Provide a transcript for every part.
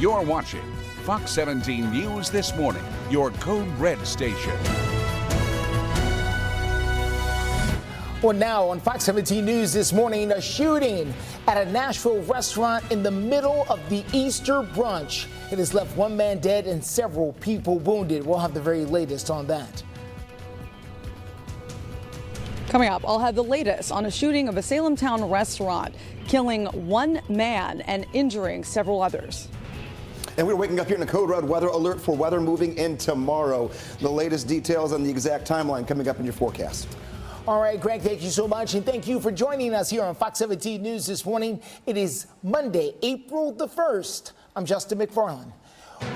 You're watching Fox 17 News This Morning, your Code Red station. Well, now on Fox 17 News This Morning, a shooting at a Nashville restaurant in the middle of the Easter brunch. It has left one man dead and several people wounded. We'll have the very latest on that. Coming up, I'll have the latest on a shooting of a Salem town restaurant, killing one man and injuring several others. And we're waking up here in a code red weather alert for weather moving in tomorrow. The latest details on the exact timeline coming up in your forecast. All right, Greg, thank you so much, and thank you for joining us here on Fox 17 News This Morning. It is Monday, April the 1st. I'm Justin McFarland.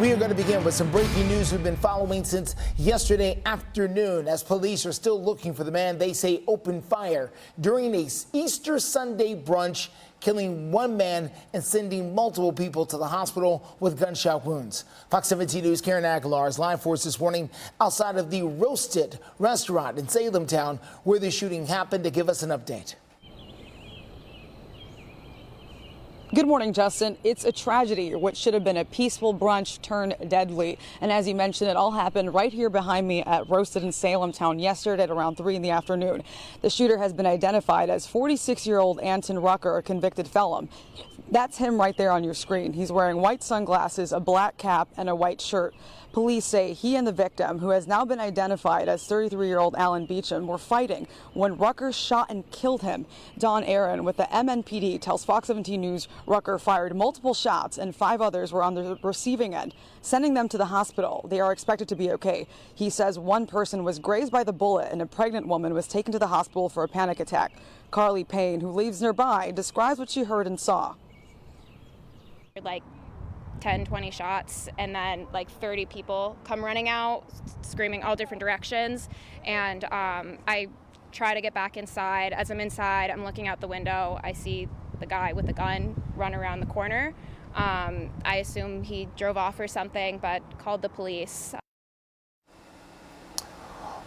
We are going to begin with some breaking news we've been following since yesterday afternoon, as police are still looking for the man they say opened fire during a Easter Sunday brunch, killing one man and sending multiple people to the hospital with gunshot wounds. Fox 17 News' Karen Aguilar is live for us this morning outside of the Roasted restaurant in Salem town where the shooting happened to give us an update. Good morning, Justin. It's a tragedy. What should have been a peaceful brunch turned deadly. And as you mentioned, it all happened right here behind me at Roasted in Salem town yesterday at around 3 in the afternoon. The shooter has been identified as 46-year-old Anton Rucker, a convicted felon. That's him right there on your screen. He's wearing white sunglasses, a black cap, and a white shirt. Police say he and the victim, who has now been identified as 33-year-old Alan Beecham, were fighting when Rucker shot and killed him. Don Aaron with the MNPD tells Fox 17 News Rucker fired multiple shots and 5 others were on the receiving end, sending them to the hospital. They are expected to be okay. He says one person was grazed by the bullet and a pregnant woman was taken to the hospital for a panic attack. Carly Payne, who lives nearby, describes what she heard and saw. Like 10, 20 shots, and then like 30 people come running out, screaming all different directions. And I try to get back inside. As I'm inside, I'm looking out the window. I see the guy with the gun run around the corner. I assume he drove off or something, but called the police.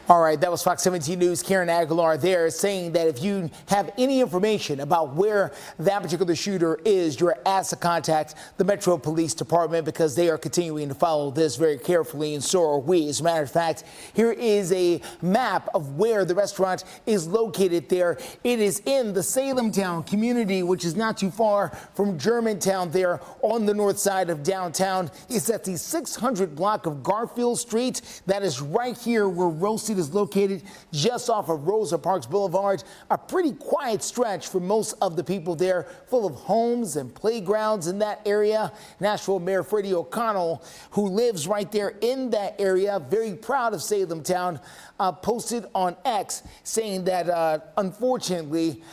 All right, that was Fox 17 News' Karen Aguilar there saying that if you have any information about where that particular shooter is, you're asked to contact the Metro Police Department because they are continuing to follow this very carefully, and so are we. As a matter of fact, here is a map of where the restaurant is located there. It is in the Salem town community, which is not too far from Germantown there on the north side of downtown. It's at the 600 block of Garfield Street. That is right here where Roasted is located, just off of Rosa Parks Boulevard. A pretty quiet stretch for most of the people there, full of homes and playgrounds in that area. Nashville Mayor Freddie O'Connell, who lives right there in that area, very proud of Salem town, posted on X saying that unfortunately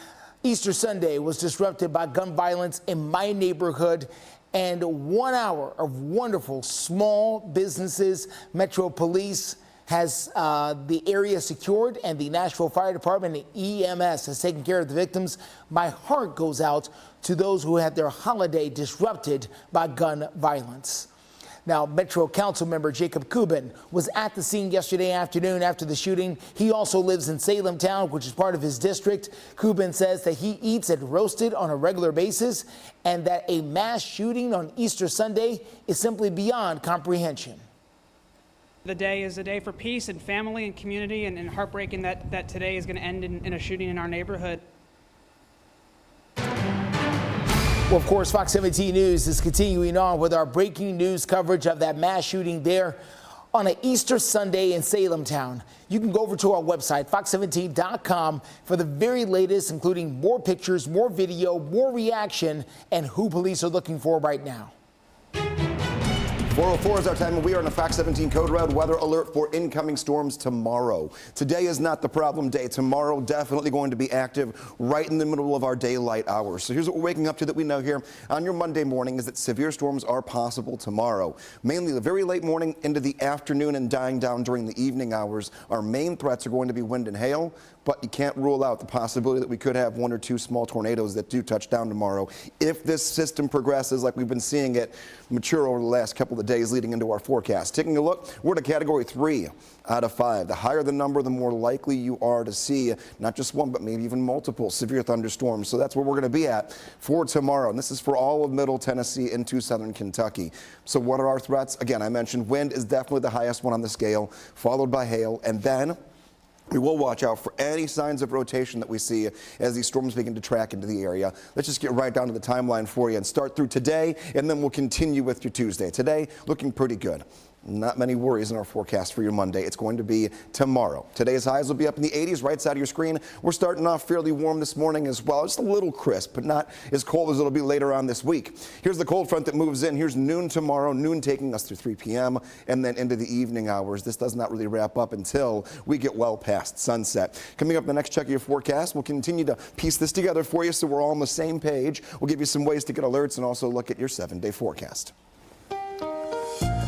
Easter Sunday was disrupted by gun violence in my neighborhood, and 1 hour of wonderful small businesses. Metro Police has the area secured, and the Nashville Fire Department and EMS has taken care of the victims. My heart goes out to those who had their holiday disrupted by gun violence. Now, Metro Council member Jacob Kubin was at the scene yesterday afternoon after the shooting. He also lives in Salem town, which is part of his district. Kubin says that he eats at Roasted on a regular basis and that a mass shooting on Easter Sunday is simply beyond comprehension. The day is a day for peace and family and community, and heartbreaking that today is going to end in a shooting in our neighborhood. Well, of course, Fox 17 News is continuing on with our breaking news coverage of that mass shooting there on an Easter Sunday in Salem town. You can go over to our website, fox17.com, for the very latest, including more pictures, more video, more reaction, and who police are looking for right now. 4:04 is our time, and we are in a Fox 17 Code Red weather alert for incoming storms tomorrow. Today is not the problem day. Tomorrow definitely going to be active right in the middle of our daylight hours. So here's what we're waking up to that we know here on your Monday morning is that severe storms are possible tomorrow. Mainly the very late morning into the afternoon and dying down during the evening hours. Our main threats are going to be wind and hail, but you can't rule out the possibility that we could have 1 or 2 small tornadoes that do touch down tomorrow if this system progresses like we've been seeing it mature over the last couple of the days leading into our forecast. Taking a look, we're at a category 3 out of 5. The higher the number, the more likely you are to see not just one, but maybe even multiple severe thunderstorms. So that's where we're going to be at for tomorrow. And this is for all of Middle Tennessee into Southern Kentucky. So what are our threats? Again, I mentioned wind is definitely the highest one on the scale, followed by hail, and then we will watch out for any signs of rotation that we see as these storms begin to track into the area. Let's just get right down to the timeline for you and start through today, and then we'll continue with your Tuesday. Today, looking pretty good. Not many worries in our forecast for your Monday. It's going to be tomorrow. Today's highs will be up in the 80s, right side of your screen. We're starting off fairly warm this morning as well. Just a little crisp, but not as cold as it'll be later on this week. Here's the cold front that moves in. Here's noon tomorrow, noon taking us through 3 p.m. and then into the evening hours. This does not really wrap up until we get well past sunset. Coming up the next check of your forecast, we'll continue to piece this together for you so we're all on the same page. We'll give you some ways to get alerts and also look at your 7-day forecast.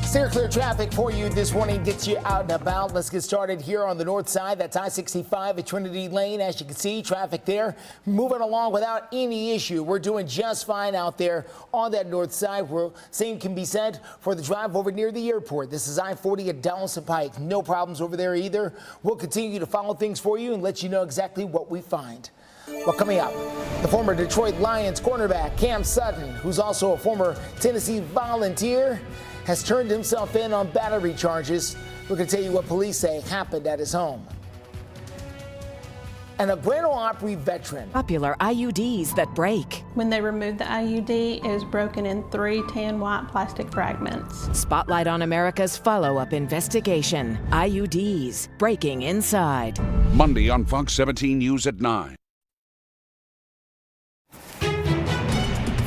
Steer clear traffic for you this morning gets you out and about. Let's get started here on the north side. That's I-65 at Trinity Lane. As you can see, traffic there moving along without any issue. We're doing just fine out there on that north side. Same can be said for the drive over near the airport. This is I-40 at Dallas and Pike. No problems over there either. We'll continue to follow things for you and let you know exactly what we find. Well, coming up, the former Detroit Lions cornerback Cam Sutton, who's also a former Tennessee Volunteer, has turned himself in on battery charges. We're going to tell you what police say happened at his home. And a Grand Ole Opry veteran. Popular IUDs that break. When they removed the IUD, it was broken in 3 tan white plastic fragments. Spotlight on America's follow-up investigation. IUDs breaking inside. Monday on Fox 17 News at 9.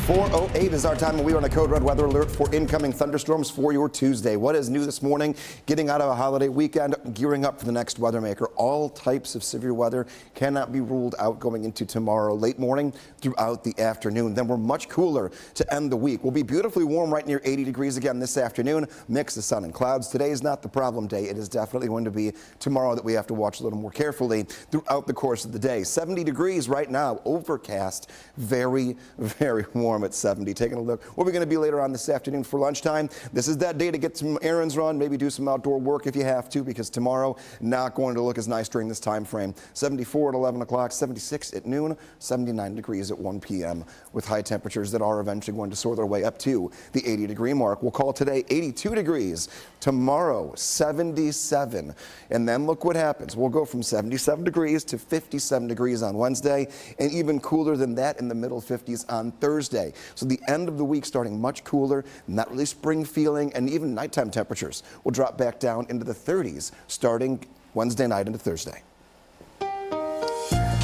4:08 is our time, and we are on a code red weather alert for incoming thunderstorms for your Tuesday. What is new this morning? Getting out of a holiday weekend, gearing up for the next weather maker. All types of severe weather cannot be ruled out going into tomorrow, late morning throughout the afternoon. Then we're much cooler to end the week. We'll be beautifully warm right near 80 degrees again this afternoon. Mix of sun and clouds. Today is not the problem day. It is definitely going to be tomorrow that we have to watch a little more carefully throughout the course of the day. 70 degrees right now, overcast, very, very warm at 70. Taking a look, what we're going to be later on this afternoon for lunchtime. This is that day to get some errands run, maybe do some outdoor work if you have to, because tomorrow not going to look as nice during this time frame. 74 at 11 o'clock, 76 at noon, 79 degrees at 1 p.m. with high temperatures that are eventually going to soar their way up to the 80-degree mark. We'll call today 82 degrees. Tomorrow, 77. And then look what happens. We'll go from 77 degrees to 57 degrees on Wednesday, and even cooler than that in the middle 50s on Thursday. So the end of the week starting much cooler, not really spring feeling, and even nighttime temperatures will drop back down into the 30s starting Wednesday night into Thursday.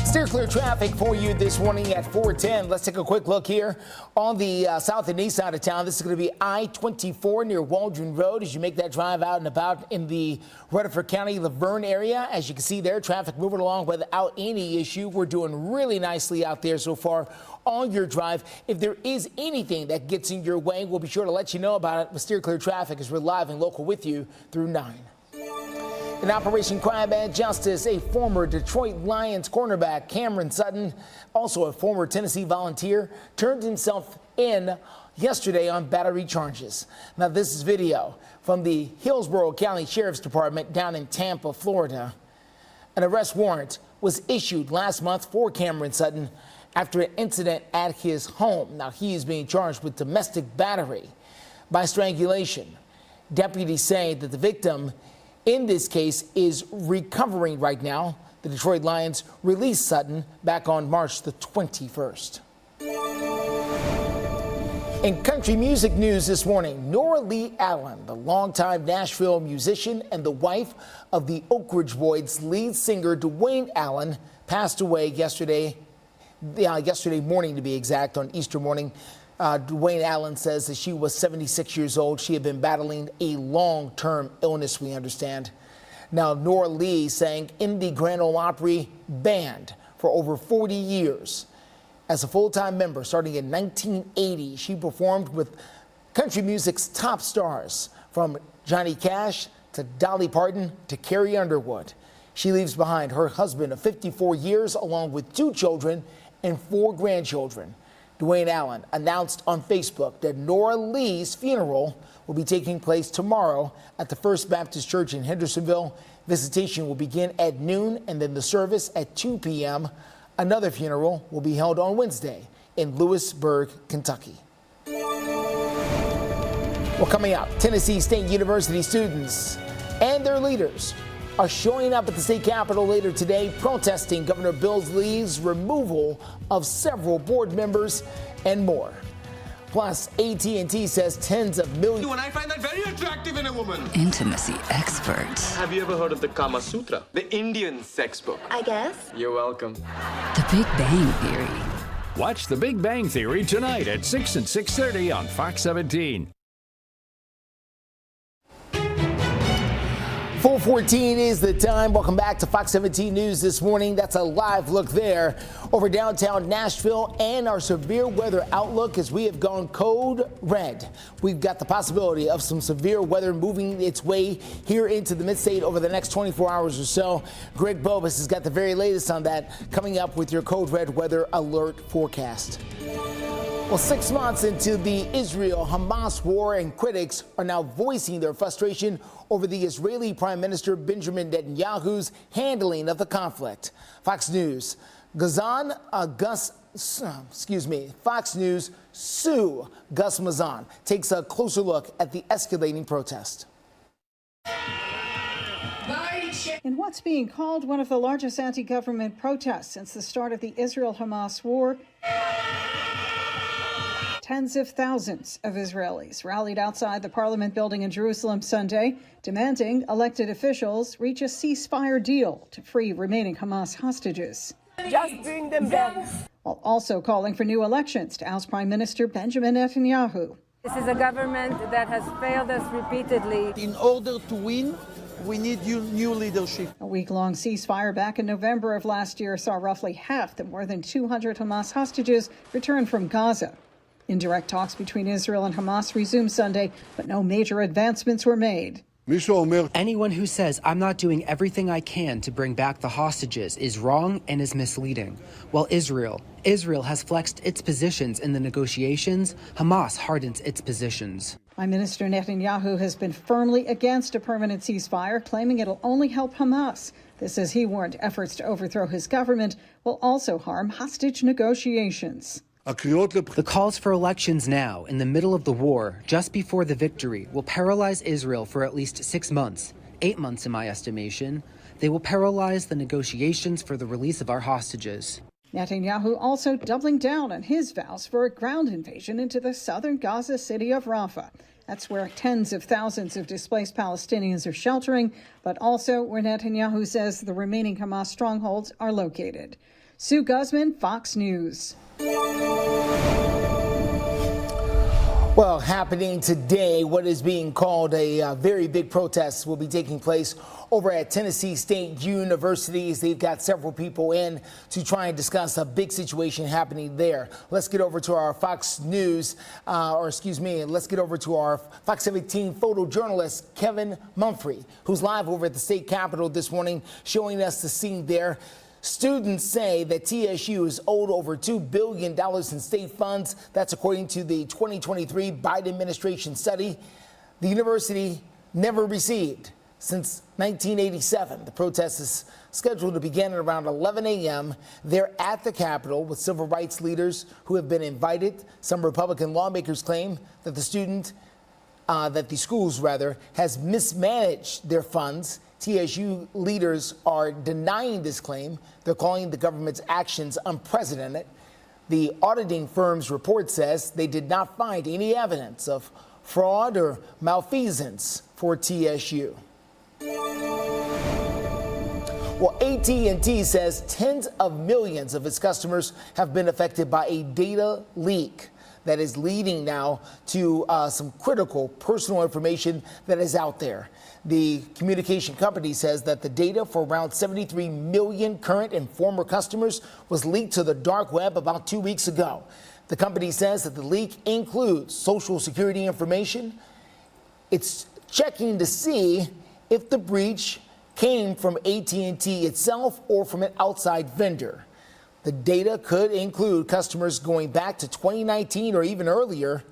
Steer clear traffic for you this morning at 4:10. Let's take a quick look here on the south and east side of town. This is going to be I-24 near Waldron Road as you make that drive out and about in the Rutherford County, Laverne area. As you can see there, traffic moving along without any issue. We're doing really nicely out there so far on your drive. If there is anything that gets in your way, we'll be sure to let you know about it with Steer Clear Traffic as we're live and local with you through 9. In Operation Crime and Justice, a former Detroit Lions cornerback, Cameron Sutton, also a former Tennessee Volunteer, turned himself in yesterday on battery charges. Now, this is video from the Hillsborough County Sheriff's Department down in Tampa, Florida. An arrest warrant was issued last month for Cameron Sutton after an incident at his home. Now, he is being charged with domestic battery by strangulation. Deputies say that the victim in this case is recovering right now. The Detroit Lions released Sutton back on March the 21st. In country music news this morning, Nora Lee Allen, the longtime Nashville musician and the wife of the Oak Ridge Boys lead singer Dwayne Allen, passed away yesterday morning to be exact, on Easter morning. Dwayne Allen says that she was 76 years old. She had been battling a long-term illness, we understand. Now, Nora Lee sang in the Grand Ole Opry band for over 40 years. As a full-time member starting in 1980, she performed with country music's top stars, from Johnny Cash to Dolly Parton to Carrie Underwood. She leaves behind her husband of 54 years along with 2 children and 4 grandchildren. Dwayne Allen announced on Facebook that Nora Lee's funeral will be taking place tomorrow at the First Baptist Church in Hendersonville. Visitation will begin at noon and then the service at 2 p.m. Another funeral will be held on Wednesday in Lewisburg, Kentucky. Well, coming up, Tennessee State University students and their leaders are showing up at the state capitol later today protesting Governor Bill Lee's removal of several board members and more. Plus, AT&T says tens of millions. And I find that very attractive in a woman. Intimacy expert. Have you ever heard of the Kama Sutra? The Indian sex book. I guess. You're welcome. The Big Bang Theory. Watch The Big Bang Theory tonight at 6 and 6:30 on Fox 17. 4:14 is the time. Welcome back to Fox 17 News this morning. That's a live look there over downtown Nashville and our severe weather outlook as we have gone code red. We've got the possibility of some severe weather moving its way here into the mid-state over the next 24 hours or so. Greg Bobus has got the very latest on that coming up with your code red weather alert forecast. Well, 6 months into the Israel-Hamas war, and critics are now voicing their frustration over the Israeli Prime Minister Benjamin Netanyahu's handling of the conflict. Fox News, Fox News Sue Gus Mazan takes a closer look at the escalating protest. In what's being called one of the largest anti-government protests since the start of the Israel-Hamas war, tens of thousands of Israelis rallied outside the Parliament building in Jerusalem Sunday, demanding elected officials reach a ceasefire deal to free remaining Hamas hostages. Just bring them back. While also calling for new elections to oust Prime Minister Benjamin Netanyahu. This is a government that has failed us repeatedly. In order to win, we need new leadership. A week-long ceasefire back in November of last year saw roughly half the more than 200 Hamas hostages return from Gaza. Indirect talks between Israel and Hamas resumed Sunday, but no major advancements were made. Anyone who says I'm not doing everything I can to bring back the hostages is wrong and is misleading. While Israel has flexed its positions in the negotiations, Hamas hardens its positions. Prime Minister Netanyahu has been firmly against a permanent ceasefire, claiming it'll only help Hamas. This, as he warned, efforts to overthrow his government will also harm hostage negotiations. The calls for elections now, in the middle of the war, just before the victory, will paralyze Israel for at least 6 months, 8 months in my estimation. They will paralyze the negotiations for the release of our hostages. Netanyahu also doubling down on his vows for a ground invasion into the southern Gaza city of Rafah. That's where tens of thousands of displaced Palestinians are sheltering, but also where Netanyahu says the remaining Hamas strongholds are located. Sue Guzman, Fox News. Well, happening today, what is being called a very big protest will be taking place over at Tennessee State University. They've got several people in to try and discuss a big situation happening there. Let's get over to our Fox News, let's get over to our Fox 17 photojournalist, Kevin Mumphrey, who's live over at the state capitol this morning, showing us the scene there. Students say that TSU is owed over $2 billion in state funds. That's according to the 2023 Biden administration study. The university never received since 1987. The protest is scheduled to begin at around 11 a.m. They're at the Capitol with civil rights leaders who have been invited. Some Republican lawmakers claim that the schools has mismanaged their funds. TSU leaders are denying this claim. They're calling the government's actions unprecedented. The auditing firm's report says they did not find any evidence of fraud or malfeasance for TSU. Well, AT&T says tens of millions of its customers have been affected by a data leak that is leading now to some critical personal information that is out there. The communication company says that the data for around 73 million current and former customers was leaked to the dark web about 2 weeks ago. The company says that the leak includes Social Security information. It's checking to see if the breach came from AT&T itself or from an outside vendor. The data could include customers going back to 2019 or even earlier.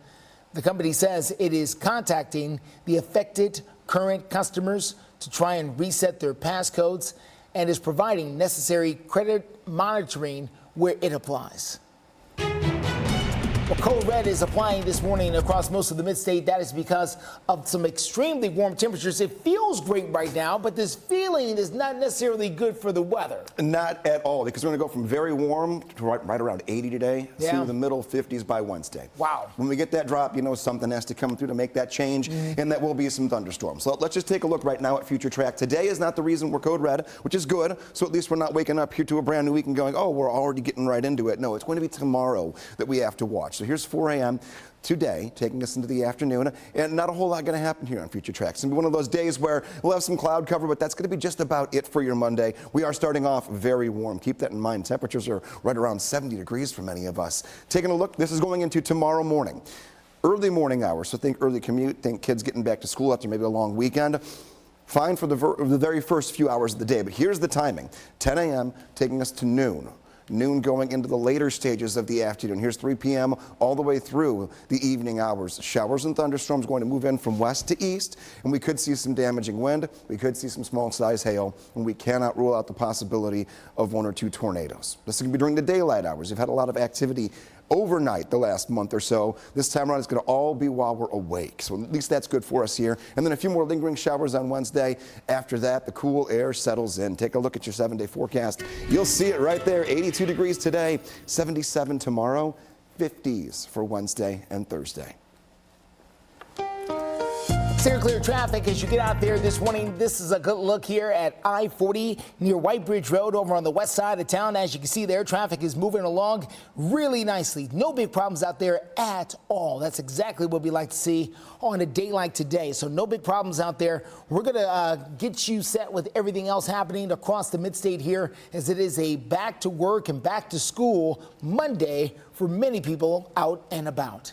The company says it is contacting the affected current customers to try and reset their passcodes and is providing necessary credit monitoring where it applies. Well, code red is applying this morning across most of the mid-state. That is because of some extremely warm temperatures. It feels great right now, but this feeling is not necessarily good for the weather. Not at all, because we're going to go from very warm to right around 80 today to the middle 50s by Wednesday. Wow. When we get that drop, you know something has to come through to make that change, and that will be some thunderstorms. So let's just take a look right now at future track. Today is not the reason we're code red, which is good. So at least we're not waking up here to a brand new week and going, oh, we're already getting right into it. No, it's going to be tomorrow that we have to watch. So here's 4 a.m. today, taking us into the afternoon, and not a whole lot going to happen here on Future Tracks. It's going to be one of those days where we'll have some cloud cover, but that's going to be just about it for your Monday. We are starting off very warm. Keep that in mind. Temperatures are right around 70 degrees for many of us. Taking a look, this is going into tomorrow morning. Early morning hours, so think early commute, think kids getting back to school after maybe a long weekend. Fine for the very first few hours of the day, but here's the timing. 10 a.m. taking us to noon. Noon going into the later stages of the afternoon. Here's 3 p.m. all the way through the evening hours. Showers and thunderstorms going to move in from west to east, and we could see some damaging wind. We could see some small size hail, and we cannot rule out the possibility of 1 or 2 tornadoes. This is going to be during the daylight hours. We've had a lot of activity overnight the last month or so. This time around, it's going to all be while we're awake. So at least that's good for us here. And then a few more lingering showers on Wednesday. After that, the cool air settles in. Take a look at your 7-day forecast. You'll see it right there. 82 degrees today, 77 tomorrow, 50s for Wednesday and Thursday. Clear, clear traffic as you get out there this morning. This is a good look here at I-40 near White Bridge Road over on the west side of town. As you can see there, traffic is moving along really nicely. No big problems out there at all. That's exactly what we like to see on a day like today. So no big problems out there. We're going to get you set with everything else happening across the mid-state here, as it is a back to work and back to school Monday for many people out and about.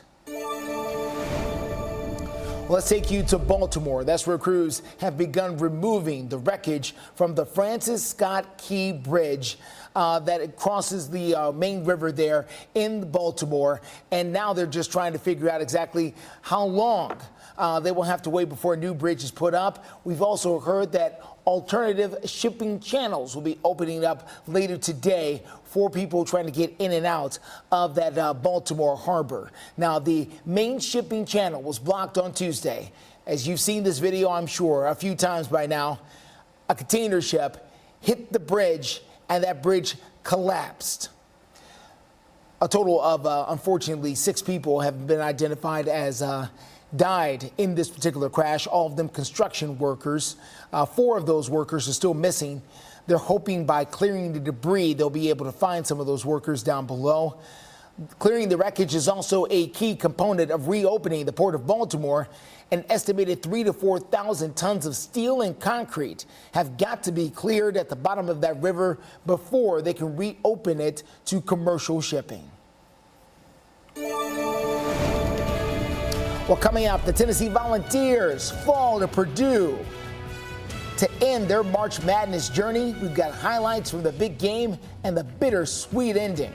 Let's take you to Baltimore. That's where crews have begun removing the wreckage from the Francis Scott Key Bridge that crosses the main river there in Baltimore. And now they're just trying to figure out exactly how long they will have to wait before a new bridge is put up. We've also heard that alternative shipping channels will be opening up later today for people trying to get in and out of that Baltimore harbor. Now, the main shipping channel was blocked on Tuesday. As you've seen this video, I'm sure, a few times by now, a container ship hit the bridge and that bridge collapsed. A total of, unfortunately, 6 people have been identified as died in this particular crash, all of them construction workers. 4 of those workers are still missing. They're hoping by clearing the debris, they'll be able to find some of those workers down below. Clearing the wreckage is also a key component of reopening the Port of Baltimore. An estimated 3,000 to 4,000 tons of steel and concrete have got to be cleared at the bottom of that river before they can reopen it to commercial shipping. Well, coming up, the Tennessee Volunteers fall to Purdue to end their March Madness journey. We've got highlights from the big game and the bittersweet ending.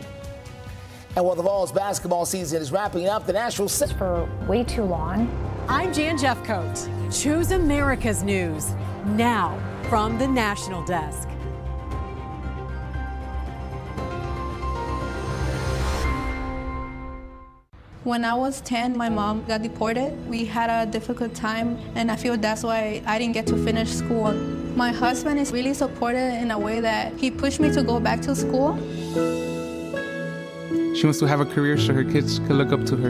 And while the Vols basketball season is wrapping up, the Nashville for way too long. I'm Jan Jeffcoat. Choose America's News now from the National Desk. When I was 10, my mom got deported. We had a difficult time, and I feel that's why I didn't get to finish school. My husband is really supportive in a way that he pushed me to go back to school. She wants to have a career so her kids can look up to her.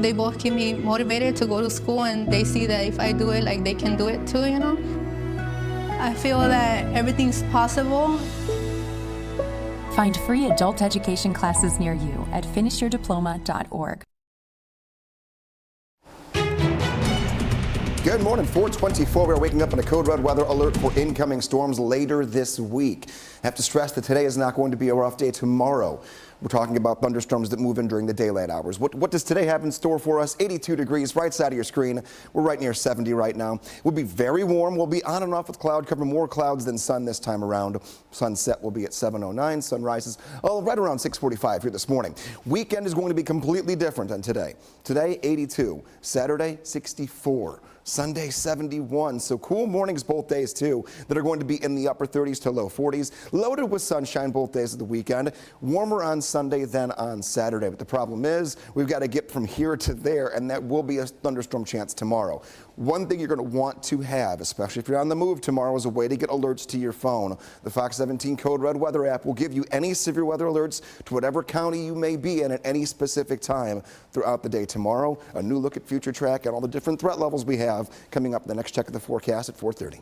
They both keep me motivated to go to school, and they see that if I do it, like, they can do it too, you know? I feel that everything's possible. Find free adult education classes near you at finishyourdiploma.org. Good morning, 424. We're waking up in a code red weather alert for incoming storms later this week. I have to stress that today is not going to be a rough day. Tomorrow We're talking about thunderstorms that move in during the daylight hours. What does today have in store for us? 82 degrees, right side of your screen. We're right near 70 right now. We'll be very warm. We'll be on and off with cloud cover, more clouds than sun this time around. Sunset will be at 7:09. Sun rises right around 6:45 here this morning. Weekend is going to be completely different than today. Today, 82. Saturday, 64. Sunday, 71. So cool mornings both days, too, that are going to be in the upper 30s to low 40s. Loaded with sunshine both days of the weekend. Warmer on Sunday than on Saturday. But the problem is we've got to get from here to there, and that will be a thunderstorm chance tomorrow. One thing you're going to want to have, especially if you're on the move tomorrow, is a way to get alerts to your phone. The Fox 17 Code Red Weather app will give you any severe weather alerts to whatever county you may be in at any specific time throughout the day tomorrow. A new look at future track and all the different threat levels we have coming up in the next check of the forecast at 4:30.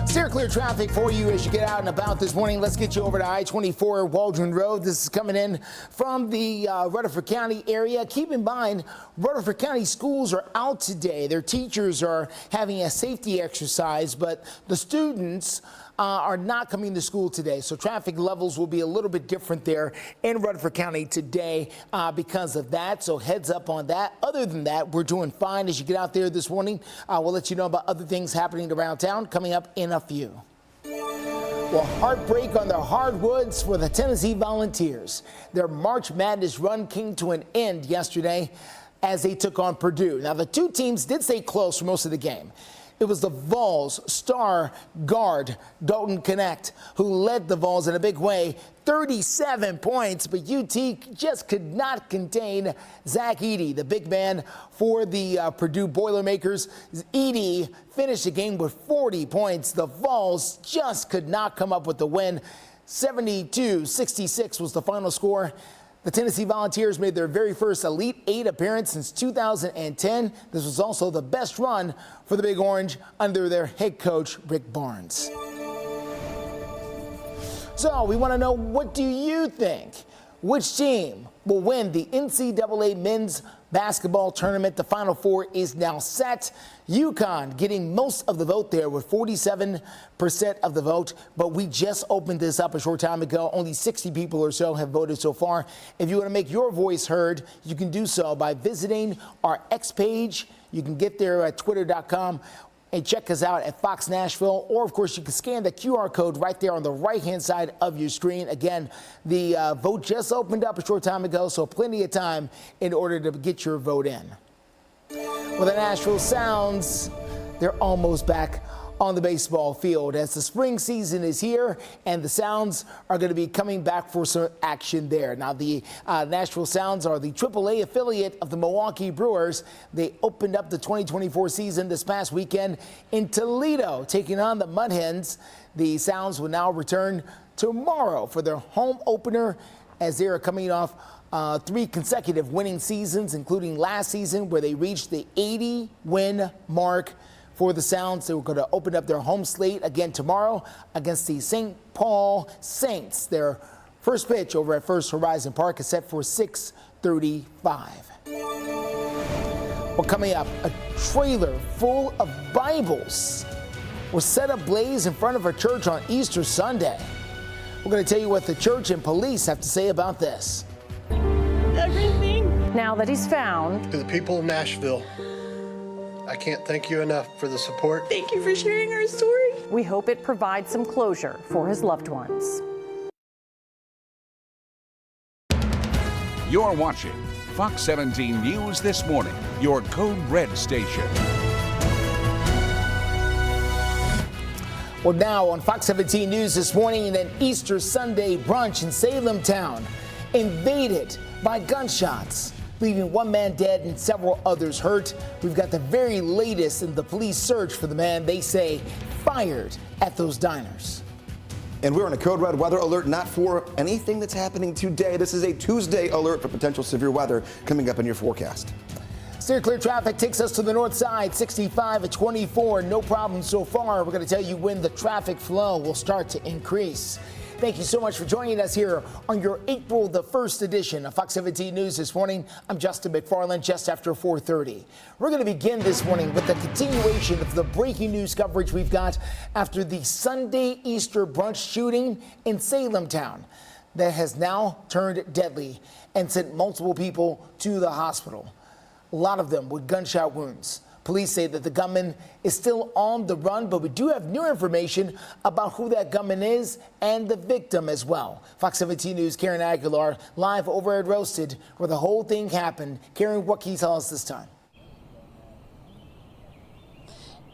Steer clear traffic for you as you get out and about this morning. Let's get you over to I-24 Waldron Road. This is coming in from the Rutherford County area. Keep in mind, Rutherford County schools are out today. Their teachers are having a safety exercise, but the students are not coming to school today. So traffic levels will be a little bit different there in Rutherford County today because of that. So heads up on that. Other than that, we're doing fine as you get out there this morning. We'll let you know about other things happening around town coming up in a few. Well, heartbreak on the hardwoods for the Tennessee Volunteers. Their March Madness run came to an end yesterday as they took on Purdue. Now, the two teams did stay close for most of the game. It was the Vols star guard, Dalton Connect, who led the Vols in a big way, 37 points, but UT just could not contain Zach Edey, the big man for the Purdue Boilermakers. Edey finished the game with 40 points. The Vols just could not come up with the win. 72-66 was the final score. The Tennessee Volunteers made their very first Elite Eight appearance since 2010. This was also the best run for the Big Orange under their head coach, Rick Barnes. So we want to know, what do you think? Which team will win the NCAA men's basketball tournament? The Final Four is now set. UConn getting most of the vote there with 47% of the vote, but we just opened this up a short time ago. Only 60 people or so have voted so far. If you want to make your voice heard, you can do so by visiting our X page. You can get there at twitter.com and check us out at Fox Nashville, or of course you can scan the QR code right there on the right-hand side of your screen. Again, the vote just opened up a short time ago, so plenty of time in order to get your vote in. Well, the Nashville Sounds, they're almost back on the baseball field as the spring season is here, and the Sounds are going to be coming back for some action there. Now, the Nashville Sounds are the AAA affiliate of the Milwaukee Brewers. They opened up the 2024 season this past weekend in Toledo, taking on the Mud Hens. The Sounds will now return tomorrow for their home opener as they are coming off 3 consecutive winning seasons, including last season where they reached the 80-win mark. For the Sounds, they were going to open up their home slate again tomorrow against the St. Paul Saints. Their first pitch over at First Horizon Park is set for 6:35. Well, coming up, a trailer full of Bibles was set ablaze in front of a church on Easter Sunday. We're going to tell you what the church and police have to say about this. Everything. Now that he's found. To the people of Nashville, I can't thank you enough for the support. Thank you for sharing our story. We hope it provides some closure for his loved ones. You're watching Fox 17 News This Morning, your Code Red station. Well, now on Fox 17 News This Morning, an Easter Sunday brunch in Salem Town invaded by gunshots, leaving one man dead and several others hurt. We've got the very latest in the police search for the man they say fired at those diners. And we're on a Code Red weather alert, not for anything that's happening today. This is a Tuesday alert for potential severe weather coming up in your forecast. Steer clear traffic takes us to the north side, 65 at 24. No problem so far. We're going to tell you when the traffic flow will start to increase. Thank you so much for joining us here on your April the 1st edition of Fox 17 News This Morning. I'm Justin McFarland, just after 4:30. We're going to begin this morning with the continuation of the breaking news coverage we've got after the Sunday Easter brunch shooting in Salem Town. that has now turned deadly and sent multiple people to the hospital, a lot of them with gunshot wounds. Police say that the gunman is still on the run, but we do have new information about who that gunman is and the victim as well. Fox 17 News' Karen Aguilar live over at Roasted, where the whole thing happened. Karen, what can you tell us this time?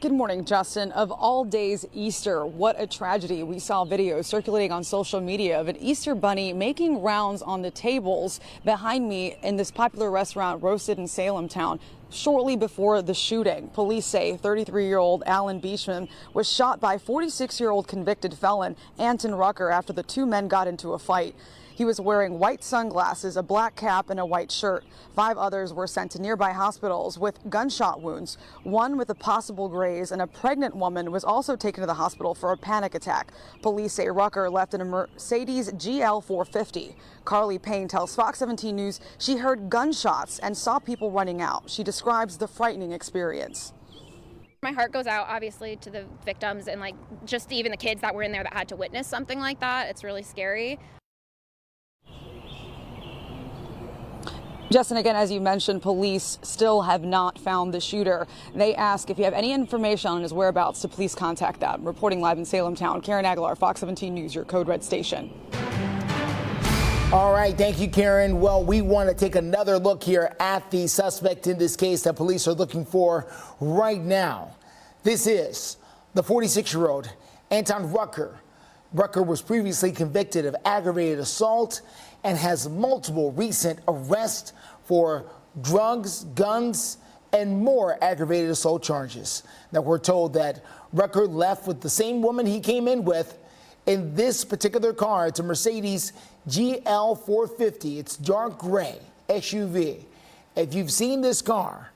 Good morning, Justin. Of all days, Easter. What a tragedy. We saw videos circulating on social media of an Easter bunny making rounds on the tables behind me in this popular restaurant, Roasted in Salem Town. Shortly before the shooting, police say 33-year-old Alan Beachman was shot by 46-year-old convicted felon Anton Rucker after the two men got into a fight. He was wearing white sunglasses, a black cap, and a white shirt. 5 others were sent to nearby hospitals with gunshot wounds, one with a possible graze, and a pregnant woman was also taken to the hospital for a panic attack. Police say Rucker left in a Mercedes GL 450. Carly Payne tells Fox 17 News she heard gunshots and saw people running out. She describes the frightening experience. My heart goes out, obviously, to the victims and just even the kids that were in there that had to witness something like that. It's really scary. Justin, again, as you mentioned, police still have not found the shooter. They ask if you have any information on his whereabouts to please contact them. Reporting live in Salem Town, Karen Aguilar, Fox 17 News, your Code Red station. All right, thank you, Karen. Well, we want to take another look here at the suspect in this case that police are looking for right now. This is the 46-year-old Anton Rucker. Rucker was previously convicted of aggravated assault and has multiple recent arrests for drugs, guns, and more aggravated assault charges. Now, we're told that Rucker left with the same woman he came in with in this particular car. It's a Mercedes GL 450. It's dark gray SUV. If you've seen this car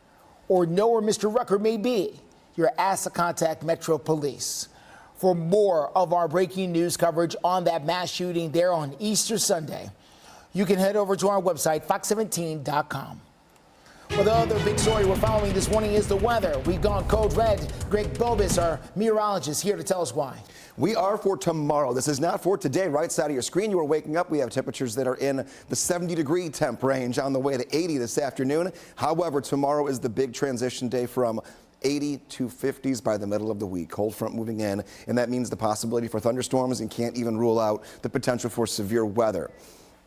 or know where Mr. Rucker may be, you're asked to contact Metro Police. For more of our breaking news coverage on that mass shooting there on Easter Sunday, you can head over to our website, fox17.com. Well, the other big story we're following this morning is the weather. We've gone code red. Greg Bobus, our meteorologist, here to tell us why. We are for tomorrow. This is not for today. Right side of your screen, you are waking up. We have temperatures that are in the 70-degree temp range on the way to 80 this afternoon. However, tomorrow is the big transition day from 80 to 50s by the middle of the week. Cold front moving in, and that means the possibility for thunderstorms and can't even rule out the potential for severe weather.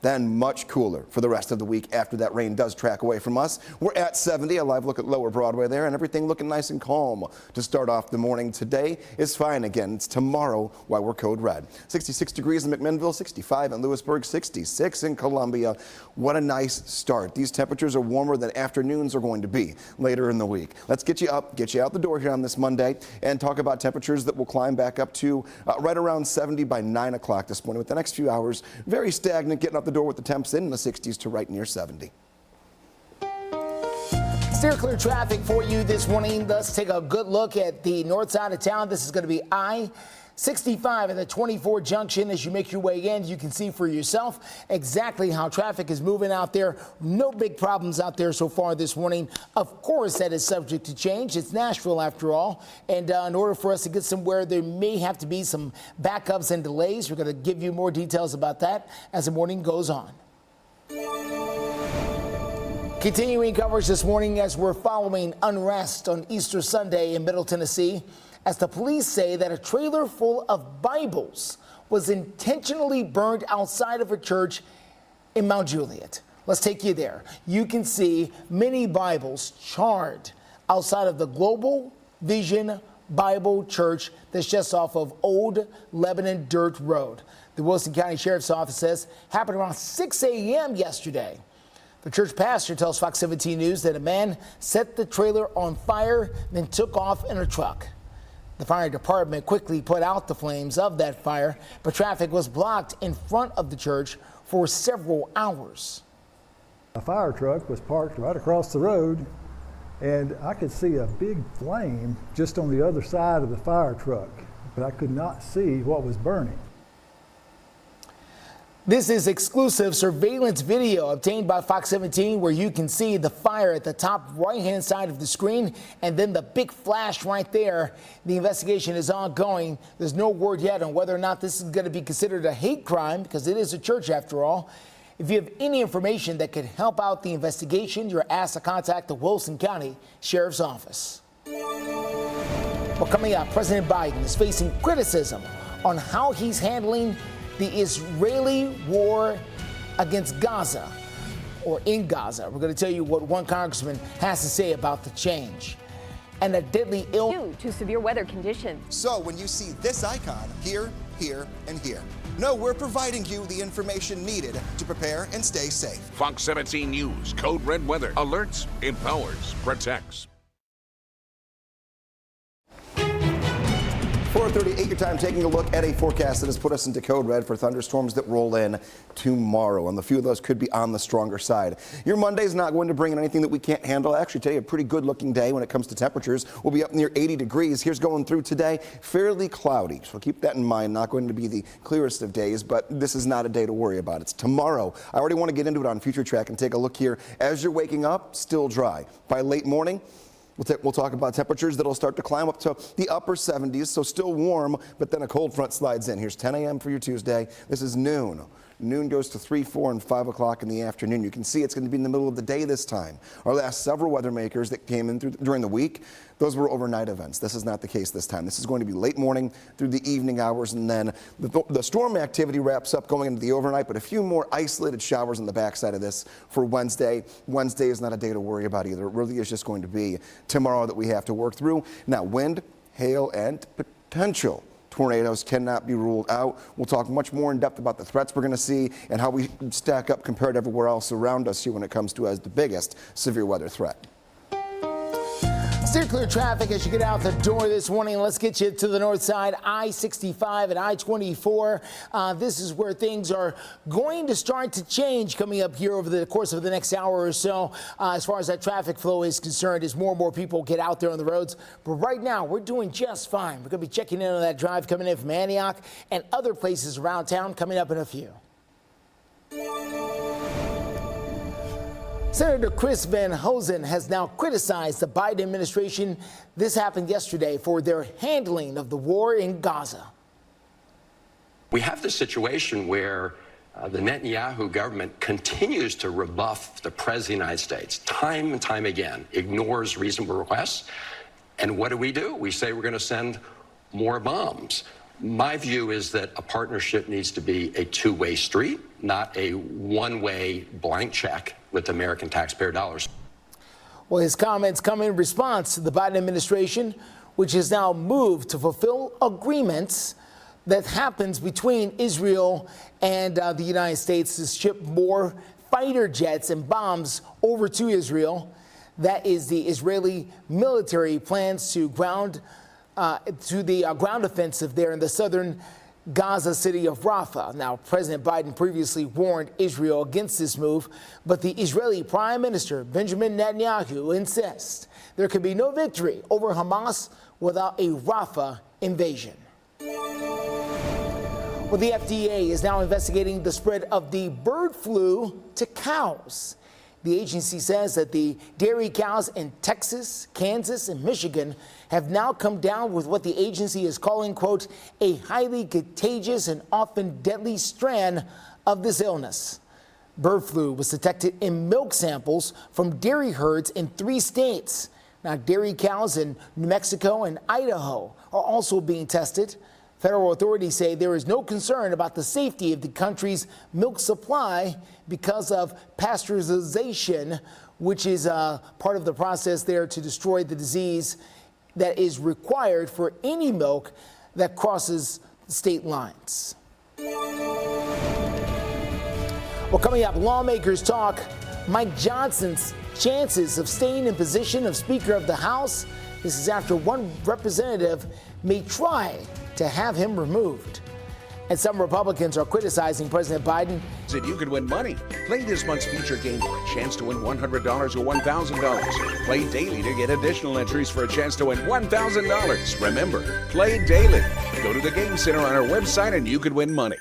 Then much cooler for the rest of the week after that rain does track away from us. We're at 70, a live look at Lower Broadway there, and everything looking nice and calm to start off the morning. Today is fine again. It's tomorrow why we're code red. 66 degrees in McMinnville, 65 in Lewisburg, 66 in Columbia. What a nice start. These temperatures are warmer than afternoons are going to be later in the week. Let's get you up, get you out the door here on this Monday, and talk about temperatures that will climb back up to right around 70 by 9 o'clock this morning. With the next few hours, very stagnant, getting up the door with the temps in the 60s to right near 70. Steer clear traffic for you this morning. Let's take a good look at the north side of town. This is going to be I-65 at the 24 junction. As you make your way in, you can see for yourself exactly how traffic is moving out there. No big problems out there so far this morning. Of course, that is subject to change. It's Nashville after all. And in order for us to get somewhere, there may have to be some backups and delays. We're going to give you more details about that as the morning goes on. Continuing coverage this morning as we're following unrest on Easter Sunday in Middle Tennessee, as the police say that a trailer full of Bibles was intentionally burned outside of a church in Mount Juliet. Let's take you there. You can see many Bibles charred outside of the Global Vision Bible Church that's just off of Old Lebanon Dirt Road. The Wilson County Sheriff's Office says happened around 6 a.m. yesterday. The church pastor tells Fox 17 News that a man set the trailer on fire, then took off in a truck. The fire department quickly put out the flames of that fire, but traffic was blocked in front of the church for several hours. A fire truck was parked right across the road, and I could see a big flame just on the other side of the fire truck, but I could not see what was burning. This is exclusive surveillance video obtained by Fox 17 where you can see the fire at the top right-hand side of the screen and then the big flash right there. The investigation is ongoing. There's no word yet on whether or not this is going to be considered a hate crime because it is a church after all. If you have any information that could help out the investigation, you're asked to contact the Wilson County Sheriff's Office. Well, coming up, President Biden is facing criticism on how he's handling the Israeli war against Gaza, or in Gaza. We're going to tell you what one congressman has to say about the change. And a deadly illness to severe weather conditions. So when you see this icon here, here, and here, no, we're providing you the information needed to prepare and stay safe. Fox 17 News, Code Red Weather. Alerts, empowers, protects. 4:38 your time, taking a look at a forecast that has put us into code red for thunderstorms that roll in tomorrow, and a few of those could be on the stronger side. Your Monday is not going to bring in anything that we can't handle. Actually, today a pretty good looking day when it comes to temperatures. We'll be up near 80 degrees. Here's going through today, fairly cloudy, so keep that in mind. Not going to be the clearest of days, but this is not a day to worry about. It's tomorrow. I already want to get into it on Future Track and take a look here. As you're waking up, still dry. By late morning, we'll talk about temperatures that'll start to climb up to the upper 70s, so still warm, but then a cold front slides in. Here's 10 a.m. for your Tuesday. This is noon. Noon goes to 3, 4, and 5 o'clock in the afternoon. You can see it's going to be in the middle of the day this time. Our last several weather makers that came in during the week, those were overnight events. This is not the case this time. This is going to be late morning through the evening hours, and then the storm activity wraps up going into the overnight, but a few more isolated showers on the backside of this for Wednesday. Wednesday is not a day to worry about either. It really is just going to be tomorrow that we have to work through. Now, wind, hail, and potential tornadoes cannot be ruled out. We'll talk much more in depth about the threats we're going to see and how we stack up compared to everywhere else around us here when it comes to as the biggest severe weather threat. Steer clear traffic as you get out the door this morning. Let's get you to the north side, I-65 and I-24. This is where things are going to start to change coming up here over the course of the next hour or so. As far as that traffic flow is concerned, as more and more people get out there on the roads. But right now, we're doing just fine. We're going to be checking in on that drive coming in from Antioch and other places around town coming up in a few. Senator Chris Van Hollen has now criticized the Biden administration. This happened yesterday for their handling of the war in Gaza. We have this situation where the Netanyahu government continues to rebuff the President of the United States time and time again, ignores reasonable requests. And what do? We say we're going to send more bombs. My view is that a partnership needs to be a two-way street, not a one-way blank check with American taxpayer dollars. Well, his comments come in response to the Biden administration, which has now moved to fulfill agreements that happens between Israel and the United States to ship more fighter jets and bombs over to Israel. That is the Israeli military plans to ground offensive there in the southern Gaza city of Rafah. Now, President Biden previously warned Israel against this move, but the Israeli Prime Minister Benjamin Netanyahu insists there can be no victory over Hamas without a Rafah invasion. Well, the FDA is now investigating the spread of the bird flu to cows. The agency says that the dairy cows in Texas, Kansas, and Michigan have now come down with what the agency is calling, quote, a highly contagious and often deadly strand of this illness. Bird flu was detected in milk samples from dairy herds in 3 states. Now, dairy cows in New Mexico and Idaho are also being tested. Federal authorities say there is no concern about the safety of the country's milk supply because of pasteurization, which is part of the process there to destroy the disease that is required for any milk that crosses state lines. Well, coming up, lawmakers talk Mike Johnson's chances of staying in position of Speaker of the House. This is after one representative may try to have him removed. And some Republicans are criticizing President Biden. Said you could win money. Play this month's feature game for a chance to win $100 or $1,000. Play daily to get additional entries for a chance to win $1,000. Remember, play daily. Go to the Game Center on our website and you could win money.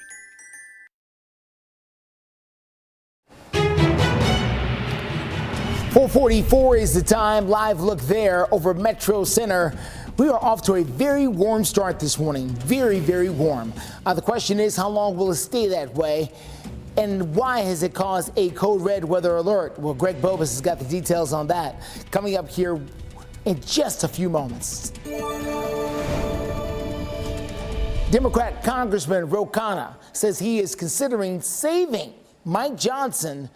4:44 is the time. Live look there over Metro Center. We are off to a very warm start this morning. Very, very warm. The question is, how long will it stay that way? And why has it caused a code red weather alert? Well, Greg Bobus has got the details on that coming up here in just a few moments. Democrat Congressman Ro Khanna says he is considering saving Mike Johnson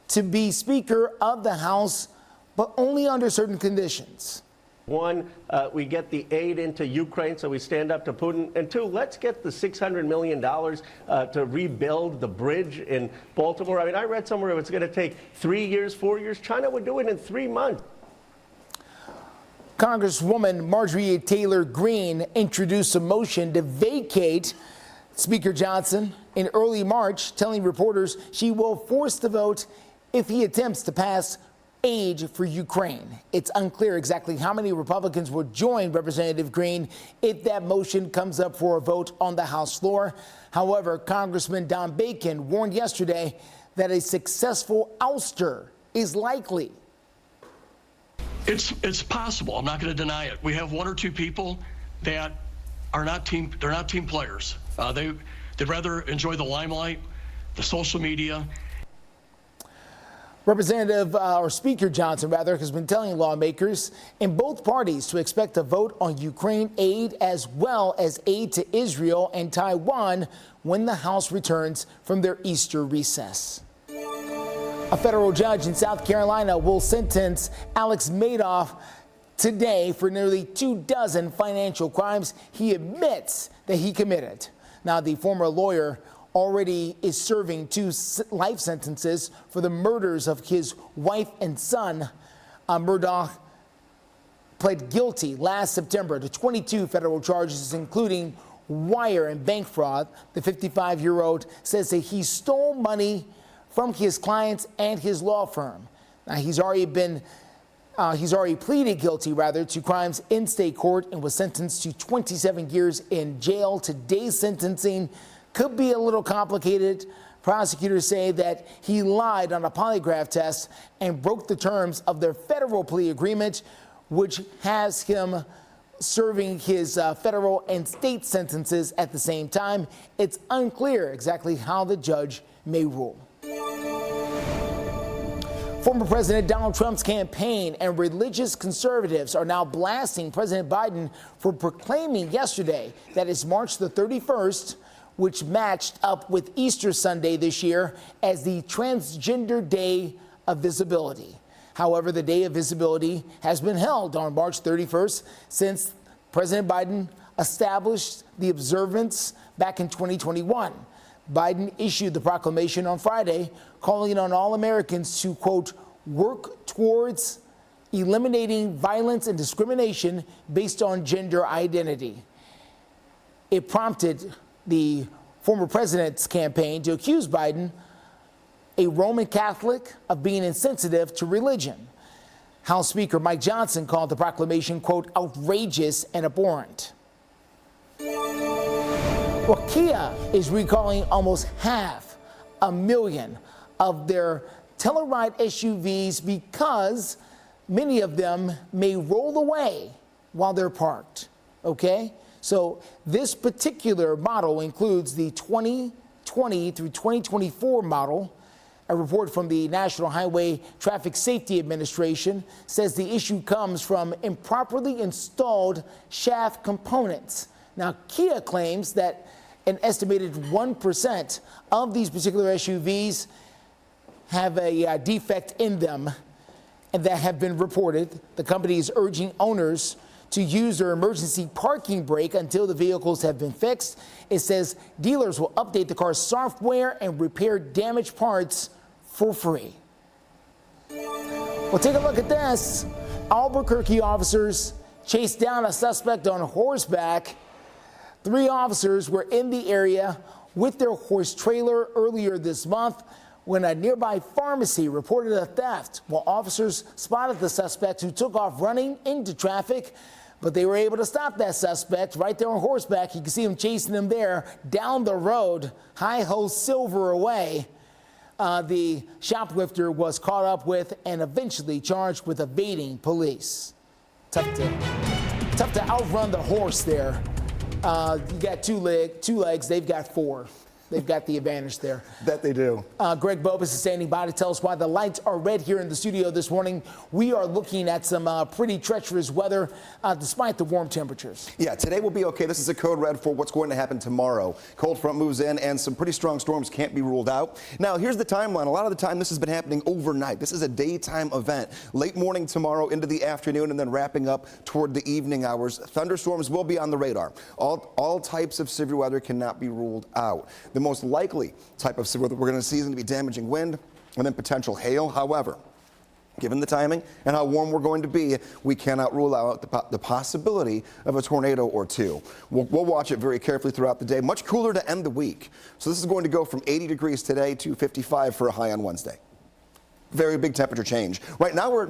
to be Speaker of the House, but only under certain conditions. One, we get the aid into Ukraine, so we stand up to Putin. And two, let's get the $600 million to rebuild the bridge in Baltimore. I mean, I read somewhere it's going to take 3 years, 4 years. China would do it in 3 months. Congresswoman Marjorie Taylor Greene introduced a motion to vacate Speaker Johnson in early March, telling reporters she will force the vote if he attempts to pass aid for Ukraine. It's unclear exactly how many Republicans will join Representative Greene if that motion comes up for a vote on the House floor. However, Congressman Don Bacon warned yesterday that a successful ouster is likely. It's possible. I'm not going to deny it. We have 1 or 2 people that are not team. They're not team players. They'd rather enjoy the limelight, the social media. Representative or Speaker Johnson, rather, has been telling lawmakers in both parties to expect a vote on Ukraine aid as well as aid to Israel and Taiwan when the House returns from their Easter recess. A federal judge in South Carolina will sentence Alex Madoff today for nearly 24 financial crimes he admits that he committed. Now, the former lawyer already is serving 2 life sentences for the murders of his wife and son. Murdoch pled guilty last September to 22 federal charges, including wire and bank fraud. The 55-year-old says that he stole money from his clients and his law firm. Now, he's already pleaded guilty, to crimes in state court and was sentenced to 27 years in jail. Today's sentencing could be a little complicated. Prosecutors say that he lied on a polygraph test and broke the terms of their federal plea agreement, which has him serving his federal and state sentences at the same time. It's unclear exactly how the judge may rule. Former President Donald Trump's campaign and religious conservatives are now blasting President Biden for proclaiming yesterday that it's March the 31st, which matched up with Easter Sunday this year, as the Transgender Day of Visibility. However, the Day of Visibility has been held on March 31st since President Biden established the observance back in 2021. Biden issued the proclamation on Friday, calling on all Americans to, quote, work towards eliminating violence and discrimination based on gender identity. It prompted the former president's campaign to accuse Biden, a Roman Catholic, of being insensitive to religion. House Speaker Mike Johnson called the proclamation, quote, outrageous and abhorrent. Well, Kia is recalling almost 500,000 of their Telluride SUVs because many of them may roll away while they're parked, okay? So this particular model includes the 2020 through 2024 model. A report from the National Highway Traffic Safety Administration says the issue comes from improperly installed shaft components. Now, Kia claims that an estimated 1% of these particular SUVs have a defect in them and that have been reported. The company is urging owners to use their emergency parking brake until the vehicles have been fixed. It says dealers will update the car's software and repair damaged parts for free. Well, take a look at this. Albuquerque officers chased down a suspect on horseback. 3 officers were in the area with their horse trailer earlier this month when a nearby pharmacy reported a theft. Well, officers spotted the suspect, who took off running into traffic, but they were able to stop that suspect right there on horseback. You can see him chasing him there down the road, hi-ho silver away. the shoplifter was caught up with and eventually charged with evading police. Tough to outrun the horse there. You got two legs, they've got four. They've got the advantage there. That they do. Greg Bobus is standing by to tell us why the lights are red here in the studio this morning. We are looking at some pretty treacherous weather despite the warm temperatures. Yeah, today will be okay. This is a code red for what's going to happen tomorrow. Cold front moves in and some pretty strong storms can't be ruled out. Now, here's the timeline. A lot of the time this has been happening overnight. This is a daytime event. Late morning tomorrow into the afternoon and then wrapping up toward the evening hours. Thunderstorms will be on the radar. All types of severe weather cannot be ruled out. The most likely type of severe weather we're going to see is going to be damaging wind and then potential hail. However, given the timing and how warm we're going to be, we cannot rule out the possibility of a tornado or two. We'll watch it very carefully throughout the day. Much cooler to end the week. So this is going to go from 80 degrees today to 55 for a high on Wednesday. Very big temperature change. Right now we're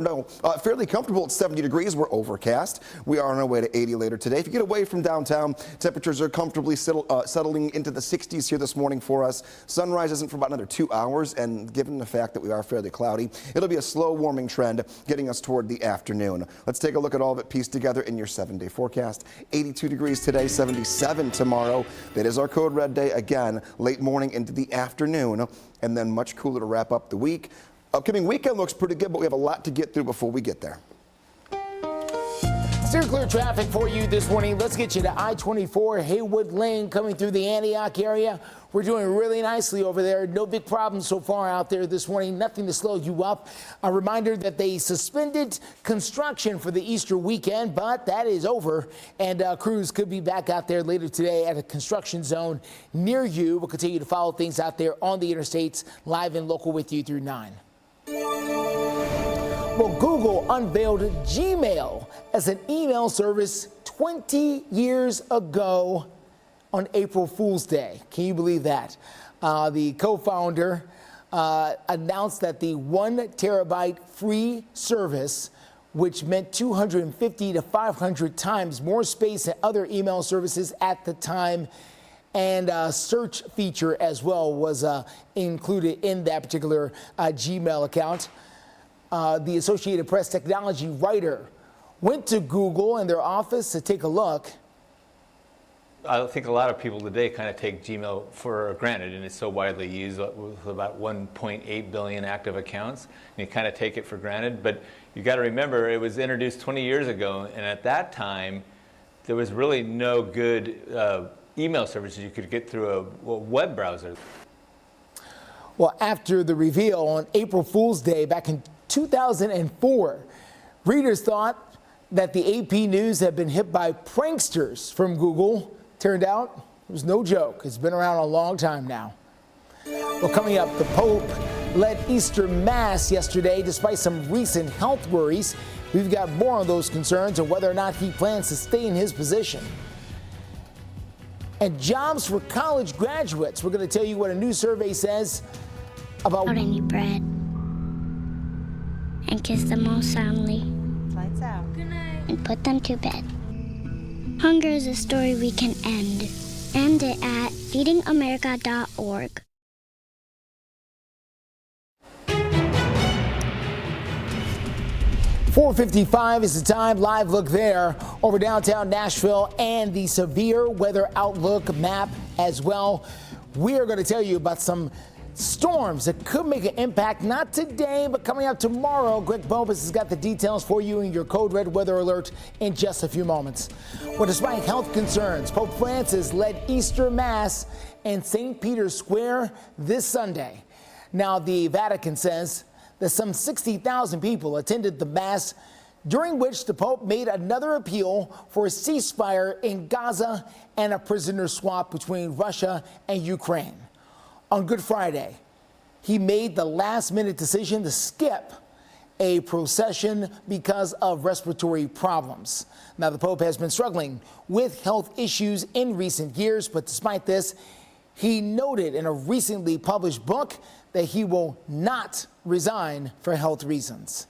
fairly comfortable at 70 degrees. We're overcast. We are on our way to 80 later today. If you get away from downtown, temperatures are comfortably settling into the 60s here this morning for us. Sunrise isn't for about another 2 hours, and given the fact that we are fairly cloudy, it'll be a slow warming trend getting us toward the afternoon. Let's take a look at all of it pieced together in your 7-day forecast. 82 degrees today, 77 tomorrow. That is our code red day again, late morning into the afternoon, and then much cooler to wrap up the week. Upcoming weekend looks pretty good, but we have a lot to get through before we get there. Steer clear traffic for you this morning. Let's get you to I-24 Haywood Lane coming through the Antioch area. We're doing really nicely over there. No big problems so far out there this morning. Nothing to slow you up. A reminder that they suspended construction for the Easter weekend, but that is over. And crews could be back out there later today at a construction zone near you. We'll continue to follow things out there on the interstates, live and local with you through 9. Well, Google unveiled Gmail as an email service 20 years ago on April Fool's Day. Can you believe that? The co-founder announced that the 1 terabyte free service, which meant 250 to 500 times more space than other email services at the time, and a search feature as well was included in that particular Gmail account. The Associated Press technology writer went to Google and their office to take a look. I think a lot of people today kind of take Gmail for granted, and it's so widely used with about 1.8 billion active accounts. And you kind of take it for granted, but you got to remember it was introduced 20 years ago, and at that time there was really no good email services you could get through a web browser. Well, after the reveal on April Fool's Day back in 2004, readers thought that the AP News had been hit by pranksters from Google. Turned out it was no joke. It's been around a long time now. Well, coming up, the Pope led Easter Mass yesterday despite some recent health worries. We've got more on those concerns and whether or not he plans to stay in his position. And jobs for college graduates. We're going to tell you what a new survey says about any bread and kiss them all soundly. Lights out. Good night. And put them to bed. Hunger is a story we can end. End it at feedingamerica.org. .455 is the time. Live look there over downtown Nashville and the severe weather outlook map as well. We are going to tell you about some storms that could make an impact, not today, but coming up tomorrow. Greg Bobus has got the details for you in your Code Red weather alert in just a few moments. Well, despite health concerns, Pope Francis led Easter Mass in St. Peter's Square this Sunday. Now, the Vatican says that some 60,000 people attended the Mass, during which the Pope made another appeal for a ceasefire in Gaza and a prisoner swap between Russia and Ukraine. On Good Friday, he made the last-minute decision to skip a procession because of respiratory problems. Now, the Pope has been struggling with health issues in recent years, but despite this, he noted in a recently published book that he will not resign for health reasons.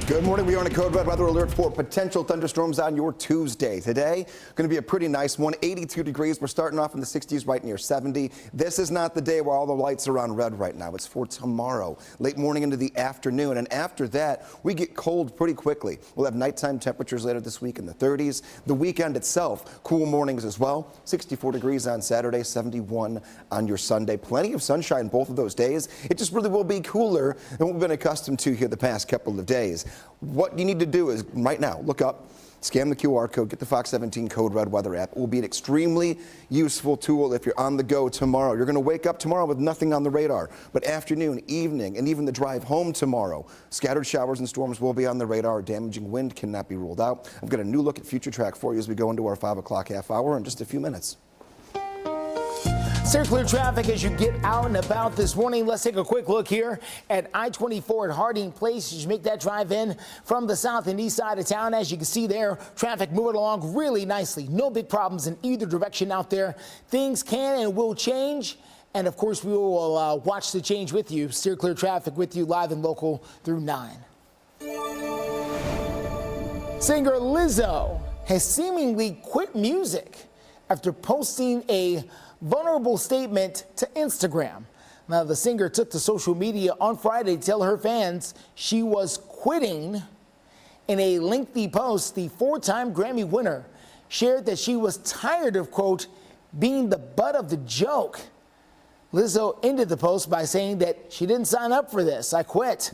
Good morning. We are on a code red weather alert for potential thunderstorms on your Tuesday. Today, going to be a pretty nice one. 82 degrees. We're starting off in the 60s, right near 70. This is not the day where all the lights are on red right now. It's for tomorrow, late morning into the afternoon. And after that, we get cold pretty quickly. We'll have nighttime temperatures later this week in the 30s. The weekend itself, cool mornings as well. 64 degrees on Saturday, 71 on your Sunday. Plenty of sunshine both of those days. It just really will be cooler than what we've been accustomed to here the past couple of days. What you need to do is right now, look up, scan the QR code, get the Fox 17 Code Red Weather app. It will be an extremely useful tool if you're on the go tomorrow. You're going to wake up tomorrow with nothing on the radar, but afternoon, evening, and even the drive home tomorrow, scattered showers and storms will be on the radar. Damaging wind cannot be ruled out. I've got a new look at future track for you as we go into our 5 o'clock half hour in just a few minutes. Circular traffic as you get out and about this morning. Let's take a quick look here at I-24 at Harding Place as you make that drive in from the south and east side of town. As you can see there, traffic moving along really nicely. No big problems in either direction out there. Things can and will change. And of course, we will watch the change with you. Circular traffic with you live and local through 9. Singer Lizzo has seemingly quit music after posting a vulnerable statement to Instagram. Now, the singer took to social media on Friday to tell her fans she was quitting. In a lengthy post, the 4-time Grammy winner shared that she was tired of, quote, being the butt of the joke. Lizzo ended the post by saying that she didn't sign up for this. I quit.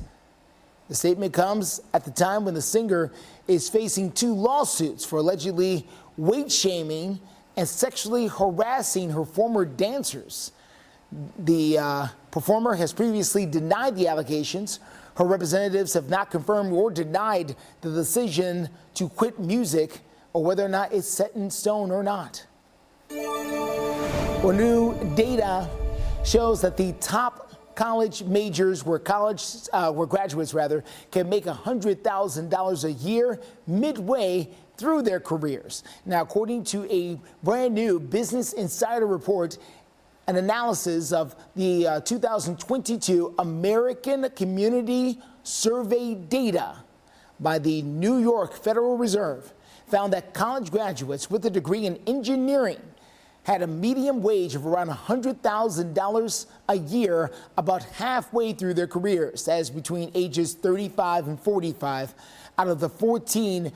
The statement comes at the time when the singer is facing 2 lawsuits for allegedly weight shaming and sexually harassing her former dancers. The performer has previously denied the allegations. Her representatives have not confirmed or denied the decision to quit music or whether or not it's set in stone or not. Well, new data shows that the top college majors where graduates can make $100,000 a year midway through their careers. Now, according to a brand new Business Insider report, an analysis of the 2022 American Community Survey data by the New York Federal Reserve found that college graduates with a degree in engineering had a median wage of around $100,000 a year about halfway through their careers, as between ages 35 and 45. Out of the 14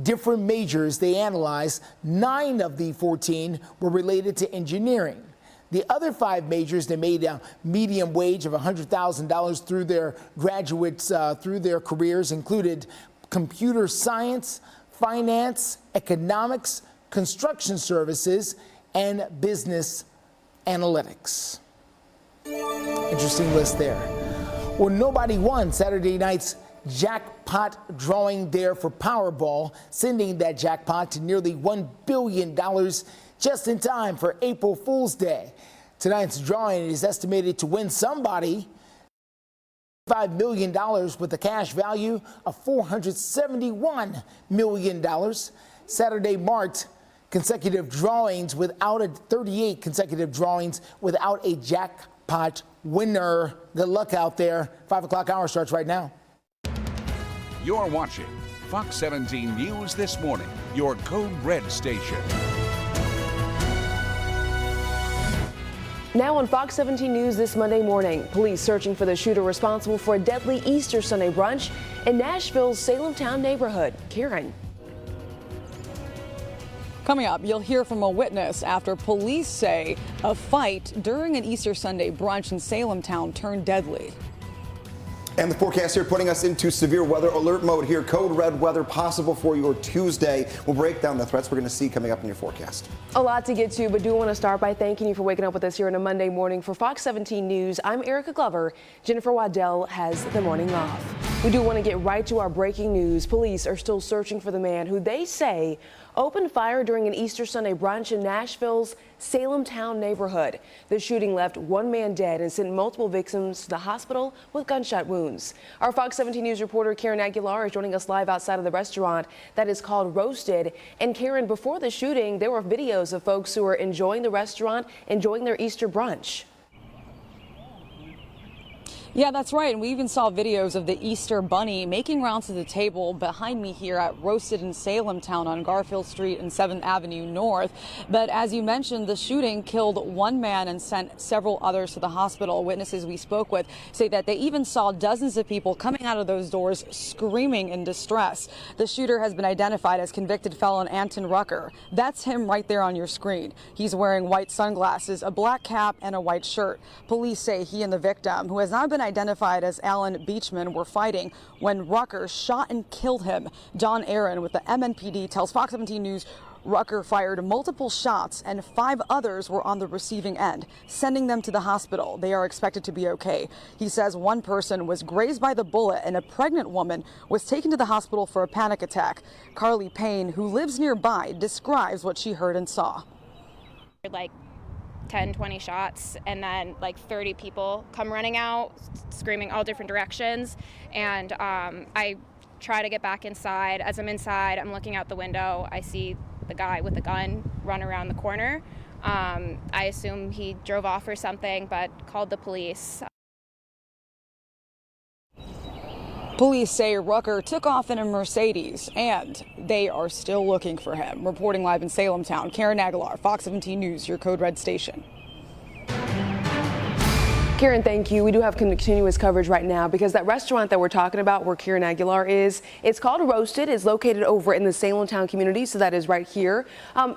different majors they analyzed, 9 of the 14 were related to engineering. The other 5 majors that made a median wage of $100,000 through their graduates through their careers included computer science, finance, economics, construction services, and business analytics. Interesting list there. Well, nobody won Saturday night's jackpot drawing there for Powerball, sending that jackpot to nearly $1 billion just in time for April Fool's Day. Tonight's drawing is estimated to win somebody $5 million with a cash value of $471 million. Saturday marked consecutive drawings without 38 consecutive drawings without a jackpot winner. Good luck out there. 5 o'clock hour starts right now. You're watching Fox 17 News This Morning, your Code Red station. Now on Fox 17 News this Monday morning, police searching for the shooter responsible for a deadly Easter Sunday brunch in Nashville's Salemtown neighborhood. Karen. Coming up, you'll hear from a witness after police say a fight during an Easter Sunday brunch in Salemtown turned deadly. And the forecast here putting us into severe weather alert mode here. Code red weather possible for your Tuesday. We'll break down the threats we're going to see coming up in your forecast. A lot to get to, but do want to start by thanking you for waking up with us here on a Monday morning. For Fox 17 News, I'm Erica Glover. Jennifer Waddell has the morning off. We do want to get right to our breaking news. Police are still searching for the man who they say opened fire during an Easter Sunday brunch in Nashville's Salemtown neighborhood. The shooting left 1 man dead and sent multiple victims to the hospital with gunshot wounds. Our Fox 17 News reporter Karen Aguilar is joining us live outside of the restaurant that is called Roasted. And Karen, before the shooting, there were videos of folks who were enjoying the restaurant, enjoying their Easter brunch. Yeah, that's right. And we even saw videos of the Easter Bunny making rounds to the table behind me here at Roasted in Salem Town on Garfield Street and 7th Avenue North. But as you mentioned, the shooting killed one man and sent several others to the hospital. Witnesses we spoke with say that they even saw dozens of people coming out of those doors screaming in distress. The shooter has been identified as convicted felon Anton Rucker. That's him right there on your screen. He's wearing white sunglasses, a black cap, and a white shirt. Police say he and the victim, who has now been identified as Alan Beachman, were fighting when Rucker shot and killed him. John Aaron with the MNPD tells Fox 17 News Rucker fired multiple shots and 5 others were on the receiving end, sending them to the hospital. They are expected to be okay. He says one person was grazed by the bullet and a pregnant woman was taken to the hospital for a panic attack. Carly Payne, who lives nearby, describes what she heard and saw. Like 10, 20 shots, and then like 30 people come running out, screaming all different directions. And I try to get back inside. As I'm inside, I'm looking out the window. I see the guy with the gun run around the corner. I assume he drove off or something, but called the police. Police say Rucker took off in a Mercedes, and they are still looking for him. Reporting live in Salem Town, Karen Aguilar, Fox 17 News, your Code Red station. Karen, thank you. We do have continuous coverage right now because that restaurant that we're talking about where Karen Aguilar is, it's called Roasted. It's located over in the Salem Town community, so that is right here.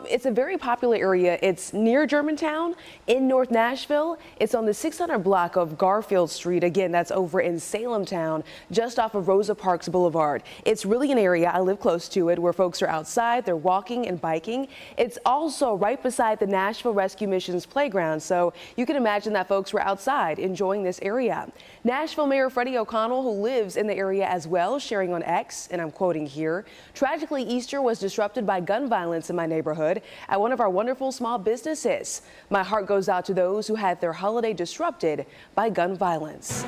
It's a very popular area. It's near Germantown in North Nashville. It's on the 600 block of Garfield Street. Again, that's over in Salem Town, just off of Rosa Parks Boulevard. It's really an area, I live close to it, where folks are outside, they're walking and biking. It's also right beside the Nashville Rescue Mission's playground, so you can imagine that folks were outside enjoying this area. Nashville Mayor Freddie O'Connell, who lives in the area as well, sharing on X, and I'm quoting here, "Tragically, Easter was disrupted by gun violence in my neighborhood at one of our wonderful small businesses. My heart goes out to those who had their holiday disrupted by gun violence."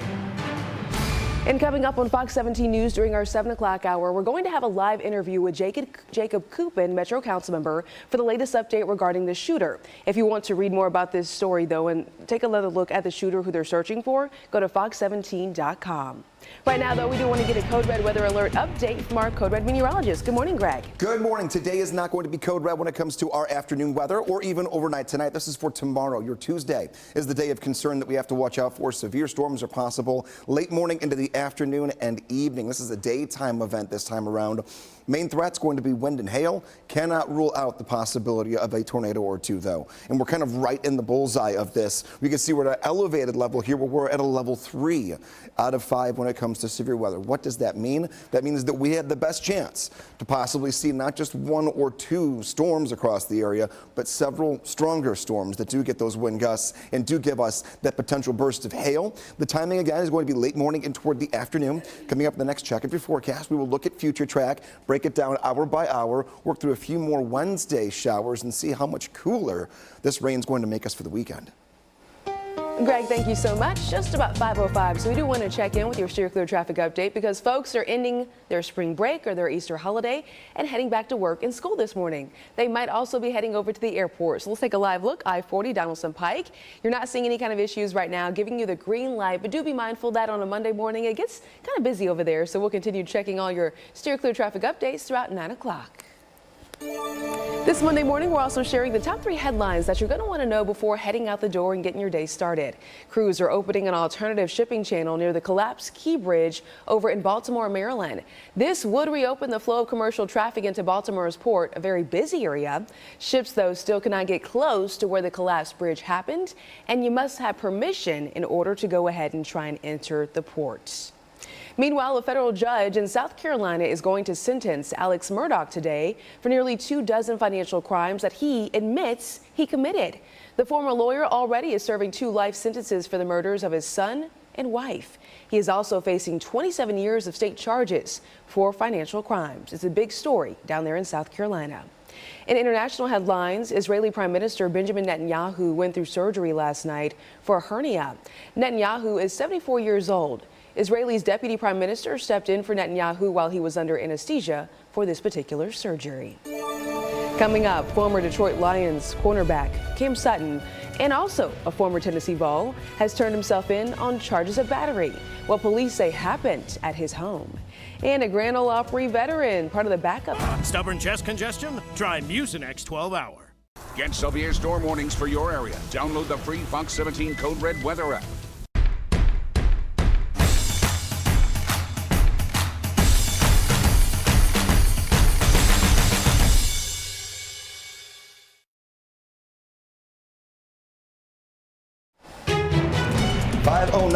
And coming up on Fox 17 News during our 7 o'clock hour, we're going to have a live interview with Jacob Coopin, Metro Council member, for the latest update regarding the shooter. If you want to read more about this story, though, and take another look at the shooter who they're searching for, go to fox17.com. Right now, though, we do want to get a Code Red weather alert update from our Code Red meteorologist. Good morning, Greg. Good morning. Today is not going to be Code Red when it comes to our afternoon weather or even overnight tonight. This is for tomorrow. Your Tuesday is the day of concern that we have to watch out for. Severe storms are possible late morning into the afternoon and evening. This is a daytime event this time around. Main threat's going to be wind and hail. Cannot rule out the possibility of a tornado or two, though. And we're kind of right in the bullseye of this. We can see we're at an elevated level here, where we're at a level 3 out of 5 when it comes to severe weather. What does that mean? That means that we had the best chance to possibly see not just 1 or 2 storms across the area, but several stronger storms that do get those wind gusts and do give us that potential burst of hail. The timing, again, is going to be late morning and toward the afternoon. Coming up in the next check of your forecast, we will look at future track, break it down hour by hour, work through a few more Wednesday showers, and see how much cooler this rain is going to make us for the weekend. Greg, thank you so much. Just about 5:05, so we do want to check in with your Steer Clear traffic update because folks are ending their spring break or their Easter holiday and heading back to work and school this morning. They might also be heading over to the airport. So let's take a live look. I-40 Donaldson Pike. You're not seeing any kind of issues right now, giving you the green light, but do be mindful that on a Monday morning it gets kind of busy over there. So we'll continue checking all your Steer Clear traffic updates throughout 9 o'clock. This Monday morning, we're also sharing the top 3 headlines that you're going to want to know before heading out the door and getting your day started. Crews are opening an alternative shipping channel near the collapsed Key Bridge over in Baltimore, Maryland. This would reopen the flow of commercial traffic into Baltimore's port, a very busy area. Ships, though, still cannot get close to where the collapsed bridge happened, and you must have permission in order to go ahead and try and enter the port. Meanwhile, a federal judge in South Carolina is going to sentence Alex Murdaugh today for nearly 24 financial crimes that he admits he committed. The former lawyer already is serving 2 life sentences for the murders of his son and wife. He is also facing 27 years of state charges for financial crimes. It's a big story down there in South Carolina. In international headlines, Israeli Prime Minister Benjamin Netanyahu went through surgery last night for a hernia. Netanyahu is 74 years old. Israel's deputy prime minister stepped in for Netanyahu while he was under anesthesia for this particular surgery. Coming up, former Detroit Lions cornerback Cam Sutton, and also a former Tennessee Vol, has turned himself in on charges of battery. What police say happened at his home. And a Grand Ole Opry veteran, part of the backup. Stubborn chest congestion? Try Mucinex 12 Hour. Get severe storm warnings for your area. Download the free Fox 17 Code Red weather app.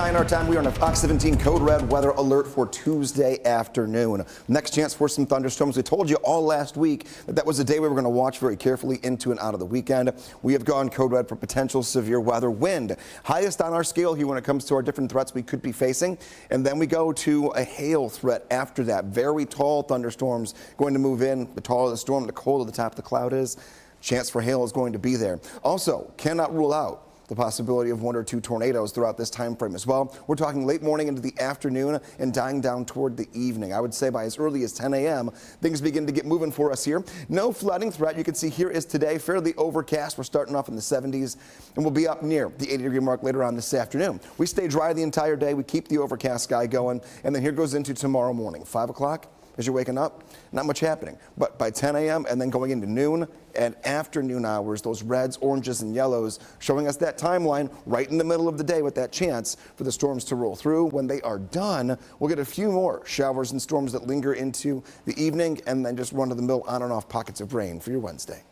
Our time. We are on a Fox 17 Code Red weather alert for Tuesday afternoon. Next chance for some thunderstorms. We told you all last week that was a day we were going to watch very carefully into and out of the weekend. We have gone Code Red for potential severe weather. Wind, highest on our scale here when it comes to our different threats we could be facing. And then we go to a hail threat after that. Very tall thunderstorms going to move in. The taller the storm, the colder the top of the cloud is. Chance for hail is going to be there. Also, cannot rule out the possibility of 1 or 2 tornadoes throughout this time frame as well. We're talking late morning into the afternoon and dying down toward the evening. I would say by as early as 10 a.m., things begin to get moving for us here. No flooding threat. You can see here is today fairly overcast. We're starting off in the 70s and we'll be up near the 80-degree mark later on this afternoon. We stay dry the entire day. We keep the overcast sky going. And then here goes into tomorrow morning, 5 o'clock. As you're waking up, not much happening. But by 10 a.m. and then going into noon and afternoon hours, those reds, oranges, and yellows showing us that timeline right in the middle of the day with that chance for the storms to roll through. When they are done, we'll get a few more showers and storms that linger into the evening and then just run-of-the-mill on and off pockets of rain for your Wednesday.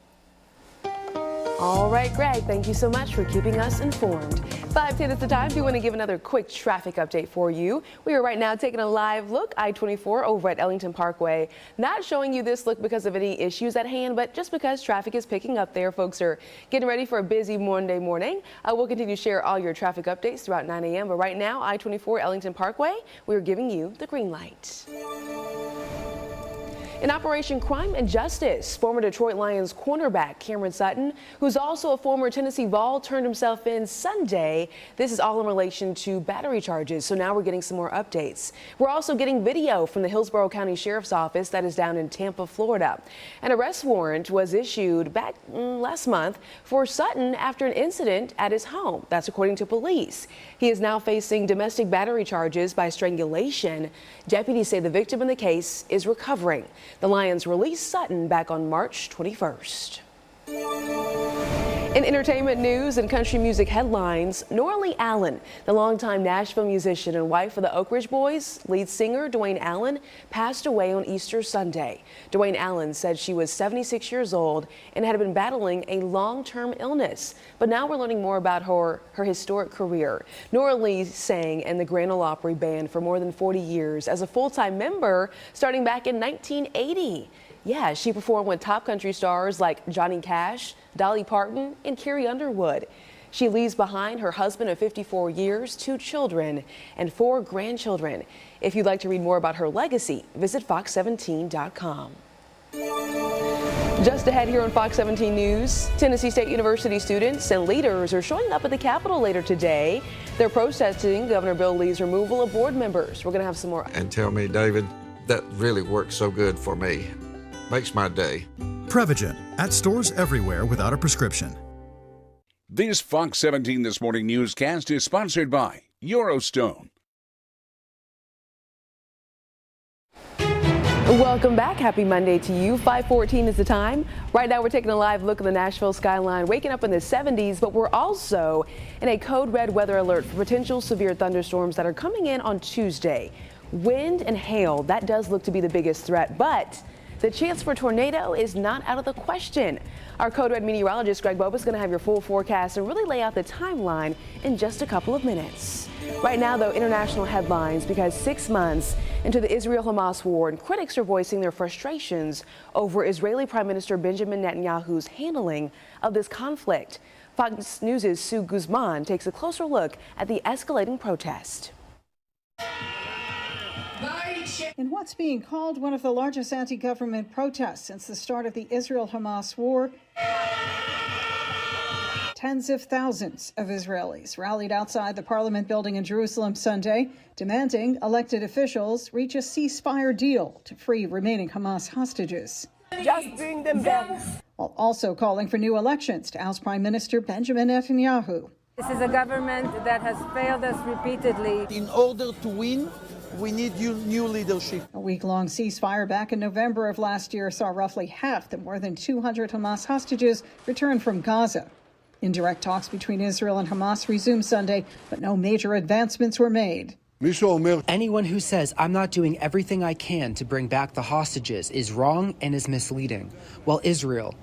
All right, Greg, thank you so much for keeping us informed. 5:10 is the time. We want to give another quick traffic update for you. We are right now taking a live look, I-24 over at Ellington Parkway. Not showing you this look because of any issues at hand, but just because traffic is picking up there. Folks are getting ready for a busy Monday morning. We'll continue to share all your traffic updates throughout 9 a.m. But right now, I-24 Ellington Parkway, we're giving you the green light. In Operation Crime and Justice, former Detroit Lions cornerback Cameron Sutton, who's also a former Tennessee Vol, turned himself in Sunday. This is all in relation to battery charges, so now we're getting some more updates. We're also getting video from the Hillsborough County Sheriff's Office that is down in Tampa, Florida. An arrest warrant was issued back last month for Sutton after an incident at his home. That's according to police. He is now facing domestic battery charges by strangulation. Deputies say the victim in the case is recovering. The Lions released Sutton back on March 21st. In entertainment news and country music headlines, Norley Allen, the longtime Nashville musician and wife of the Oak Ridge Boys, lead singer Dwayne Allen, passed away on Easter Sunday. Dwayne Allen said she was 76 years old and had been battling a long-term illness. But now we're learning more about her historic career. Norley sang in the Grand Ole Opry Band for more than 40 years as a full-time member starting back in 1980. Yeah, she performed with top country stars like Johnny Cash, Dolly Parton, and Carrie Underwood. She leaves behind her husband of 54 years, 2 children, and 4 grandchildren. If you'd like to read more about her legacy, visit fox17.com. Just ahead here on Fox 17 News, Tennessee State University students and leaders are showing up at the Capitol later today. They're protesting Governor Bill Lee's removal of board members. We're going to have some more. And tell me, David, that really works so good for me. Makes my day. Prevagen at stores everywhere without a prescription. This Fox 17 This Morning newscast is sponsored by Eurostone. Welcome back. Happy Monday to you. 5:14 is the time. Right now we're taking a live look at the Nashville skyline, waking up in the 70s, but we're also in a code red weather alert for potential severe thunderstorms that are coming in on Tuesday. Wind and hail, that does look to be the biggest threat, but the chance for a tornado is not out of the question. Our Code Red meteorologist Greg Boba is going to have your full forecast and really lay out the timeline in just a couple of minutes. Right now, though, international headlines because 6 months into the Israel-Hamas war, and critics are voicing their frustrations over Israeli Prime Minister Benjamin Netanyahu's handling of this conflict. Fox News' Sue Guzman takes a closer look at the escalating protest. In what's being called one of the largest anti-government protests since the start of the Israel-Hamas war, tens of thousands of Israelis rallied outside the Parliament building in Jerusalem Sunday, demanding elected officials reach a ceasefire deal to free remaining Hamas hostages. Just bring them back. While also calling for new elections to oust Prime Minister Benjamin Netanyahu. This is a government that has failed us repeatedly. In order to win, we need new leadership. A week-long ceasefire back in November of last year saw roughly half the more than 200 Hamas hostages return from Gaza. Indirect talks between Israel and Hamas resumed Sunday, but no major advancements were made. Anyone who says I'm not doing everything I can to bring back the hostages is wrong and is misleading. While Israel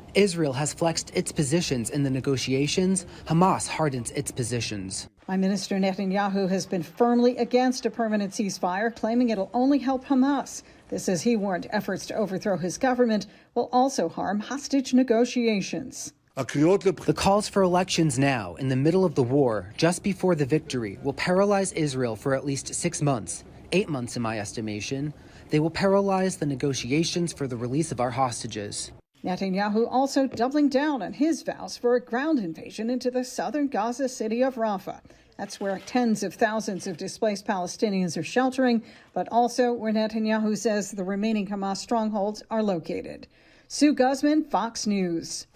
has flexed its positions in the negotiations, Hamas hardens its positions. Prime Minister Netanyahu has been firmly against a permanent ceasefire, claiming it'll only help Hamas. This as he warned efforts to overthrow his government will also harm hostage negotiations. The calls for elections now, in the middle of the war, just before the victory, will paralyze Israel for at least 6 months, 8 months in my estimation. They will paralyze the negotiations for the release of our hostages. Netanyahu also doubling down on his vows for a ground invasion into the southern Gaza city of Rafah. That's where tens of thousands of displaced Palestinians are sheltering, but also where Netanyahu says the remaining Hamas strongholds are located. Sue Guzman, Fox News.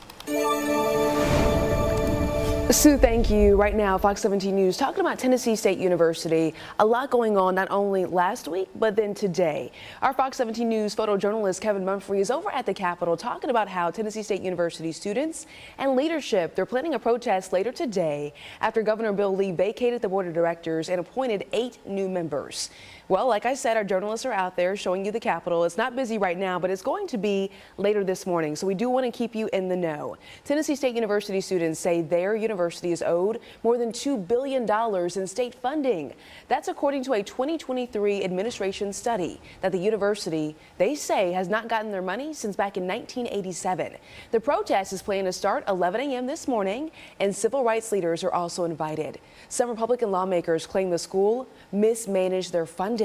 Sue, thank you. Right now, Fox 17 News talking about Tennessee State University. A lot going on not only last week, but then today. Our Fox 17 News photojournalist Kevin Mumphrey is over at the Capitol talking about how Tennessee State University students and leadership, they're planning a protest later today after Governor Bill Lee vacated the board of directors and appointed 8 new members. Well, like I said, our journalists are out there showing you the Capitol. It's not busy right now, but it's going to be later this morning, so we do want to keep you in the know. Tennessee State University students say their university is owed more than $2 billion in state funding. That's according to a 2023 administration study that the university, they say, has not gotten their money since back in 1987. The protest is planned to start 11 a.m. this morning, and civil rights leaders are also invited. Some Republican lawmakers claim the school mismanaged their funding.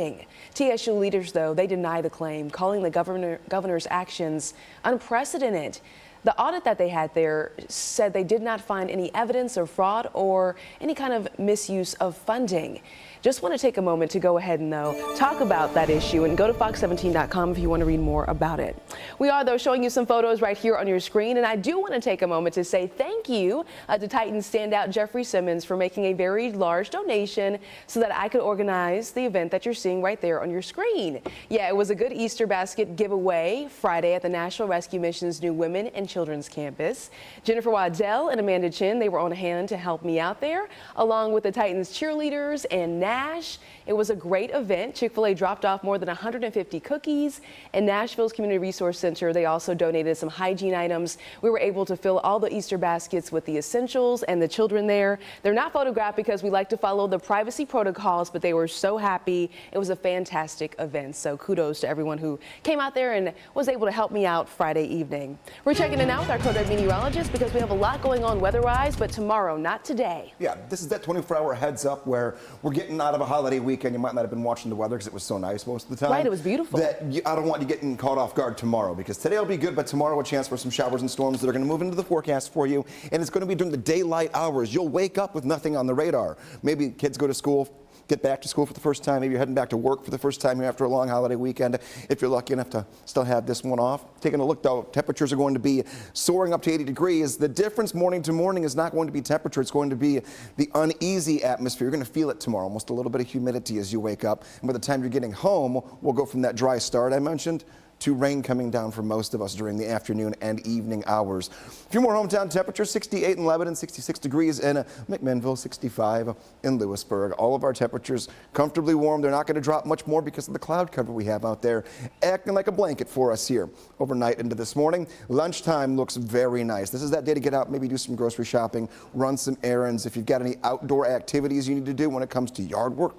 TSU leaders, though, they deny the claim, calling the governor's actions unprecedented. The audit that they had there said they did not find any evidence of fraud or any kind of misuse of funding. Just want to take a moment to go ahead and, though, talk about that issue and go to fox17.com if you want to read more about it. We are, though, showing you some photos right here on your screen, and I do want to take a moment to say thank you to Titans standout Jeffrey Simmons for making a very large donation so that I could organize the event that you're seeing right there on your screen. Yeah, it was a good Easter basket giveaway Friday at the National Rescue Mission's new Women and Children's Campus. Jennifer Waddell and Amanda Chin, they were on hand to help me out there, along with the Titans cheerleaders and Nash. It was a great event. Chick-fil-A dropped off more than 150 cookies, and Nashville's Community Resource Center, they also donated some hygiene items. We were able to fill all the Easter baskets with the essentials, and the children there, they're not photographed because we like to follow the privacy protocols, but they were so happy. It was a fantastic event, so kudos to everyone who came out there and was able to help me out Friday evening. We're checking in now with our code red meteorologist because we have a lot going on weather-wise, but tomorrow, not today. Yeah, this is that 24-hour heads up where we're getting out of a holiday weekend. You might not have been watching the weather because it was so nice most of the time. Right, it was beautiful. I don't want you getting caught off guard tomorrow because today will be good, but tomorrow a chance for some showers and storms that are going to move into the forecast for you, and it's going to be during the daylight hours. You'll wake up with nothing on the radar. Maybe kids go to school, get back to school for the first time. Maybe you're heading back to work for the first time after a long holiday weekend. If you're lucky enough to still have this one off. Taking a look, though, temperatures are going to be soaring up to 80 degrees. The difference morning to morning is not going to be temperature. It's going to be the uneasy atmosphere. You're going to feel it tomorrow, almost a little bit of humidity as you wake up. And by the time you're getting home, we'll go from that dry start I mentioned to rain coming down for most of us during the afternoon and evening hours. A few more hometown temperatures, 68 in Lebanon, 66 degrees in McMinnville, 65 in Lewisburg. All of our temperatures comfortably warm. They're not going to drop much more because of the cloud cover we have out there, acting like a blanket for us here overnight into this morning. Lunchtime looks very nice. This is that day to get out, maybe do some grocery shopping, run some errands. If you've got any outdoor activities you need to do when it comes to yard work,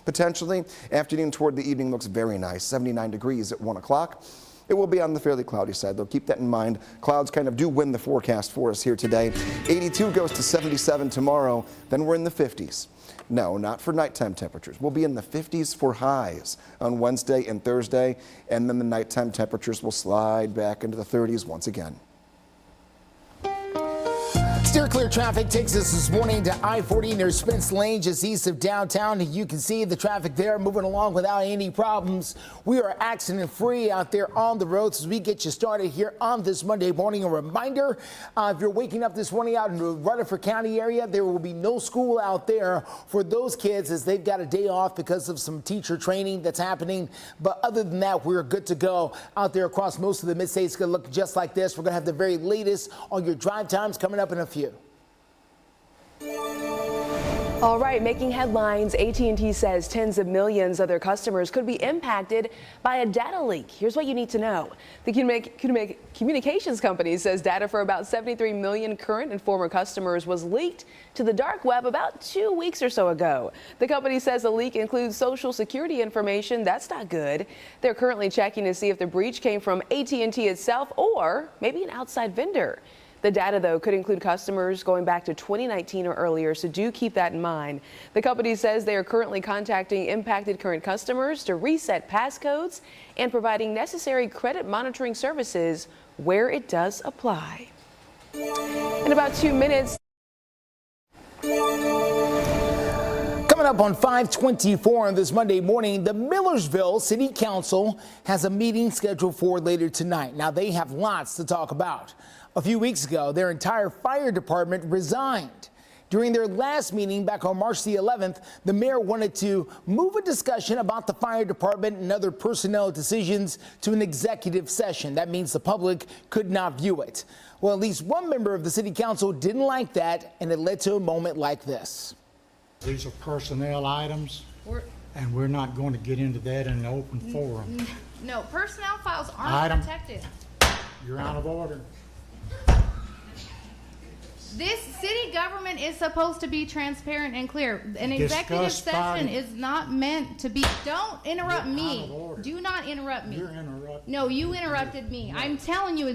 potentially. Afternoon toward the evening looks very nice, 79 degrees at 1 o'clock. It will be on the fairly cloudy side, though. Keep that in mind. Clouds kind of do win the forecast for us here today. 82 goes to 77 tomorrow. Then we're in the 50s. No, not for nighttime temperatures. We'll be in the 50s for highs on Wednesday and Thursday, and then the nighttime temperatures will slide back into the 30s once again. Steer clear traffic takes us this morning to I-40 near Spence Lane, just east of downtown. You can see the traffic there moving along without any problems. We are accident free out there on the roads as we get you started here on this Monday morning. A reminder, if you're waking up this morning out in the Rutherford County area, there will be no school out there for those kids as they've got a day off because of some teacher training that's happening. But other than that, we're good to go out there across most of the mid-state. It's going to look just like this. We're going to have the very latest on your drive times coming up in a few. All right, making headlines, AT&T says tens of millions of their customers could be impacted by a data leak. Here's what you need to know. The communications company says data for about 73 million current and former customers was leaked to the dark web about 2 weeks or so ago. The company says the leak includes social security information. That's not good. They're currently checking to see if the breach came from AT&T itself or maybe an outside vendor. The data, though, could include customers going back to 2019 or earlier, so do keep that in mind. The company says they are currently contacting impacted current customers to reset passcodes and providing necessary credit monitoring services where it does apply. In about 2 minutes. Coming up on 524 on this Monday morning, the Millersville City Council has a meeting scheduled for later tonight. Now, they have lots to talk about. A few weeks ago, their entire fire department resigned. During their last meeting back on March the 11th, the mayor wanted to move a discussion about the fire department and other personnel decisions to an executive session. That means the public could not view it. Well, at least one member of the city council didn't like that, and it led to a moment like this. These are personnel items, and we're not going to get into that in an open forum. No, personnel files aren't protected. You're out of order. This city government is supposed to be transparent and clear. An executive session is not meant to be. Don't interrupt me. Do not interrupt me. You're interrupting. No, you interrupted me. No. I'm telling you,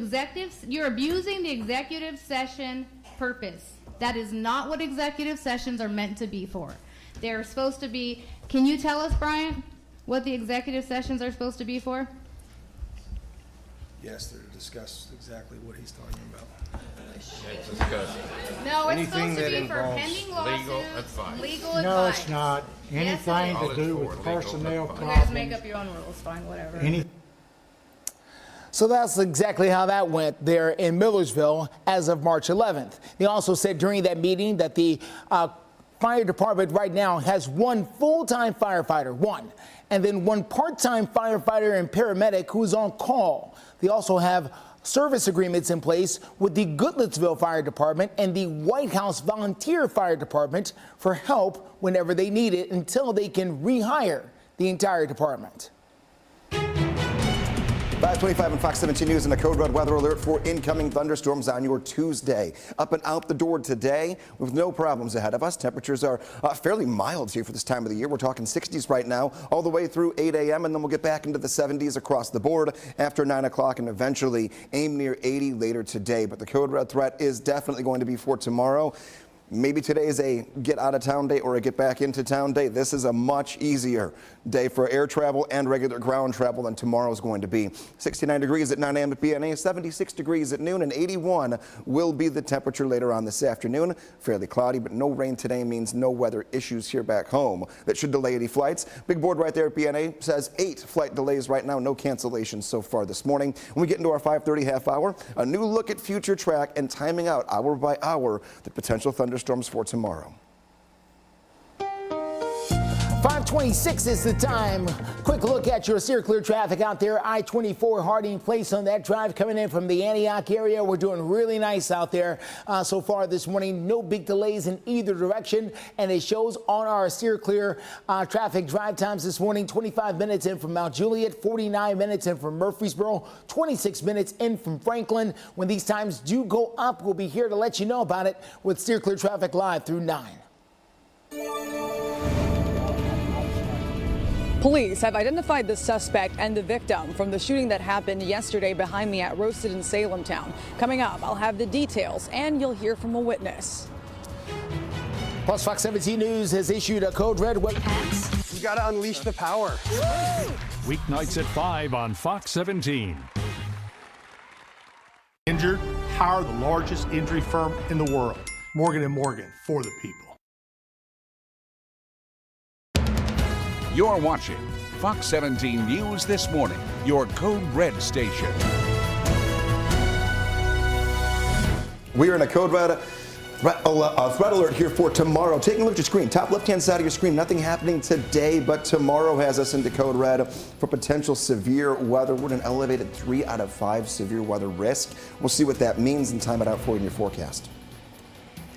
you're abusing the executive session purpose. That is not what executive sessions are meant to be for. They're supposed to be. Can you tell us, Bryant, what the executive sessions are supposed to be for? Yes, they're to discuss exactly what he's talking about. No, it's supposed to be for pending lawsuits, legal advice. No, it's not. Anything to do with personnel problems. You guys make up your own rules, fine, whatever. So that's exactly how that went there in Millersville as of March 11th. They also said during that meeting that the fire department right now has one full-time firefighter, and then one part-time firefighter and paramedic who's on call. They also have service agreements in place with the Goodlettsville Fire Department and the White House Volunteer Fire Department for help whenever they need it until they can rehire the entire department. 525 on Fox 17 News and a code red weather alert for incoming thunderstorms on your Tuesday. Up and out the door today with no problems ahead of us. Temperatures are fairly mild here for this time of the year. We're talking 60s right now all the way through 8 a.m. and then we'll get back into the 70s across the board after 9 o'clock and eventually aim near 80 later today. But the code red threat is definitely going to be for tomorrow. Maybe today is a get out of town day or a get back into town day. This is a much easier day for air travel and regular ground travel than tomorrow is going to be. 69 degrees at 9 a.m. at BNA, 76 degrees at noon, and 81 will be the temperature later on this afternoon. Fairly cloudy, but no rain today means no weather issues here back home. That should delay any flights. Big board right there at BNA says 8 flight delays right now, no cancellations so far this morning. When we get into our 5:30 half hour, a new look at future track and timing out hour by hour the potential thunderstorms for tomorrow. 526 is the time. Quick look at your steer clear traffic out there. I-24 Harding Place on that drive coming in from the Antioch area. We're doing really nice out there so far this morning. No big delays in either direction. And it shows on our steer clear traffic drive times this morning. 25 minutes in from Mount Juliet, 49 minutes in from Murfreesboro, 26 minutes in from Franklin. When these times do go up, we'll be here to let you know about it with Steer Clear Traffic Live through 9. Police have identified the suspect and the victim from the shooting that happened yesterday behind me at Roasted in Salem Town. Coming up, I'll have the details and you'll hear from a witness. Plus, Fox 17 News has issued a code red. We got to unleash the power. Weeknights at 5 on Fox 17. Injured, hire the largest injury firm in the world. Morgan & Morgan, for the people. You're watching Fox 17 News This Morning, your Code Red station. We are in a Code Red threat alert here for tomorrow. Taking a look at your screen, top left-hand side of your screen, nothing happening today, but tomorrow has us into Code Red for potential severe weather. We're at an elevated 3 out of 5 severe weather risk. We'll see what that means and time it out for you in your forecast.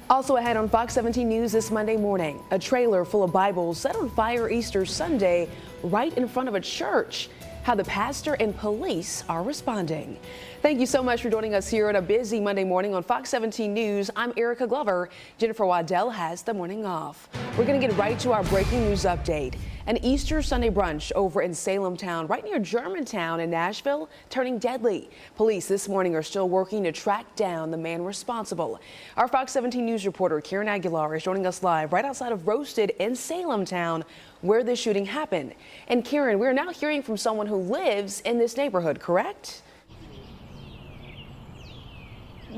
Also ahead on Fox 17 News this Monday morning, a trailer full of Bibles set on fire Easter Sunday right in front of a church. How the pastor and police are responding. Thank you so much for joining us here on a busy Monday morning on Fox 17 News. I'm Erica Glover. Jennifer Waddell has the morning off. We're going to get right to our breaking news update. An Easter Sunday brunch over in Salem Town, right near Germantown in Nashville, turning deadly. Police this morning are still working to track down the man responsible. Our Fox 17 News reporter Karen Aguilar is joining us live right outside of Roasted in Salem Town, where this shooting happened. And Karen, we're now hearing from someone who lives in this neighborhood, correct?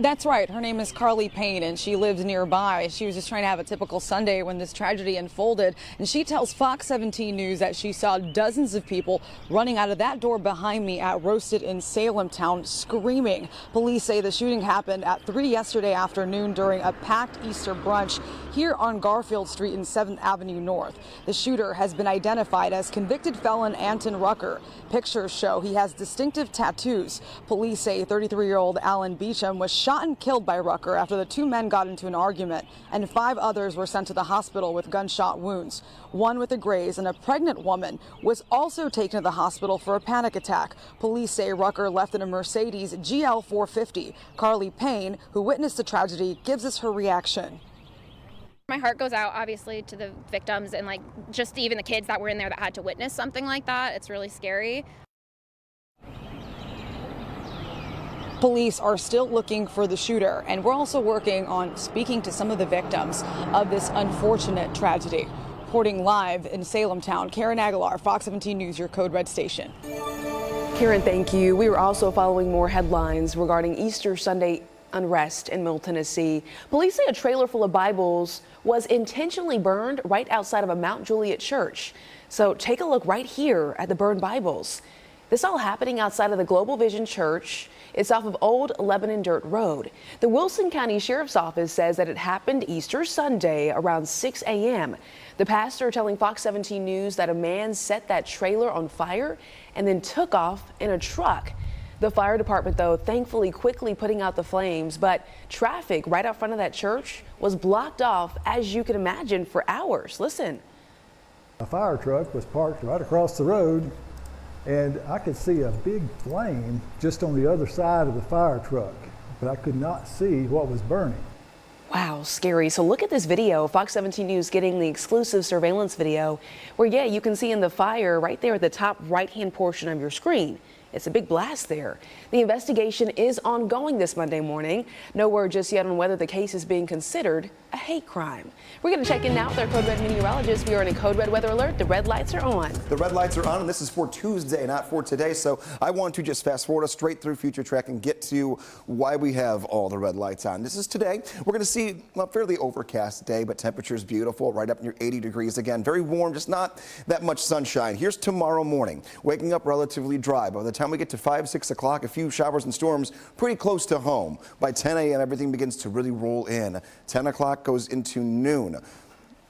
That's right. Her name is Carly Payne, and she lived nearby. She was just trying to have a typical Sunday when this tragedy unfolded. And she tells Fox 17 News that she saw dozens of people running out of that door behind me at Roasted in Salem Town screaming. Police say the shooting happened at 3 yesterday afternoon during a packed Easter brunch here on Garfield Street in 7th Avenue North. The shooter has been identified as convicted felon Anton Rucker. Pictures show he has distinctive tattoos. Police say 33-year-old Alan Beecham was shot and killed by Rucker after the two men got into an argument, and 5 others were sent to the hospital with gunshot wounds. One with a graze, and a pregnant woman was also taken to the hospital for a panic attack. Police say Rucker left in a Mercedes GL 450. Carly Payne, who witnessed the tragedy, gives us her reaction. My heart goes out, obviously, to the victims and just even the kids that were in there that had to witness something like that. It's really scary. Police are still looking for the shooter, and we're also working on speaking to some of the victims of this unfortunate tragedy. Reporting live in Salem Town, Karen Aguilar, Fox 17 News, your Code Red station. Karen, thank you. We were also following more headlines regarding Easter Sunday unrest in Middle Tennessee. Police say a trailer full of Bibles was intentionally burned right outside of a Mount Juliet church. So take a look right here at the burned Bibles. This all happening outside of the Global Vision Church. It's off of Old Lebanon Dirt Road. The Wilson County Sheriff's Office says that it happened Easter Sunday around 6 a.m. The pastor telling Fox 17 News that a man set that trailer on fire and then took off in a truck. The fire department, though, thankfully quickly putting out the flames, but traffic right out front of that church was blocked off, as you can imagine, for hours. Listen. A fire truck was parked right across the road, and I could see a big flame just on the other side of the fire truck, but I could not see what was burning. Wow, scary. So look at this video. Fox 17 News getting the exclusive surveillance video where, yeah, you can see in the fire right there at the top right-hand portion of your screen. It's a big blast there. The investigation is ongoing this Monday morning. No word just yet on whether the case is being considered a hate crime. We're going to check in now with our Code Red meteorologist. We are in a Code Red weather alert. The red lights are on. The red lights are on, and this is for Tuesday, not for today. So I want to just fast forward us straight through Future Track and get to why we have all the red lights on. This is today. We're going to see a fairly overcast day, but temperatures beautiful, right up near 80 degrees again. Very warm, just not that much sunshine. Here's tomorrow morning. Waking up relatively dry. By the time we get to 5, 6 o'clock, a few showers and storms pretty close to home. By 10 a.m., everything begins to really roll in. 10 o'clock goes into noon.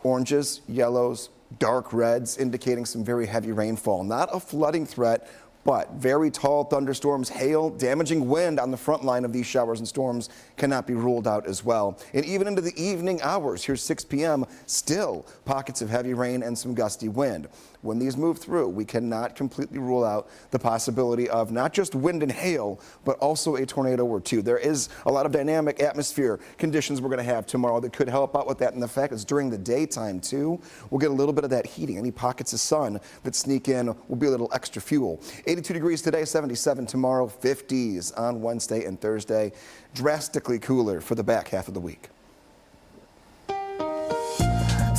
Oranges, yellows, dark reds, indicating some very heavy rainfall. Not a flooding threat, but very tall thunderstorms, hail, damaging wind on the front line of these showers and storms cannot be ruled out as well. And even into the evening hours, here's 6 p.m., still pockets of heavy rain and some gusty wind. When these move through, we cannot completely rule out the possibility of not just wind and hail, but also a tornado or two. There is a lot of dynamic atmosphere conditions we're going to have tomorrow that could help out with that. And the fact it's during the daytime, too, we'll get a little bit of that heating. Any pockets of sun that sneak in will be a little extra fuel. 82 degrees today, 77 tomorrow, 50s on Wednesday and Thursday. Drastically cooler for the back half of the week.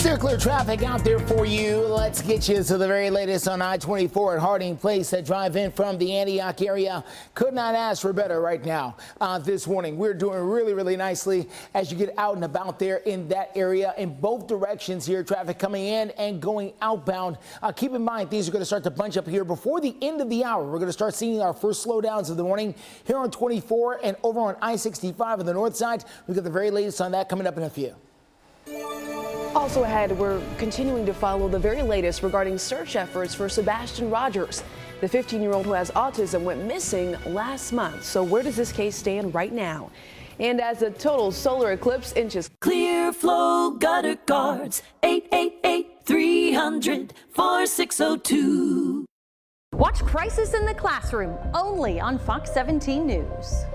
Steer clear traffic out there for you. Let's get you to the very latest on I-24 at Harding Place. That drive in from the Antioch area. Could not ask for better right now. This morning, we're doing really nicely as you get out and about there in that area in both directions here. Traffic coming in and going outbound. Keep in mind, these are going to start to bunch up here before the end of the hour. We're going to start seeing our first slowdowns of the morning here on 24 and over on I-65 on the north side. We've got the very latest on that coming up in a few. Also ahead, we're continuing to follow the very latest regarding search efforts for Sebastian Rogers. The 15-year-old who has autism went missing last month. So where does this case stand right now? And as the total solar eclipse inches Clear flow gutter guards, 888-300-4602. Watch Crisis in the Classroom only on Fox 17 News.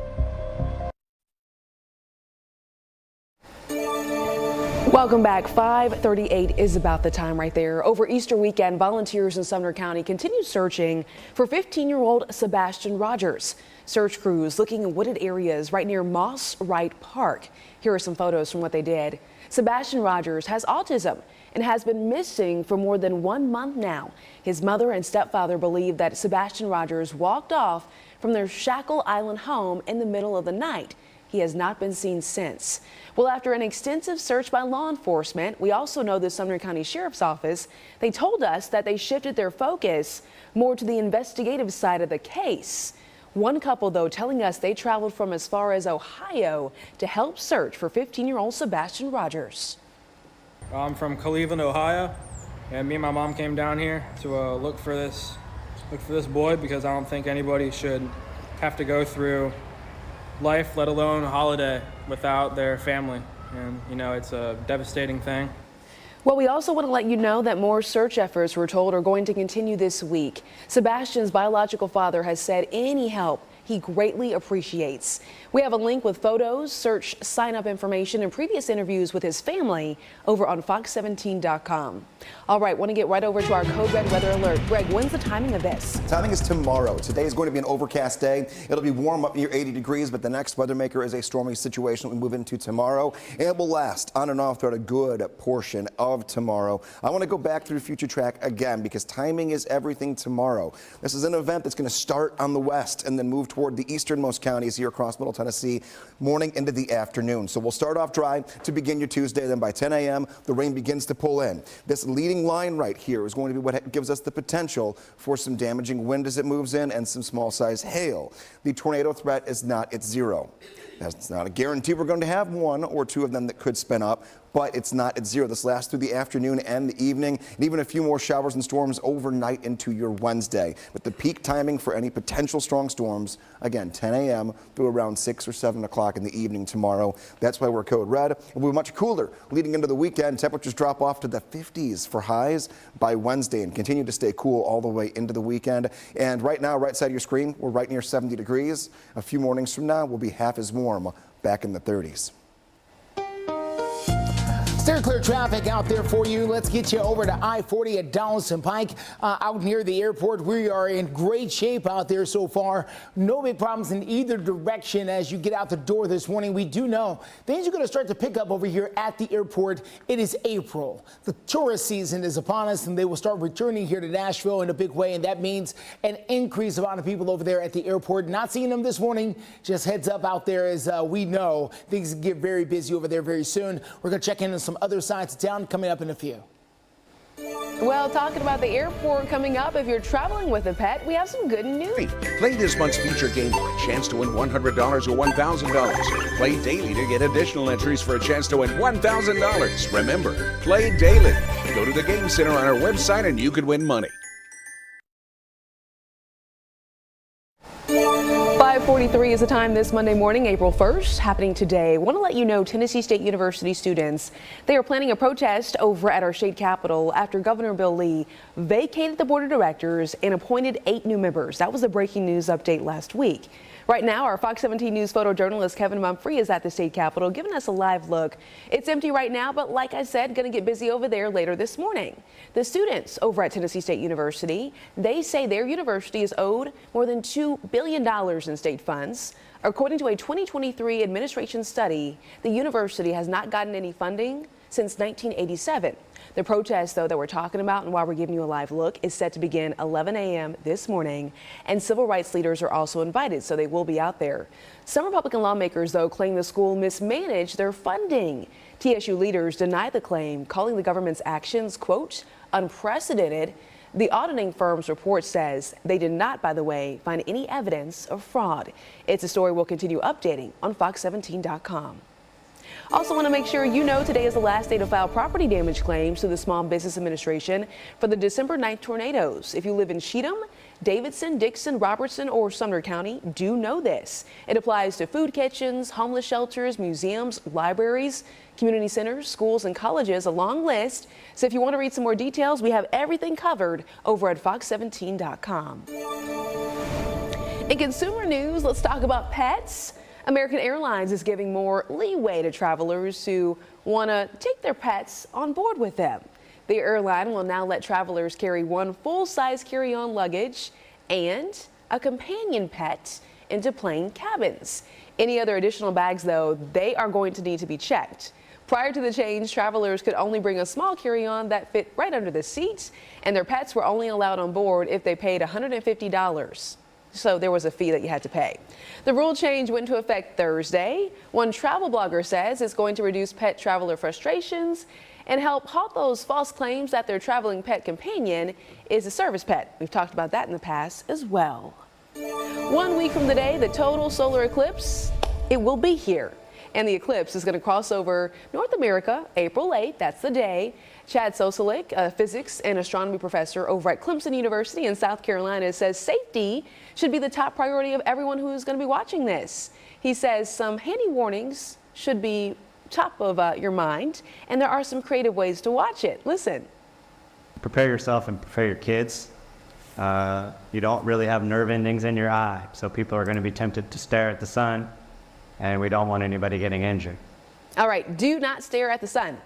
Welcome back. 5:38 is about the time right there. Over Easter weekend, volunteers in Sumner County continued searching for 15-year-old Sebastian Rogers. Search crews looking in wooded areas right near Moss Wright Park. Here are some photos from what they did. Sebastian Rogers has autism and has been missing for more than 1 month now. His mother and stepfather believe that Sebastian Rogers walked off from their Shackle Island home in the middle of the night. He has not been seen since. Well, after an extensive search by law enforcement, we also know the Sumner County Sheriff's Office, they told us that they shifted their focus more to the investigative side of the case. One couple, though, telling us they traveled from as far as Ohio to help search for 15-year-old Sebastian Rogers. I'm from Cleveland, Ohio, and me and my mom came down here to look for this boy because I don't think anybody should have to go through life, let alone a holiday, without their family. And, you know, it's a devastating thing. Well, we also want to let you know that more search efforts, we're told, are going to continue this week. Sebastian's biological father has said any help he greatly appreciates. We have a link with photos, search sign-up information, and previous interviews with his family over on fox17.com. All right, want to get right over to our Code Red weather alert. Greg, when's the timing of this? Timing is tomorrow. Today is going to be an overcast day. It'll be warm up near 80 degrees, but the next weather maker is a stormy situation we move into tomorrow. It will last on and off throughout a good portion of tomorrow. I want to go back through future track again because timing is everything tomorrow. This is an event that's going to start on the west and then move toward the easternmost counties here across Middle Tennessee morning into the afternoon. So we'll start off dry to begin your Tuesday. Then by 10 a.m. the rain begins to pull in. This leading line right here is going to be what gives us the potential for some damaging wind as it moves in and some small size hail. The tornado threat is not at zero. That's not a guarantee we're going to have one or two of them that could spin up, but it's not at zero. This lasts through the afternoon and the evening, and even a few more showers and storms overnight into your Wednesday. But the peak timing for any potential strong storms, again, 10 a.m. through around 6 or 7 o'clock in the evening tomorrow. That's why we're code red. It will be much cooler leading into the weekend. Temperatures drop off to the 50s for highs by Wednesday and continue to stay cool all the way into the weekend. And right now, right side of your screen, we're right near 70 degrees. A few mornings from now, we'll be half as warm, back in the 30s. Steer clear traffic out there for you. Let's get you over to I-40 at Donaldson Pike out near the airport. We are in great shape out there so far. No big problems in either direction as you get out the door this morning. We do know things are going to start to pick up over here at the airport. It is April. The tourist season is upon us, and they will start returning here to Nashville in a big way, and that means an increased amount of people over there at the airport. Not seeing them this morning. Just heads up out there as we know things get very busy over there very soon. We're going to check in on some other sides of town coming up in a few. Well, talking about the airport coming up, if you're traveling with a pet, we have some good news. Play this month's feature game for a chance to win $100 or $1,000. Play daily to get additional entries for a chance to win $1,000. Remember, play daily. Go to the Game Center on our website and you could win money. 5:43 is the time this Monday morning, April 1st, happening today. Want to let you know Tennessee State University students, they are planning a protest over at our state capitol after Governor Bill Lee vacated the board of directors and appointed 8 new members. That was the breaking news update last week. Right now, our Fox 17 News photojournalist Kevin Mumphrey is at the state capitol giving us a live look. It's empty right now, but like I said, going to get busy over there later this morning. The students over at Tennessee State University, they say their university is owed more than $2 billion in state funds. According to a 2023 administration study, the university has not gotten any funding since 1987. The protest, though, that we're talking about and why we're giving you a live look is set to begin 11 a.m. this morning, and civil rights leaders are also invited, so they will be out there. Some Republican lawmakers, though, claim the school mismanaged their funding. TSU leaders deny the claim, calling the government's actions, quote, unprecedented. The auditing firm's report says they did not, by the way, find any evidence of fraud. It's a story we'll continue updating on Fox17.com. Also want to make sure you know today is the last day to file property damage claims to the Small Business Administration for the December 9th tornadoes. If you live in Cheatham, Davidson, Dickson, Robertson, or Sumner County, do know this. It applies to food kitchens, homeless shelters, museums, libraries, community centers, schools, and colleges, a long list. So if you want to read some more details, we have everything covered over at Fox17.com. In consumer news, let's talk about pets. American Airlines is giving more leeway to travelers who want to take their pets on board with them. The airline will now let travelers carry one full-size carry-on luggage and a companion pet into plane cabins. Any other additional bags, though, they are going to need to be checked. Prior to the change, travelers could only bring a small carry-on that fit right under the seat, and their pets were only allowed on board if they paid $150. So there was a fee that you had to pay. The rule change went into effect Thursday. One travel blogger says it's going to reduce pet traveler frustrations and help halt those false claims that their traveling pet companion is a service pet. We've talked about that in the past as well. 1 week from today, the total solar eclipse, it will be here. And the eclipse is going to cross over North America April 8th. That's the day. Chad Soselik, a physics and astronomy professor over at Clemson University in South Carolina, says safety should be the top priority of everyone who is going to be watching this. He says some handy warnings should be top of your mind, and there are some creative ways to watch it. Listen. Prepare yourself and prepare your kids. You don't really have nerve endings in your eye, so people are going to be tempted to stare at the sun, and we don't want anybody getting injured. All right, do not stare at the sun.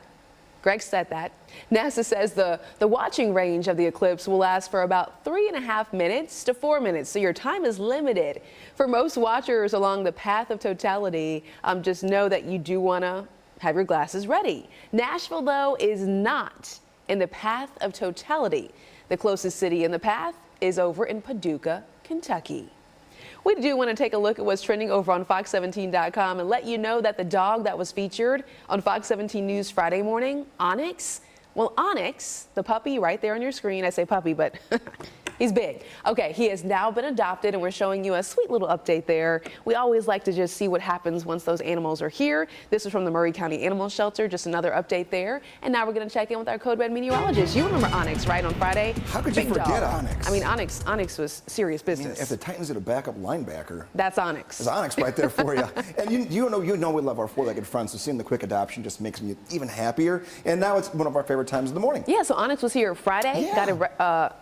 Greg said that. NASA says the watching range of the eclipse will last for about 3.5 minutes to 4 minutes, so your time is limited. For most watchers along the path of totality, just know that you do want to have your glasses ready. Nashville, though, is not in the path of totality. The closest city in the path is over in Paducah, Kentucky. We do want to take a look at what's trending over on Fox17.com and let you know that the dog that was featured on Fox 17 News Friday morning, Onyx, well, Onyx, the puppy right there on your screen, I say puppy, but he's big. Okay, he has now been adopted, and we're showing you a sweet little update there. We always like to just see what happens once those animals are here. This is from the Murray County Animal Shelter, just another update there. And now we're going to check in with our Code Red meteorologist. You remember Onyx, right, on Friday? How could you forget Onyx? I mean, Onyx was serious business. I mean, if the Titans had a backup linebacker. That's Onyx. There's Onyx right there for you. And you know we love our four-legged friends, so seeing the quick adoption just makes me even happier. And now it's one of our favorite times of the morning. Yeah, so Onyx was here Friday, got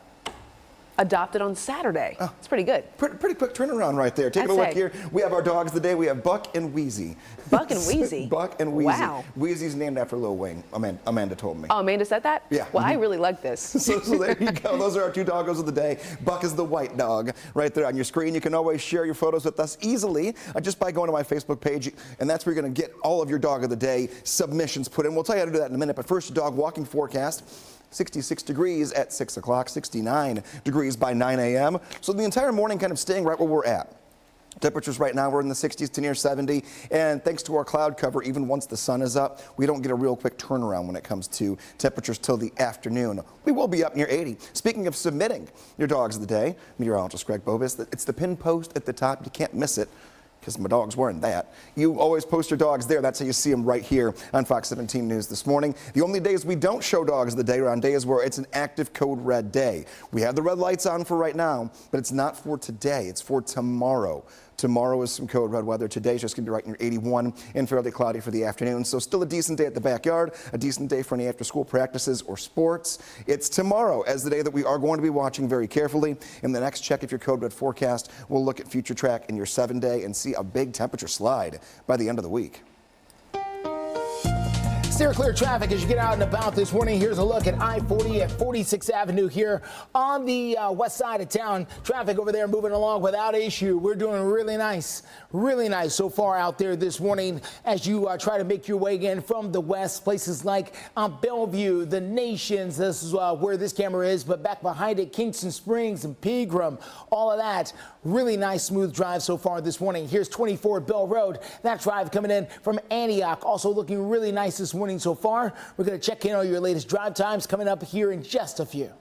adopted on Saturday. Oh, it's pretty good. Pretty quick turnaround right there. Taking a look here, we have our dogs of the day. We have Buck and Wheezy. Buck and Wheezy? Buck and Wheezy. Wow. Wheezy's named after Lil Wayne. Amanda told me. Oh, Amanda said that? Yeah. Well, I really like this. So there you go. Those are our two doggos of the day. Buck is the white dog right there on your screen. You can always share your photos with us easily just by going to my Facebook page, and that's where you're going to get all of your dog of the day submissions put in. We'll tell you how to do that in a minute, but first, dog walking forecast. 66 degrees at 6 o'clock, 69 degrees by 9 a.m. So the entire morning kind of staying right where we're at. Temperatures right now, we're in the 60s to near 70. And thanks to our cloud cover, even once the sun is up, we don't get a real quick turnaround when it comes to temperatures till the afternoon. We will be up near 80. Speaking of submitting your dogs of the day, meteorologist Greg Bobis, it's the pin post at the top. You can't miss it, because my dog's wearing that. You always post your dogs there. That's how you see them right here on Fox 17 News this morning. The only days we don't show dogs of the day are on days where it's an active code red day. We have the red lights on for right now, but it's not for today. It's for tomorrow. Tomorrow is some code red weather. Today's just going to be right near 81 and fairly cloudy for the afternoon. So still a decent day at the backyard, a decent day for any after-school practices or sports. It's tomorrow as the day that we are going to be watching very carefully. In the next check of your code red forecast, we'll look at future track in your 7-day and see a big temperature slide by the end of the week. Steer clear traffic as you get out and about this morning. Here's a look at I-40 at 46th Avenue here on the west side of town. Traffic over there moving along without issue. We're doing really nice so far out there this morning as you try to make your way in from the west. Places like Bellevue, the Nations, this is where this camera is, but back behind it, Kingston Springs and Pegram, all of that. Really nice, smooth drive so far this morning. Here's 24 Bell Road. That drive coming in from Antioch, also looking really nice this morning so far. We're going to check in on your latest drive times coming up here in just a few.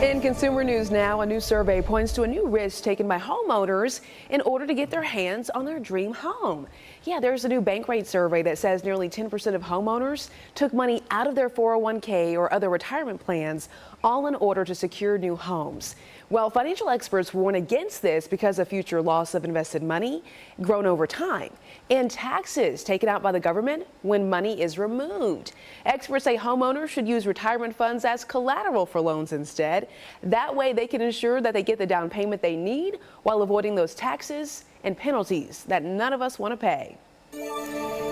In consumer news now, a new survey points to a new risk taken by homeowners in order to get their hands on their dream home. Yeah, there's a new Bankrate survey that says nearly 10% of homeowners took money out of their 401k or other retirement plans, all in order to secure new homes. Well, financial experts warn against this because of future loss of invested money grown over time and taxes taken out by the government when money is removed. Experts say homeowners should use retirement funds as collateral for loans instead. That way they can ensure that they get the down payment they need while avoiding those taxes and penalties that none of us want to pay.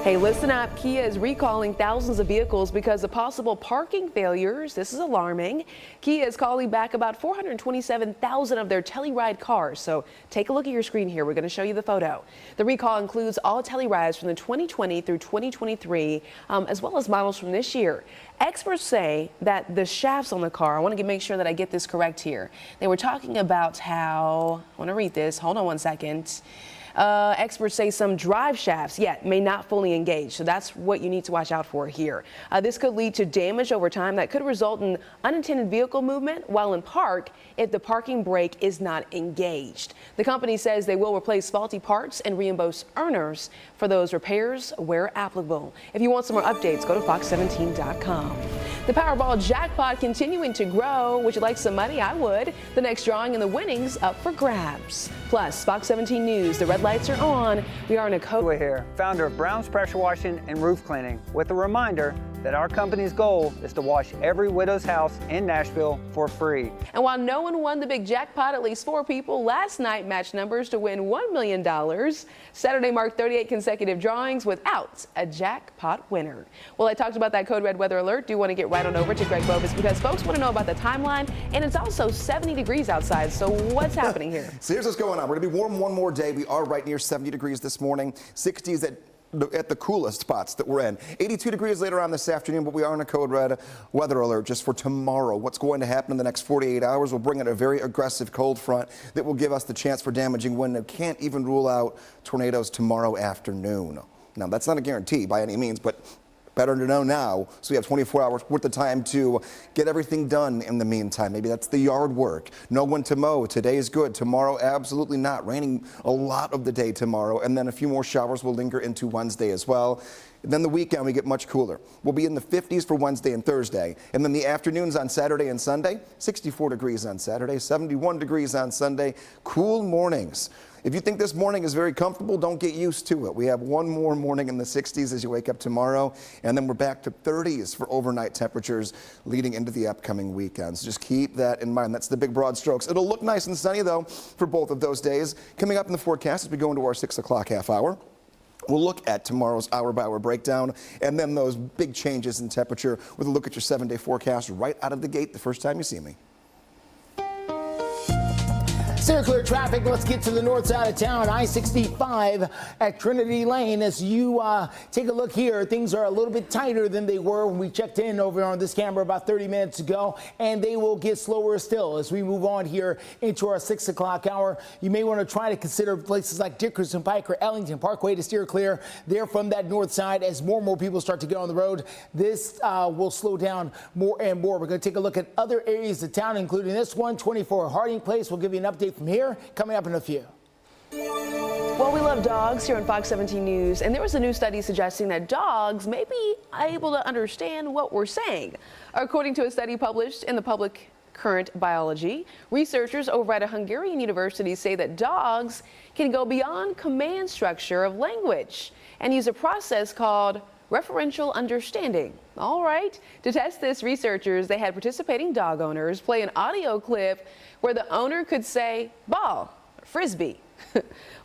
Hey, listen up. Kia is recalling thousands of vehicles because of possible parking failures. This is alarming. Kia is calling back about 427,000 of their Telluride cars. So take a look at your screen here. We're going to show you the photo. The recall includes all Tellurides from the 2020 through 2023, as well as models from this year. Experts say that the shafts on the car, I want to make sure that I get this correct here. They were talking about how, I want to read this. Hold on one second. Experts say some drive shafts, may not fully engage. So that's what you need to watch out for here. This could lead to damage over time that could result in unintended vehicle movement while in park if the parking brake is not engaged. The company says they will replace faulty parts and reimburse earners for those repairs where applicable. If you want some more updates, go to fox17.com. The Powerball jackpot continuing to grow. Would you like some money? I would. The next drawing and the winnings up for grabs. Plus, Fox 17 News, the red lights are on. We are in a code. We're here, founder of Brown's Pressure Washing and Roof Cleaning, with a reminder that our company's goal is to wash every widow's house in Nashville for free. And while no one won the big jackpot, at least 4 people last night matched numbers to win $1 million. Saturday marked 38 consecutive drawings without a jackpot winner. Well, I talked about that code red weather alert. Do want to get right on over to Greg Bovis because folks want to know about the timeline, and it's also 70 degrees outside. So what's happening here? So here's what's going on. We're going to be warm one more day. We are right near 70 degrees this morning, 60s at the coolest spots that we're in. 82 degrees later on this afternoon, but we are in a code red weather alert just for tomorrow. What's going to happen in the next 48 hours will bring in a very aggressive cold front that will give us the chance for damaging wind and can't even rule out tornadoes tomorrow afternoon. Now, that's not a guarantee by any means, but better to know now, so we have 24 hours worth of time to get everything done in the meantime. Maybe that's the yard work. Know when to mow. Today is good. Tomorrow, absolutely not. Raining a lot of the day tomorrow, and then a few more showers will linger into Wednesday as well. And then the weekend, we get much cooler. We'll be in the 50s for Wednesday and Thursday. And then the afternoons on Saturday and Sunday, 64 degrees on Saturday, 71 degrees on Sunday, cool mornings. If you think this morning is very comfortable, don't get used to it. We have one more morning in the 60s as you wake up tomorrow, and then we're back to 30s for overnight temperatures leading into the upcoming weekend. So just keep that in mind. That's the big broad strokes. It'll look nice and sunny, though, for both of those days. Coming up in the forecast as we go into our 6 o'clock half hour, we'll look at tomorrow's hour-by-hour breakdown and then those big changes in temperature with a look at your 7-day forecast right out of the gate the first time you see me. Steer clear traffic. Let's get to the north side of town. I-65 at Trinity Lane. As you take a look here, things are a little bit tighter than they were when we checked in over on this camera about 30 minutes ago, and they will get slower still as we move on here into our 6 o'clock hour. You may want to try to consider places like Dickerson Pike or Ellington Parkway to steer clear there from that north side as more and more people start to get on the road. This will slow down more and more. We're going to take a look at other areas of town, including this one, 24 Harding Place. We'll give you an update from here coming up in a few. Well, we love dogs here on Fox 17 News, and there was a new study suggesting that dogs may be able to understand what we're saying. According to a study published in the Public Current Biology, researchers over at a Hungarian university say that dogs can go beyond command structure of language and use a process called referential understanding. All right. To test this, researchers, they had participating dog owners play an audio clip where the owner could say ball, frisbee,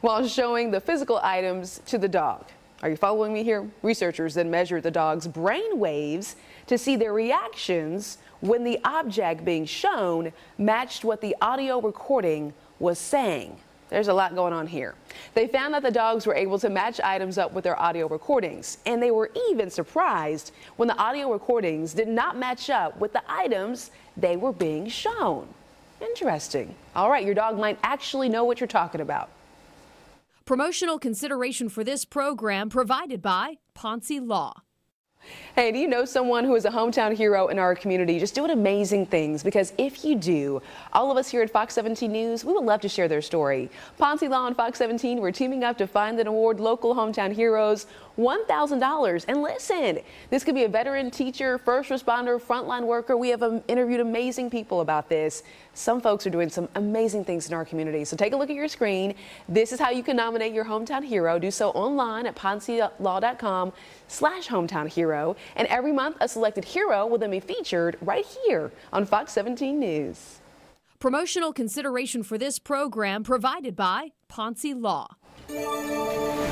while showing the physical items to the dog. Are you following me here? Researchers then measured the dog's brain waves to see their reactions when the object being shown matched what the audio recording was saying. There's a lot going on here. They found that the dogs were able to match items up with their audio recordings, and they were even surprised when the audio recordings did not match up with the items they were being shown. Interesting. All right, your dog might actually know what you're talking about. Promotional consideration for this program provided by Ponce Law. Hey, do you know someone who is a hometown hero in our community just doing amazing things? Because if you do, all of us here at Fox 17 News, we would love to share their story. Ponce Law and Fox 17, we're teaming up to find and award local hometown heroes $1,000. And listen, this could be a veteran, teacher, first responder, frontline worker. We have interviewed amazing people about this. Some folks are doing some amazing things in our community. So take a look at your screen. This is how you can nominate your hometown hero. Do so online at poncelaw.com/hometown hero. And every month, a selected hero will then be featured right here on Fox 17 News. Promotional consideration for this program provided by Ponce Law.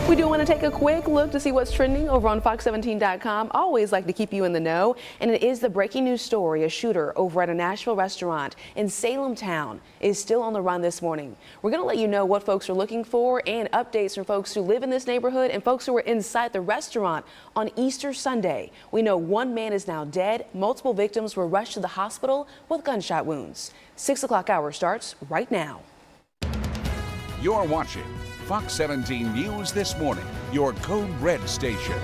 We do want to take a quick look to see what's trending over on Fox17.com. Always like to keep you in the know. And it is the breaking news story. A shooter over at a Nashville restaurant in Salem Town is still on the run this morning. We're going to let you know what folks are looking for and updates from folks who live in this neighborhood and folks who were inside the restaurant on Easter Sunday. We know one man is now dead. Multiple victims were rushed to the hospital with gunshot wounds. 6 o'clock hour starts right now. You're watching Fox 17 News This Morning, your Code Red station.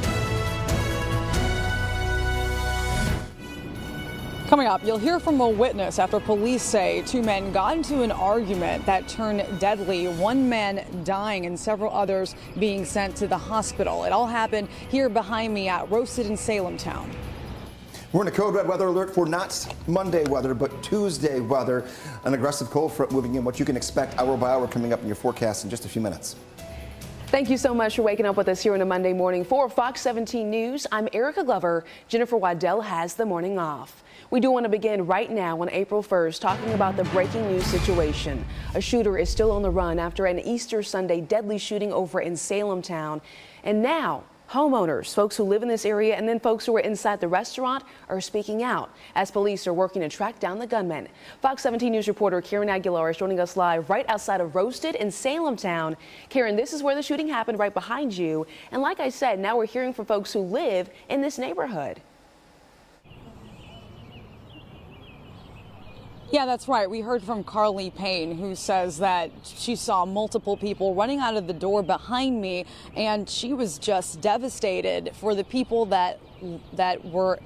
Coming up, you'll hear from a witness after police say two men got into an argument that turned deadly, one man dying and several others being sent to the hospital. It all happened here behind me at Roasted in Salem Town. We're in a code red weather alert for not Monday weather, but Tuesday weather. An aggressive cold front moving in, what you can expect hour by hour coming up in your forecast in just a few minutes. Thank you so much for waking up with us here on a Monday morning. For Fox 17 News, I'm Erica Glover. Jennifer Waddell has the morning off. We do want to begin right now on April 1st talking about the breaking news situation. A shooter is still on the run after an Easter Sunday deadly shooting over in Salem Town. And now, homeowners, folks who live in this area, and then folks who are inside the restaurant are speaking out as police are working to track down the gunman. Fox 17 News reporter Karen Aguilar is joining us live right outside of Roasted in Salem Town. Karen, this is where the shooting happened, right behind you. And like I said, now we're hearing from folks who live in this neighborhood. Yeah, that's right. We heard from Carly Payne, who says that she saw multiple people running out of the door behind me, and she was just devastated for the people that were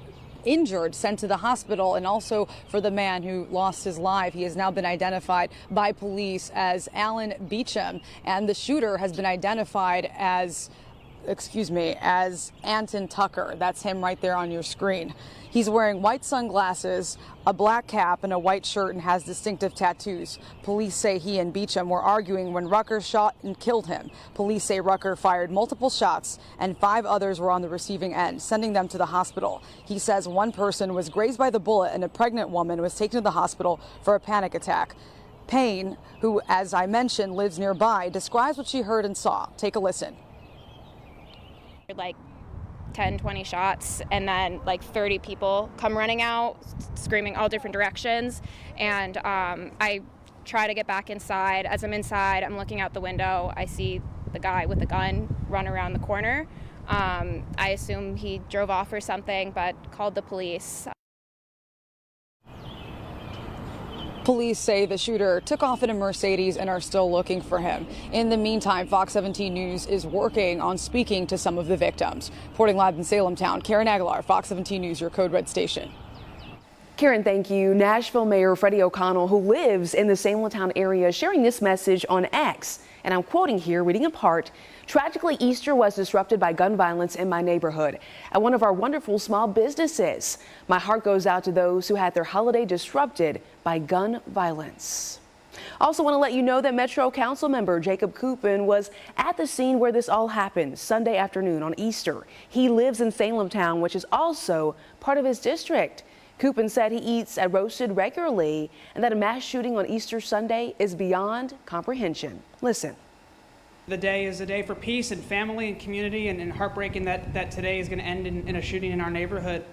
injured, sent to the hospital, and also for the man who lost his life. He has now been identified by police as Alan Beecham, and the shooter has been identified as Anton Tucker. That's him right there on your screen. He's wearing white sunglasses, a black cap, and a white shirt, and has distinctive tattoos. Police say he and Beecham were arguing when Rucker shot and killed him. Police say Rucker fired multiple shots, and 5 others were on the receiving end, sending them to the hospital. He says one person was grazed by the bullet, and a pregnant woman was taken to the hospital for a panic attack. Payne, who, as I mentioned, lives nearby, describes what she heard and saw. Take a listen. Like 10, 20 shots, and then like 30 people come running out, screaming all different directions. And I try to get back inside. As I'm inside, I'm looking out the window. I see the guy with the gun run around the corner. I assume he drove off or something, but called the police. Police say the shooter took off in a Mercedes and are still looking for him. In the meantime, Fox 17 News is working on speaking to some of the victims. Reporting live in Salem Town, Karen Aguilar, Fox 17 News, your Code Red station. Karen, thank you. Nashville Mayor Freddie O'Connell, who lives in the Salem Town area, sharing this message on X. And I'm quoting here, reading in part, "Tragically, Easter was disrupted by gun violence in my neighborhood at one of our wonderful small businesses. My heart goes out to those who had their holiday disrupted by gun violence." Also want to let you know that Metro Council member Jacob Coupin was at the scene where this all happened Sunday afternoon on Easter. He lives in Salem Town, which is also part of his district. Coupin said he eats at Roasted regularly and that a mass shooting on Easter Sunday is beyond comprehension. Listen. The day is a day for peace and family and community, and heartbreaking that today is going to end in a shooting in our neighborhood.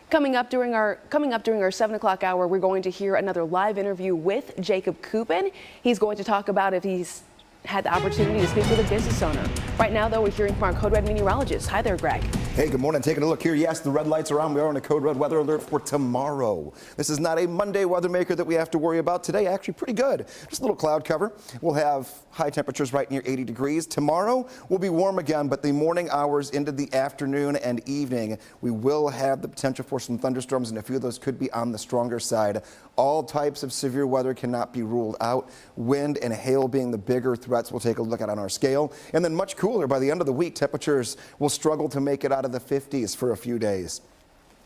Coming up during our 7 o'clock hour, we're going to hear another live interview with Jacob Coupin. He's going to talk about if he's had the opportunity to speak with a business owner. Right now, though, we're hearing from our Code Red meteorologist. Hi there, Greg. Hey, good morning. Taking a look here. Yes, the red lights are on. We are on a Code Red weather alert for tomorrow. This is not a Monday weather maker that we have to worry about today. Actually, pretty good. Just a little cloud cover. We'll have high temperatures right near 80 degrees. Tomorrow will be warm again, but the morning hours into the afternoon and evening, we will have the potential for some thunderstorms, and a few of those could be on the stronger side. All types of severe weather cannot be ruled out. Wind and hail being the bigger threats we'll take a look at on our scale. And then much cooler by the end of the week. Temperatures will struggle to make it out of the 50s for a few days.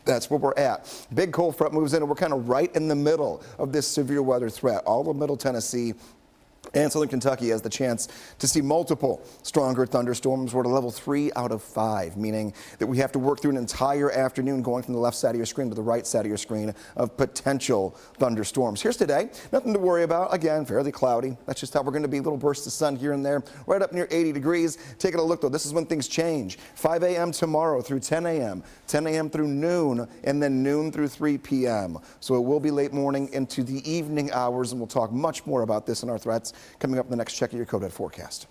That's where we're at. Big cold front moves in, and we're kind of right in the middle of this severe weather threat. All of Middle Tennessee and Southern Kentucky has the chance to see multiple stronger thunderstorms. We're at a level 3 out of 5, meaning that we have to work through an entire afternoon going from the left side of your screen to the right side of your screen of potential thunderstorms. Here's today. Nothing to worry about. Again, fairly cloudy. That's just how we're going to be. Little bursts of sun here and there, right up near 80 degrees. Taking a look, though, this is when things change. 5 a.m. tomorrow through 10 a.m., 10 a.m. through noon, and then noon through 3 p.m. So it will be late morning into the evening hours, and we'll talk much more about this in our threats coming up in the next check of your Code Red forecast.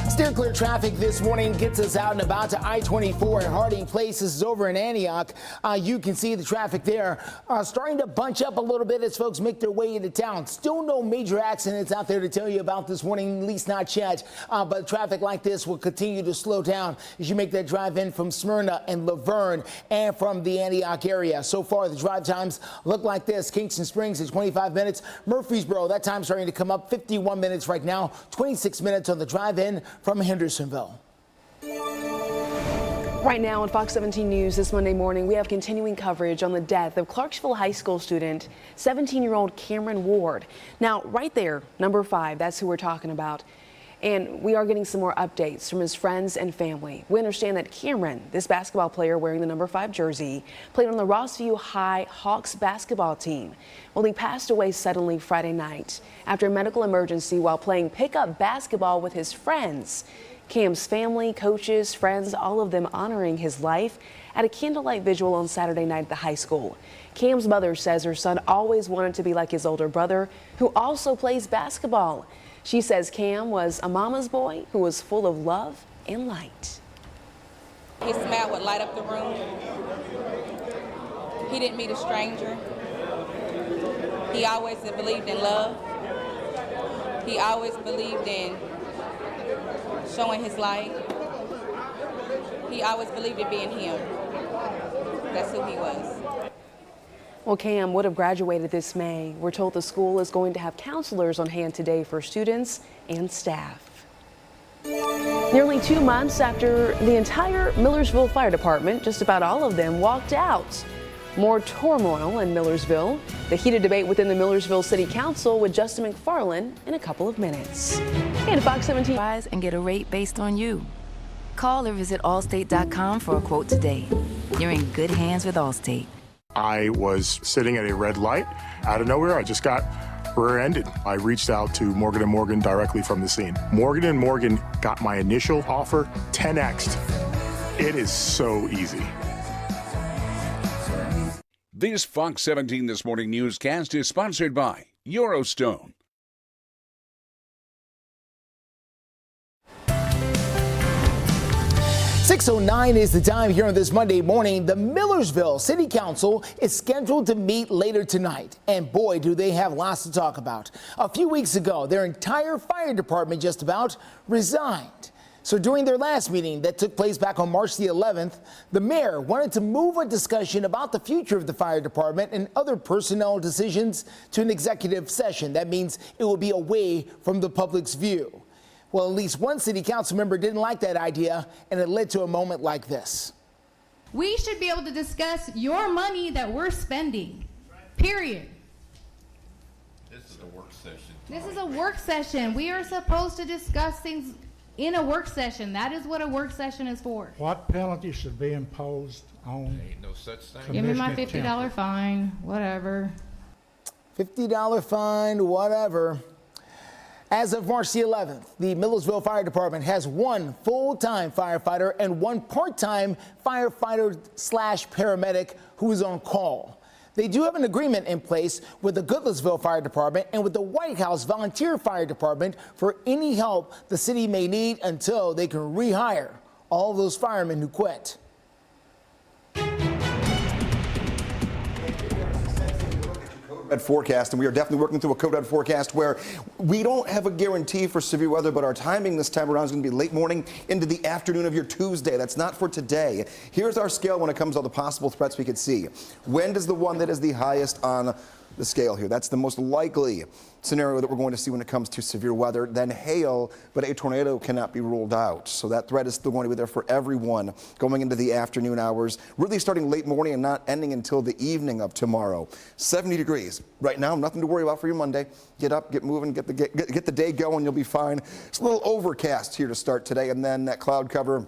Steer clear traffic this morning gets us out and about to I-24 at Harding Place. This is over in Antioch. You can see the traffic there starting to bunch up a little bit as folks make their way into town. Still no major accidents out there to tell you about this morning, at least not yet. But traffic like this will continue to slow down as you make that drive in from Smyrna and Laverne and from the Antioch area. So far, the drive times look like this. Kingston Springs at 25 minutes. Murfreesboro, that time starting to come up 51 minutes right now. 26 minutes on the drive in from Hendersonville. Right now on Fox 17 News this Monday morning, we have continuing coverage on the death of Clarksville high school student, 17-year-old Cameron Ward. Now, right there, number 5, that's who we're talking about. And we are getting some more updates from his friends and family. We understand that Cameron, this basketball player wearing the number 5 jersey, played on the Rossview High Hawks basketball team. Well, he passed away suddenly Friday night after a medical emergency while playing pickup basketball with his friends. Cam's family, coaches, friends, all of them honoring his life at a candlelight vigil on Saturday night at the high school. Cam's mother says her son always wanted to be like his older brother, who also plays basketball. She says Cam was a mama's boy who was full of love and light. His smile would light up the room. He didn't meet a stranger. He always believed in love. He always believed in showing his light. He always believed in being him. That's who he was. Well, Cam would have graduated this May. We're told the school is going to have counselors on hand today for students and staff. Nearly 2 months after the entire Millersville Fire Department, just about all of them, walked out. More turmoil in Millersville. The heated debate within the Millersville City Council with Justin McFarland in a couple of minutes. And Fox 17. And get a rate based on you. Call or visit allstate.com for a quote today. You're in good hands with Allstate. I was sitting at a red light. Out of nowhere, I just got rear-ended. I reached out to Morgan & Morgan directly from the scene. Morgan & Morgan got my initial offer 10x'd. It is so easy. This Fox 17 This Morning newscast is sponsored by Eurostone. .09 is the time here on this Monday morning. The Millersville City Council is scheduled to meet later tonight. And boy, do they have lots to talk about. A few weeks ago, their entire fire department just about resigned. So during their last meeting that took place back on March the 11th, the mayor wanted to move a discussion about the future of the fire department and other personnel decisions to an executive session. That means it will be away from the public's view. Well, at least one city council member didn't like that idea, and it led to a moment like this. We should be able to discuss your money that we're spending, period. This is a work session. This is a work session. We are supposed to discuss things in a work session. That is what a work session is for. What penalty should be imposed on? There ain't no such thing. Give me my $50 fine, whatever. $50 fine, whatever. As of March the 11th, the Millersville Fire Department has one full-time firefighter and one part-time firefighter/paramedic who is on call. They do have an agreement in place with the Goodlettsville Fire Department and with the White House Volunteer Fire Department for any help the city may need until they can rehire all those firemen who quit. Forecast, and we are definitely working through a code red forecast where we don't have a guarantee for severe weather, but our timing this time around is going to be late morning into the afternoon of your Tuesday. That's not for today. Here's our scale when it comes to all the possible threats we could see. Wind is the one that is the highest on the scale here. That's the most likely scenario that we're going to see when it comes to severe weather. Then hail, but a tornado cannot be ruled out. So that threat is still going to be there for everyone going into the afternoon hours, really starting late morning and not ending until the evening of tomorrow. 70 degrees. Right now, nothing to worry about for your Monday. Get up, get moving, get the day going, you'll be fine. It's a little overcast here to start today, and then that cloud cover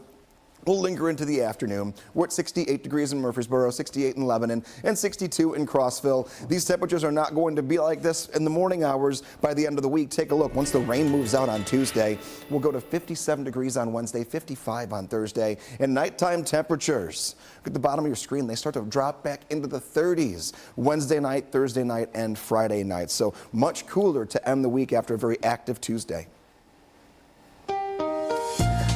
will linger into the afternoon. We're at 68 degrees in Murfreesboro, 68 in Lebanon, and 62 in Clarksville. These temperatures are not going to be like this in the morning hours by the end of the week. Take a look. Once the rain moves out on Tuesday, we'll go to 57 degrees on Wednesday, 55 on Thursday, and nighttime temperatures. Look at the bottom of your screen. They start to drop back into the 30s Wednesday night, Thursday night, and Friday night. So much cooler to end the week after a very active Tuesday.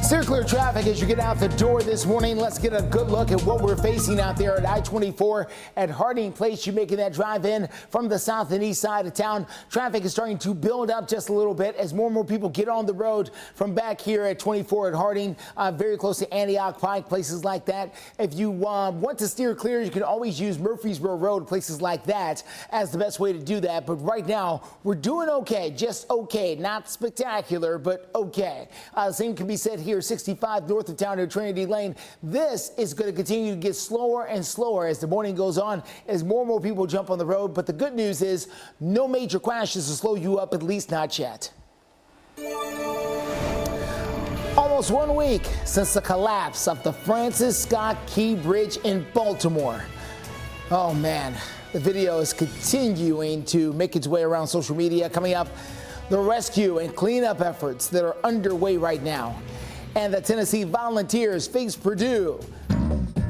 Steer clear traffic as you get out the door this morning. Let's get a good look at what we're facing out there at I-24 at Harding Place. You making that drive in from the south and east side of town. Traffic is starting to build up just a little bit as more and more people get on the road from back here at 24 at Harding, very close to Antioch Pike, places like that. If you want to steer clear, you can always use Murfreesboro Road, places like that, as the best way to do that. But right now, we're doing okay, just okay. Not spectacular, but okay. Same can be said here. 65 north of town at Trinity Lane. This is going to continue to get slower and slower as the morning goes on, as more and more people jump on the road. But the good news is no major crashes to slow you up, at least not yet. Almost 1 week since the collapse of the Francis Scott Key Bridge in Baltimore. Oh man, the video is continuing to make its way around social media. Coming up, the rescue and cleanup efforts that are underway right now. And the Tennessee Volunteers face Purdue.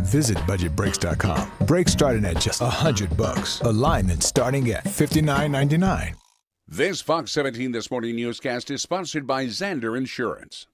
Visit budgetbreaks.com. Brakes starting at just $100. Alignment starting at $59.99. This Fox 17 This Morning newscast is sponsored by Zander Insurance.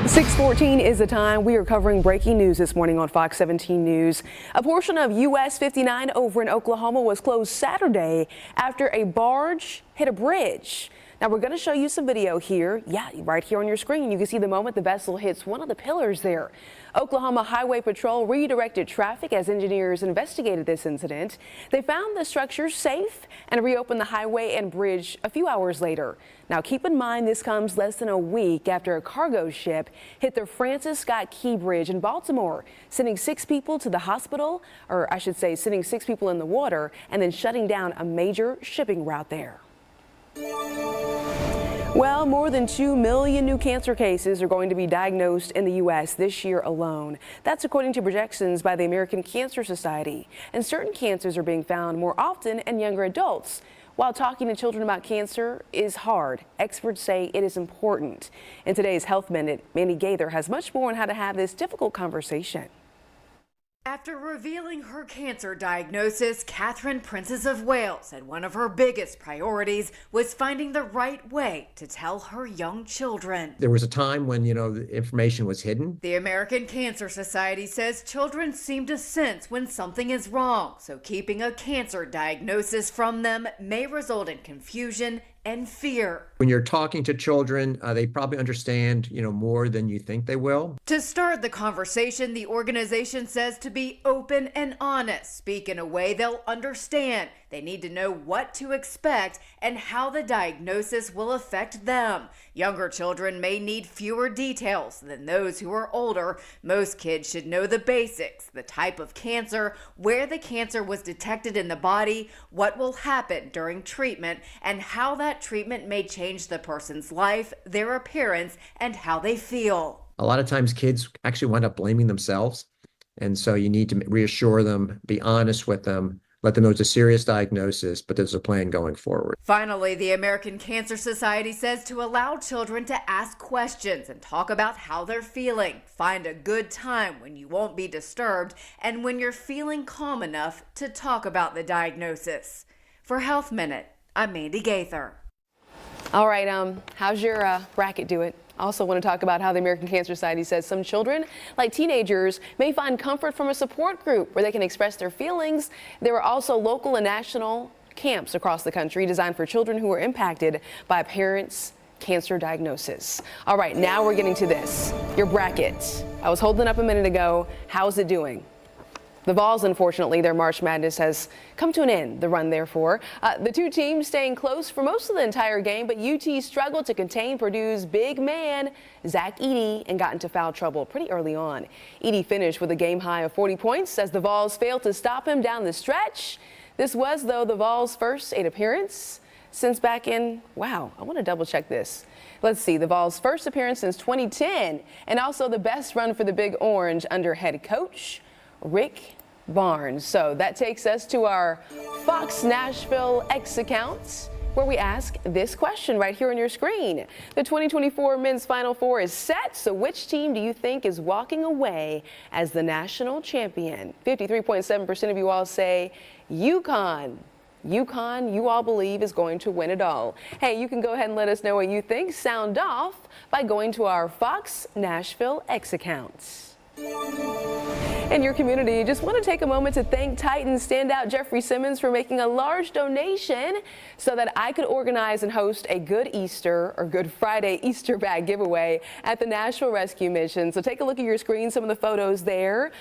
6:14 is the time. We are covering breaking news this morning on Fox 17 News. A portion of US 59 over in Oklahoma was closed Saturday after a barge hit a bridge. Now we're going to show you some video here. Yeah, right here on your screen. You can see the moment the vessel hits one of the pillars there. Oklahoma Highway Patrol redirected traffic as engineers investigated this incident. They found the structure safe and reopened the highway and bridge a few hours later. Now keep in mind this comes less than a week after a cargo ship hit the Francis Scott Key Bridge in Baltimore, sending 6 people to the hospital, or I should say sending 6 people in the water and then shutting down a major shipping route there. Well, more than 2 million new cancer cases are going to be diagnosed in the U.S. this year alone. That's according to projections by the American Cancer Society. And certain cancers are being found more often in younger adults. While talking to children about cancer is hard, experts say it is important. In today's Health Minute, Mandy Gaither has much more on how to have this difficult conversation. After revealing her cancer diagnosis, Catherine, Princess of Wales, said one of her biggest priorities was finding the right way to tell her young children. There was a time when, the information was hidden. The American Cancer Society says children seem to sense when something is wrong, so keeping a cancer diagnosis from them may result in confusion and fear. When you're talking to children, they probably understand, more than you think they will. To start the conversation, the organization says to be open and honest, speak in a way they'll understand. They need to know what to expect and how the diagnosis will affect them. Younger children may need fewer details than those who are older. Most kids should know the basics, the type of cancer, where the cancer was detected in the body, what will happen during treatment, and how that treatment may change the person's life, their appearance, and how they feel. A lot of times kids actually wind up blaming themselves. And so you need to reassure them, be honest with them, let them know it's a serious diagnosis, but there's a plan going forward. Finally, the American Cancer Society says to allow children to ask questions and talk about how they're feeling. Find a good time when you won't be disturbed and when you're feeling calm enough to talk about the diagnosis. For Health Minute, I'm Mandy Gaither. All right, how's your bracket do it? I also want to talk about how the American Cancer Society says some children, like teenagers, may find comfort from a support group where they can express their feelings. There are also local and national camps across the country designed for children who are impacted by a parent's cancer diagnosis. All right, now we're getting to this, your bracket. I was holding up a minute ago. How's it doing? The Vols, unfortunately, their March Madness has come to an end, the run therefore. The two teams staying close for most of the entire game, but UT struggled to contain Purdue's big man, Zach Edey, and got into foul trouble pretty early on. Edey finished with a game high of 40 points as the Vols failed to stop him down the stretch. This was, though, the Vols' first 8 appearance since back in, wow, I want to double check this. Let's see, the Vols' first appearance since 2010, and also the best run for the Big Orange under head coach Rick Barnes. So that takes us to our Fox Nashville X account, where we ask this question right here on your screen. The 2024 Men's Final Four is set, so which team do you think is walking away as the national champion? 53.7% of you all say UConn. UConn, you all believe, is going to win it all. Hey, you can go ahead and let us know what you think. Sound off by going to our Fox Nashville X account. In your community, just want to take a moment to thank Titans standout Jeffrey Simmons for making a large donation so that I could organize and host a Good Easter or Good Friday Easter bag giveaway at the Nashville Rescue Mission. So take a look at your screen, some of the photos there.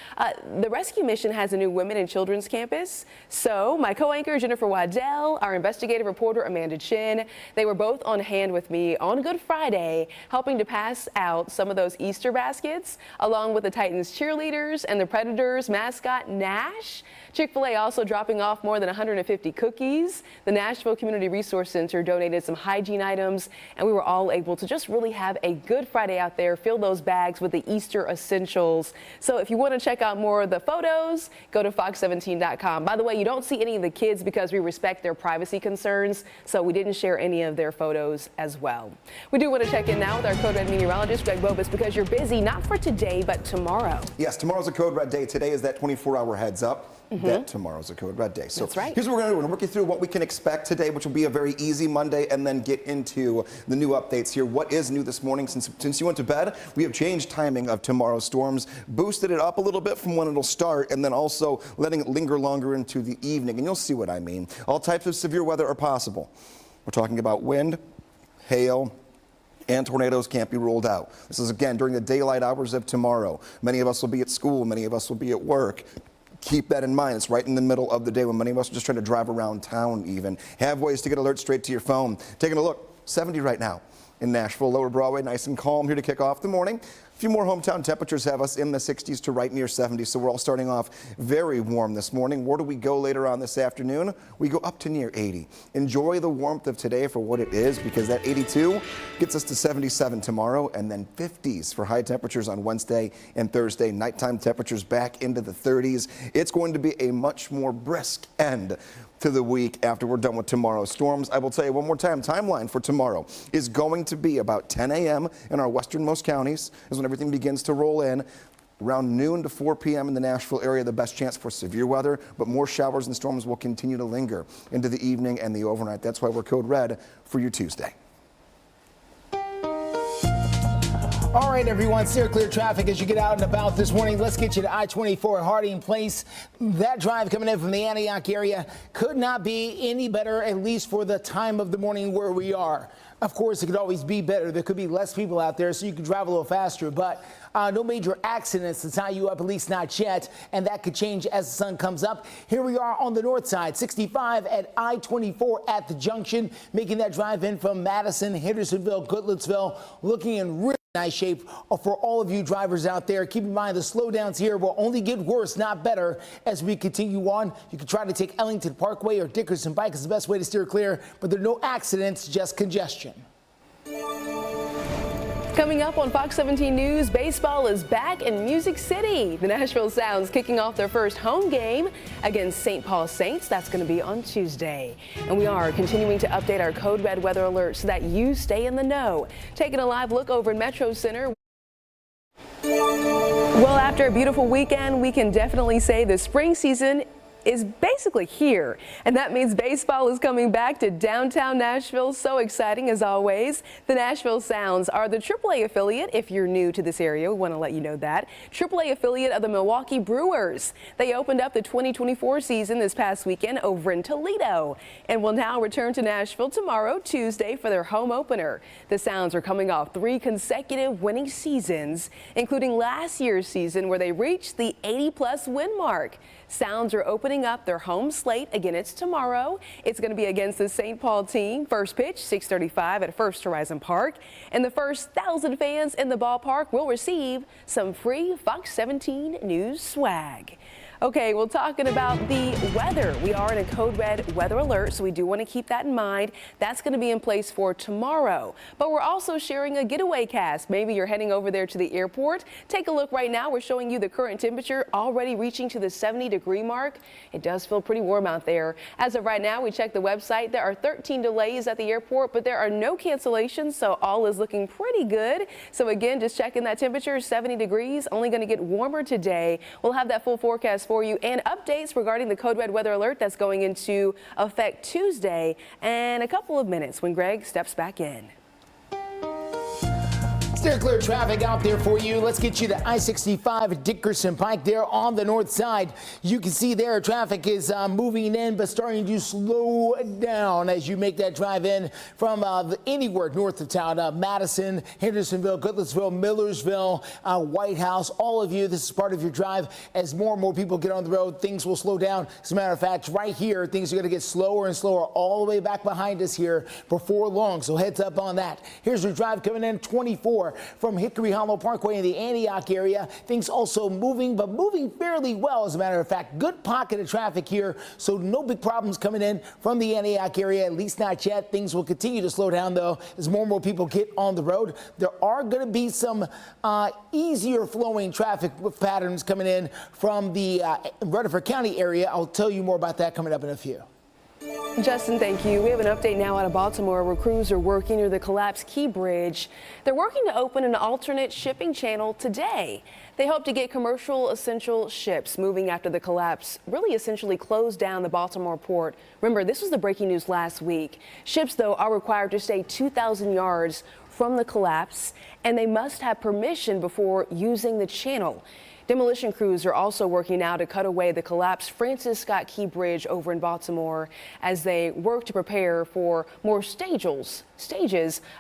The Rescue Mission has a new women and children's campus. So my co-anchor Jennifer Waddell, our investigative reporter Amanda Chin, they were both on hand with me on Good Friday, helping to pass out some of those Easter baskets, along with the Titans cheerleaders and the Predators mascot Nash. Chick-fil-A also dropping off more than 150 cookies. The Nashville Community Resource Center donated some hygiene items, and we were all able to just really have a good Friday out there, fill those bags with the Easter essentials. So if you want to check out more of the photos, go to fox17.com. By the way, you don't see any of the kids because we respect their privacy concerns, so we didn't share any of their photos as well. We do want to check in now with our Code Red meteorologist, Greg Bobus, because you're busy, not for today, but tomorrow. Yes, tomorrow's a Code Red day. Today is that 24-hour heads up. That tomorrow's a Code Red day. So that's right. Here's what we're going to do. We're going to work you through what we can expect today, which will be a very easy Monday, and then get into the new updates here. What is new this morning? Since you went to bed, we have changed timing of tomorrow's storms, boosted it up a little bit from when it'll start, and then also letting it linger longer into the evening. And you'll see what I mean. All types of severe weather are possible. We're talking about wind, hail, and tornadoes can't be ruled out. This is, again, during the daylight hours of tomorrow. Many of us will be at school. Many of us will be at work. Keep that in mind. It's right in the middle of the day when many of us are just trying to drive around town even. Have ways to get alerts straight to your phone. Taking a look, 70 right now in Nashville, Lower Broadway, nice and calm here to kick off the morning. A few more hometown temperatures have us in the 60s to right near 70, so we're all starting off very warm this morning. Where do we go later on this afternoon? We go up to near 80. Enjoy the warmth of today for what it is, because that 82 gets us to 77 tomorrow, and then 50s for high temperatures on Wednesday and Thursday. Nighttime temperatures back into the 30s. It's going to be a much more brisk end to the week after we're done with tomorrow's storms. I will tell you one more time, timeline for tomorrow is going to be about 10 a.m. in our westernmost counties is when everything begins to roll in. Around noon to 4 p.m. in the Nashville area, the best chance for severe weather, but more showers and storms will continue to linger into the evening and the overnight. That's why we're Code Red for your Tuesday. All right, everyone, steer clear traffic as you get out and about this morning. Let's get you to I-24 at Harding Place. That drive coming in from the Antioch area could not be any better, at least for the time of the morning where we are. Of course, it could always be better. There could be less people out there, so you could drive a little faster, but no major accidents to tie you up, at least not yet, and that could change as the sun comes up. Here we are on the north side, 65 at I-24 at the junction, making that drive in from Madison, Hendersonville, Goodlettsville, looking in really nice shape for all of you drivers out there. Keep in mind the slowdowns here will only get worse, not better, as we continue on. You can try to take Ellington Parkway or Dickerson Pike is the best way to steer clear, but there are no accidents, just congestion. Coming up on Fox 17 News, baseball is back in Music City. The Nashville Sounds kicking off their first home game against St. Paul Saints. That's going to be on Tuesday. And we are continuing to update our Code Red weather alerts so that you stay in the know. Taking a live look over in Metro Center. Well, after a beautiful weekend, we can definitely say the spring season is basically here, and that means baseball is coming back to downtown Nashville. So exciting as always. The Nashville Sounds are the AAA affiliate. If you're new to this area, we want to let you know that. AAA affiliate of the Milwaukee Brewers. They opened up the 2024 season this past weekend over in Toledo and will now return to Nashville tomorrow, Tuesday, for their home opener. The Sounds are coming off 3 consecutive winning seasons, including last year's season where they reached the 80-plus win mark. Sounds are opening up their home slate. Again, it's tomorrow. It's going to be against the St. Paul team. First pitch, 6:35 at First Horizon Park. And the first 1,000 fans in the ballpark will receive some free Fox 17 News swag. Okay, well, talking about the weather, we are in a code red weather alert, so we do want to keep that in mind. That's going to be in place for tomorrow. But we're also sharing a getaway cast. Maybe you're heading over there to the airport. Take a look right now. We're showing you the current temperature already reaching to the 70-degree mark. It does feel pretty warm out there. As of right now, we checked the website. There are 13 delays at the airport, but there are no cancellations, so all is looking pretty good. So again, just checking that temperature, 70 degrees, only going to get warmer today. We'll have that full forecast for you and updates regarding the code red weather alert that's going into effect Tuesday in a couple of minutes when Greg steps back in. Steer clear traffic out there for you. Let's get you to I-65 Dickerson Pike there on the north side. You can see there traffic is moving in but starting to slow down as you make that drive in from anywhere north of town. Madison, Hendersonville, Goodlettsville, Millersville, White House, all of you. This is part of your drive. As more and more people get on the road, things will slow down. As a matter of fact, right here, things are going to get slower and slower all the way back behind us here before long. So heads up on that. Here's your drive coming in 24. From Hickory Hollow Parkway in the Antioch area. Things also moving, but moving fairly well, as a matter of fact. Good pocket of traffic here, so no big problems coming in from the Antioch area, at least not yet. Things will continue to slow down, though, as more and more people get on the road. There are going to be some easier flowing traffic patterns coming in from the Rutherford County area. I'll tell you more about that coming up in a few. Justin, thank you. We have an update now out of Baltimore where crews are working near the collapsed Key Bridge. They're working to open an alternate shipping channel today. They hope to get commercial essential ships moving after the collapse really essentially closed down the Baltimore port. Remember, this was the breaking news last week. Ships, though, are required to stay 2,000 yards from the collapse, and they must have permission before using the channel. Demolition crews are also working now to cut away the collapsed Francis Scott Key Bridge over in Baltimore as they work to prepare for more stages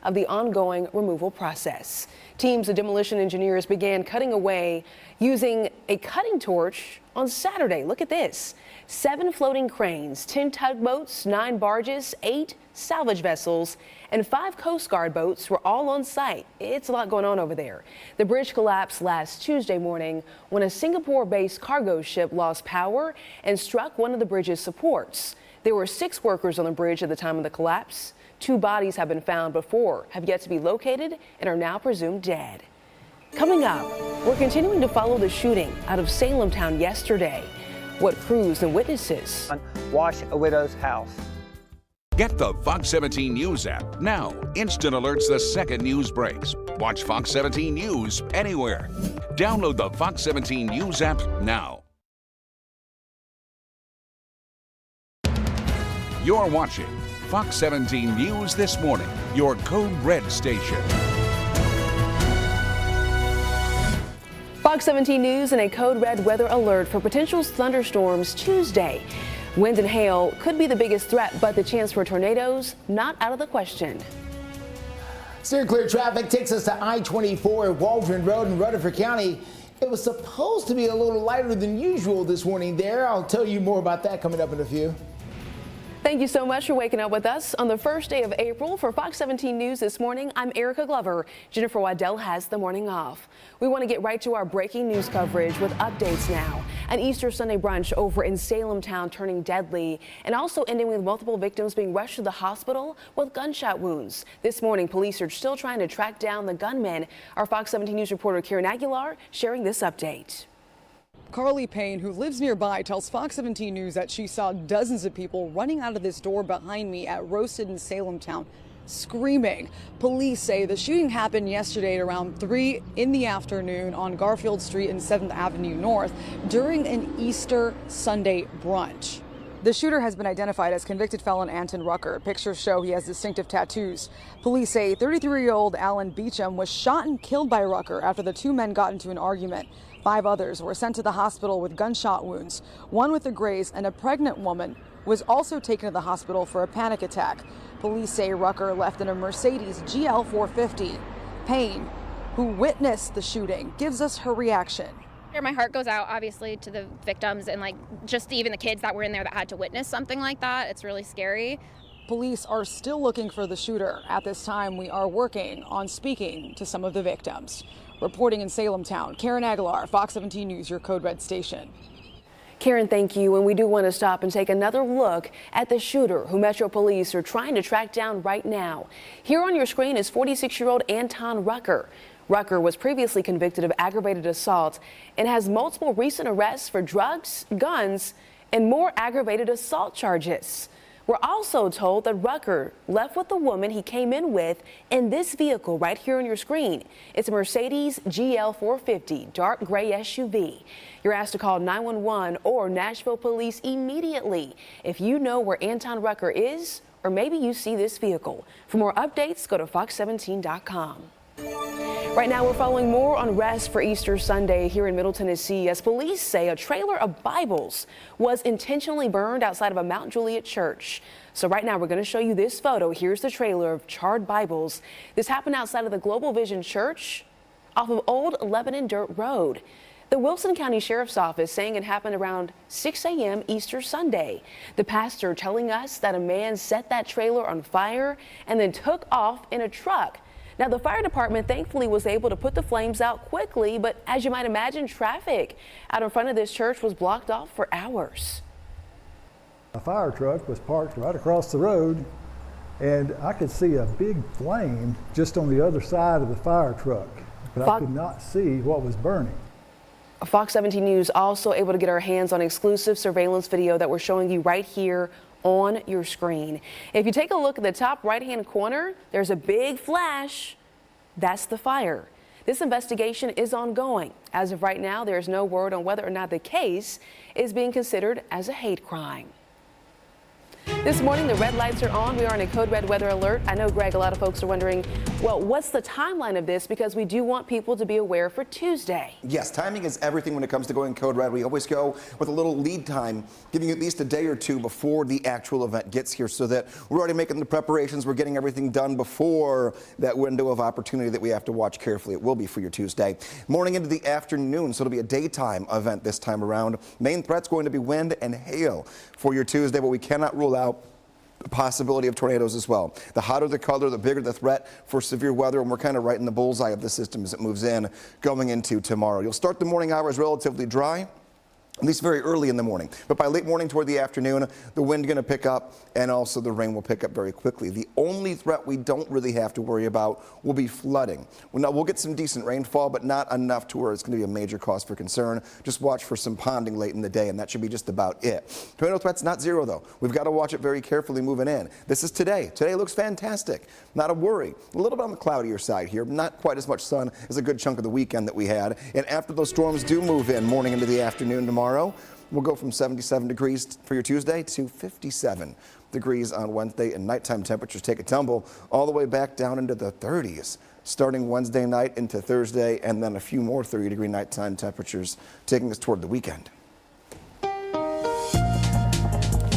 of the ongoing removal process. Teams of demolition engineers began cutting away using a cutting torch on Saturday. Look at this. 7 floating cranes, 10 tugboats, 9 barges, 8 salvage vessels, and 5 Coast Guard boats were all on site. It's a lot going on over there. The bridge collapsed last Tuesday morning when a Singapore-based cargo ship lost power and struck one of the bridge's supports. There were 6 workers on the bridge at the time of the collapse. 2 bodies have been found before, have yet to be located, and are now presumed dead. Coming up, we're continuing to follow the shooting out of Salem Town yesterday. What crews and witnesses wash a widow's house. Get the Fox 17 News app now. Instant alerts the second news breaks. Watch Fox 17 News anywhere. Download the Fox 17 News app now. You're watching Fox 17 News This Morning, your Code Red station. Fox 17 News and a code red weather alert for potential thunderstorms Tuesday. Wind and hail could be the biggest threat, but the chance for tornadoes not out of the question. Steer clear traffic takes us to I-24 at Waldron Road in Rutherford County. It was supposed to be a little lighter than usual this morning there. I'll tell you more about that coming up in a few. Thank you so much for waking up with us on the first day of April. For Fox 17 News this morning, I'm Erica Glover. Jennifer Waddell has the morning off. We want to get right to our breaking news coverage with updates now. An Easter Sunday brunch over in Salem town turning deadly and also ending with multiple victims being rushed to the hospital with gunshot wounds. This morning, police are still trying to track down the gunman. Our Fox 17 News reporter Karen Aguilar sharing this update. Carly Payne, who lives nearby, tells Fox 17 News that she saw dozens of people running out of this door behind me at Roasted in Salem town, screaming. Police say the shooting happened yesterday at around 3 in the afternoon on Garfield Street and 7th Avenue North during an Easter Sunday brunch. The shooter has been identified as convicted felon Anton Rucker. Pictures show he has distinctive tattoos. Police say 33-year-old Alan Beecham was shot and killed by Rucker after the two men got into an argument. 5 others were sent to the hospital with gunshot wounds. One with a graze, and a pregnant woman was also taken to the hospital for a panic attack. Police say Rucker left in a Mercedes GL 450. Payne, who witnessed the shooting, gives us her reaction. My heart goes out, obviously, to the victims and just even the kids that were in there that had to witness something like that. It's really scary. Police are still looking for the shooter. At this time, we are working on speaking to some of the victims. Reporting in Salem town, Karen Aguilar, Fox 17 News, your Code Red station. Karen, thank you. And we do want to stop and take another look at the shooter who Metro Police are trying to track down right now. Here on your screen is 46-year-old Anton Rucker. Rucker was previously convicted of aggravated assault and has multiple recent arrests for drugs, guns, and more aggravated assault charges. We're also told that Rucker left with the woman he came in with in this vehicle right here on your screen. It's a Mercedes GL 450 dark gray SUV. You're asked to call 911 or Nashville police immediately if you know where Anton Rucker is or maybe you see this vehicle. For more updates, go to fox17.com. Right now, we're following more on arrests for Easter Sunday here in Middle Tennessee as police say a trailer of Bibles was intentionally burned outside of a Mount Juliet church. So right now, we're going to show you this photo. Here's the trailer of charred Bibles. This happened outside of the Global Vision Church off of Old Lebanon Dirt Road. The Wilson County Sheriff's Office saying it happened around 6 a.m. Easter Sunday. The pastor telling us that a man set that trailer on fire and then took off in a truck. Now, the fire department thankfully was able to put the flames out quickly, but as you might imagine, traffic out in front of this church was blocked off for hours. A fire truck was parked right across the road, and I could see a big flame just on the other side of the fire truck, but I could not see what was burning. Fox 17 News also able to get our hands on exclusive surveillance video that we're showing you right here on your screen. If you take a look at the top right-hand corner, there's a big flash. That's the fire. This investigation is ongoing. As of right now, there's no word on whether or not the case is being considered as a hate crime. This morning, the red lights are on. We are in a code red weather alert. I know, Greg, a lot of folks are wondering, well, what's the timeline of this? Because we do want people to be aware for Tuesday. Yes, timing is everything when it comes to going code red. We always go with a little lead time, giving you at least a day or two before the actual event gets here so that we're already making the preparations. We're getting everything done before that window of opportunity that we have to watch carefully. It will be for your Tuesday. Morning into the afternoon, so it'll be a daytime event this time around. Main threat's going to be wind and hail for your Tuesday, but we cannot rule out the possibility of tornadoes as well. The hotter the color, the bigger the threat for severe weather, and we're kind of right in the bullseye of the system as it moves in going into tomorrow. You'll start the morning hours relatively dry, at least very early in the morning. But by late morning toward the afternoon, the wind going to pick up and also the rain will pick up very quickly. The only threat we don't really have to worry about will be flooding. We'll get some decent rainfall, but not enough to where it's going to be a major cause for concern. Just watch for some ponding late in the day, and that should be just about it. Tornado threat's not zero, though. We've got to watch it very carefully moving in. This is today. Today looks fantastic. Not a worry. A little bit on the cloudier side here. Not quite as much sun as a good chunk of the weekend that we had. And after those storms do move in morning into the afternoon tomorrow, we'll go from 77 degrees for your Tuesday to 57 degrees on Wednesday, and nighttime temperatures take a tumble all the way back down into the 30s starting Wednesday night into Thursday, and then a few more 30-degree nighttime temperatures taking us toward the weekend.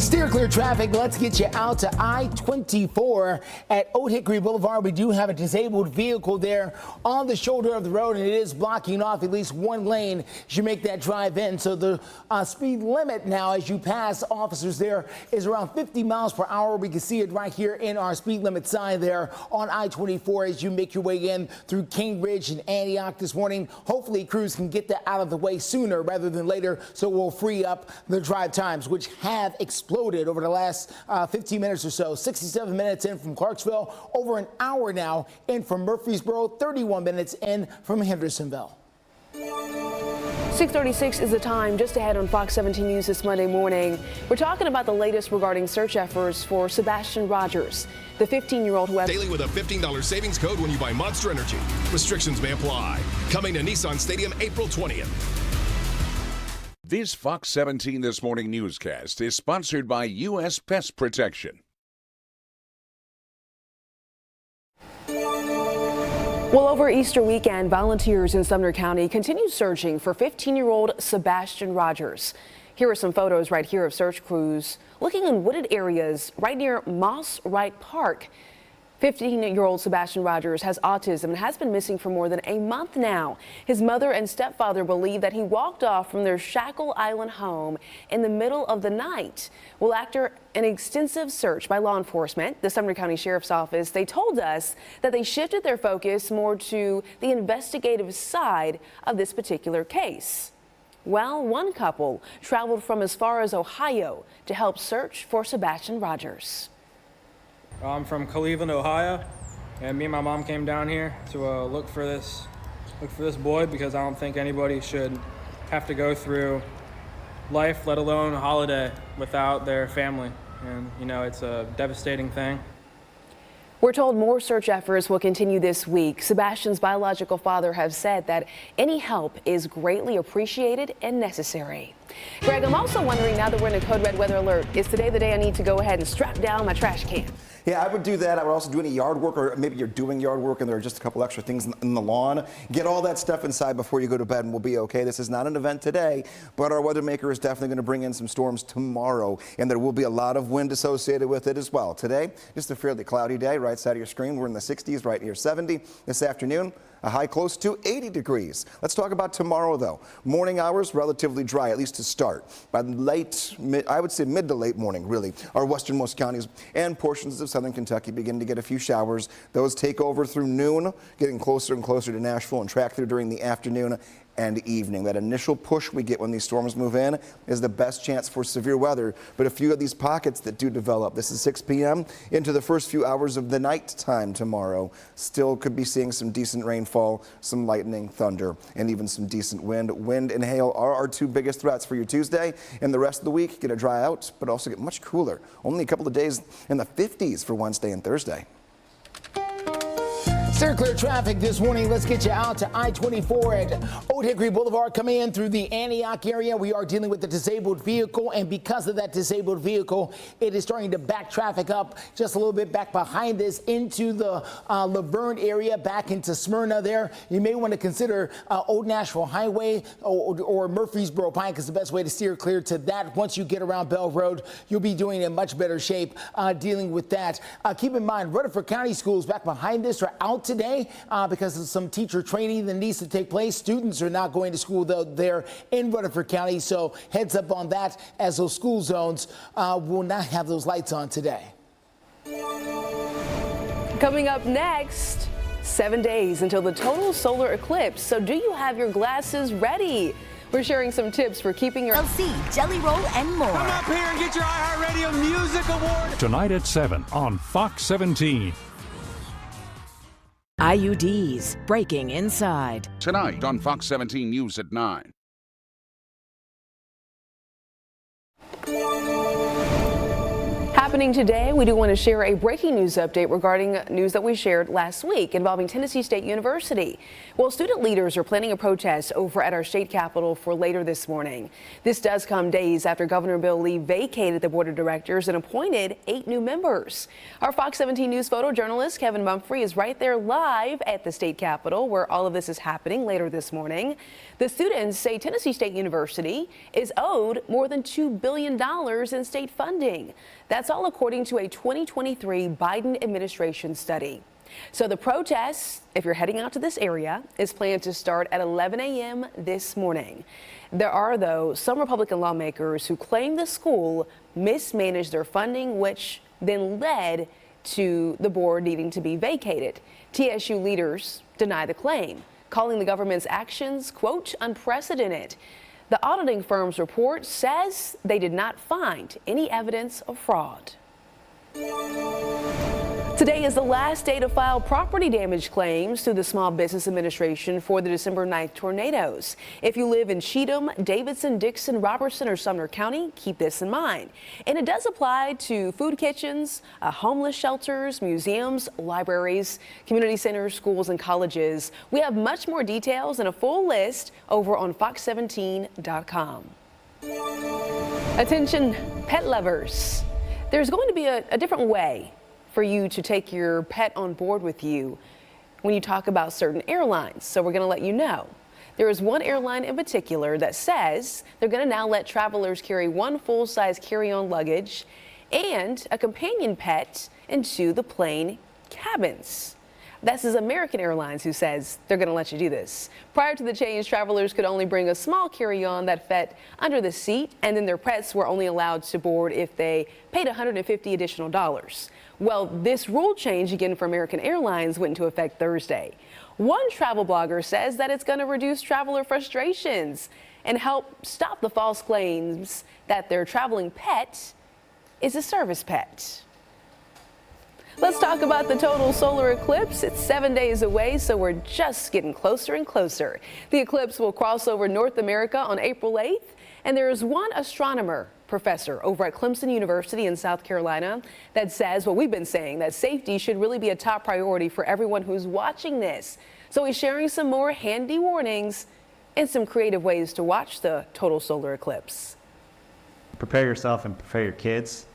Steer clear traffic. Let's get you out to I-24 at Old Hickory Boulevard. We do have a disabled vehicle there on the shoulder of the road, and it is blocking off at least one lane as you make that drive in. So the speed limit now as you pass officers there is around 50 miles per hour. We can see it right here in our speed limit sign there on I-24 as you make your way in through Cambridge and Antioch this morning. Hopefully crews can get that out of the way sooner rather than later, so we'll free up the drive times, which have exploded over the last 15 minutes or so. 67 minutes in from Clarksville, over an hour now in from Murfreesboro, 31 minutes in from Hendersonville. 6:36 is the time. Just ahead on Fox 17 News this Monday morning, we're talking about the latest regarding search efforts for Sebastian Rogers, the 15-year-old who daily with a $15 savings code when you buy Monster Energy. Restrictions may apply. Coming to Nissan Stadium April 20th. This Fox 17 This Morning newscast is sponsored by U.S. Pest Protection. Well, over Easter weekend, volunteers in Sumner County continued searching for 15-year-old Sebastian Rogers. Here are some photos right here of search crews looking in wooded areas right near Moss Wright Park. 15-year-old Sebastian Rogers has autism and has been missing for more than a month now. His mother and stepfather believe that he walked off from their Shackle Island home in the middle of the night. Well, after an extensive search by law enforcement, the Sumner County Sheriff's Office, they told us that they shifted their focus more to the investigative side of this particular case. Well, one couple traveled from as far as Ohio to help search for Sebastian Rogers. I'm from Cleveland, Ohio, and me and my mom came down here to look for this boy because I don't think anybody should have to go through life, let alone a holiday, without their family. And, you know, it's a devastating thing. We're told more search efforts will continue this week. Sebastian's biological father has said that any help is greatly appreciated and necessary. Greg, I'm also wondering, now that we're in a code red weather alert, is today the day I need to go ahead and strap down my trash can? Yeah, I would do that. I would also do any yard work, or maybe you're doing yard work and there are just a couple extra things in the lawn. Get all that stuff inside before you go to bed and we'll be okay. This is not an event today, but our weather maker is definitely going to bring in some storms tomorrow, and there will be a lot of wind associated with it as well. Today, just a fairly cloudy day. Right side of your screen, we're in the 60s, right near 70. This afternoon, a high close to 80 degrees. Let's talk about tomorrow, though. Morning hours, relatively dry, at least to start. By I would say mid to late morning, really, our westernmost counties and portions of southern Kentucky begin to get a few showers. Those take over through noon, getting closer and closer to Nashville and track through during the afternoon and evening. That initial push we get when these storms move in is the best chance for severe weather, but a few of these pockets that do develop. This is 6 p.m. into the first few hours of the night time tomorrow. Still could be seeing some decent rainfall, some lightning, thunder, and even some decent wind. Wind and hail are our two biggest threats for your Tuesday, and the rest of the week going to dry out, but also get much cooler. Only a couple of days in the 50s for Wednesday and Thursday. Steer clear traffic this morning. Let's get you out to I-24 at Old Hickory Boulevard. Coming in through the Antioch area, we are dealing with the disabled vehicle, and because of that disabled vehicle, it is starting to back traffic up just a little bit back behind this into the Laverne area, back into Smyrna there. You may want to consider Old Nashville Highway or Murfreesboro Pike is the best way to steer clear to that. Once you get around Bell Road, you'll be doing in much better shape dealing with that. Keep in mind, Rutherford County schools back behind this are out today because of some teacher training that needs to take place. Students are not going to school though there in Rutherford County, so heads up on that as those school zones will not have those lights on today. Coming up next, 7 days until the total solar eclipse. So do you have your glasses ready? We're sharing some tips for keeping your LC, Jelly Roll, and more. Come up here and get your iHeartRadio Music Award. Tonight at 7 on Fox 17. IUDs, breaking inside. Tonight on Fox 17 News at 9. Happy happening today, we do want to share a breaking news update regarding news that we shared last week involving Tennessee State University. Well, student leaders are planning a protest over at our state capitol for later this morning. This does come days after Governor Bill Lee vacated the board of directors and appointed 8 new members. Our Fox 17 News photojournalist Kevin Mumphrey is right there live at the state capitol where all of this is happening later this morning. The students say Tennessee State University is owed more than $2 billion in state funding. That's all according to a 2023 Biden administration study. So the protest, if you're heading out to this area, is planned to start at 11 a.m. this morning. There are, though, some Republican lawmakers who claim the school mismanaged their funding, which then led to the board needing to be vacated. TSU leaders deny the claim, calling the government's actions, quote, unprecedented. The auditing firm's report says they did not find any evidence of fraud. Today is the last day to file property damage claims to the Small Business Administration for the December 9th tornadoes. If you live in Cheatham, Davidson, Dickson, Robertson, or Sumner County, keep this in mind. And it does apply to food kitchens, homeless shelters, museums, libraries, community centers, schools, and colleges. We have much more details and a full list over on fox17.com. Attention, pet lovers. There's going to be a different way for you to take your pet on board with you when you talk about certain airlines. So we're going to let you know. There is one airline in particular that says they're going to now let travelers carry one full-size carry-on luggage and a companion pet into the plane cabins. This is American Airlines who says they're going to let you do this. Prior to the change, travelers could only bring a small carry-on that fit under the seat, and then their pets were only allowed to board if they paid $150 additional dollars. Well, this rule change again for American Airlines went into effect Thursday. One travel blogger says that it's going to reduce traveler frustrations and help stop the false claims that their traveling pet is a service pet. Let's talk about the total solar eclipse. It's 7 days away, so we're just getting closer and closer. The eclipse will cross over North America on April 8th, and there is one astronomer professor over at Clemson University in South Carolina that says what we've been saying, that safety should really be a top priority for everyone who's watching this. So he's sharing some more handy warnings and some creative ways to watch the total solar eclipse. Prepare yourself and prepare your kids.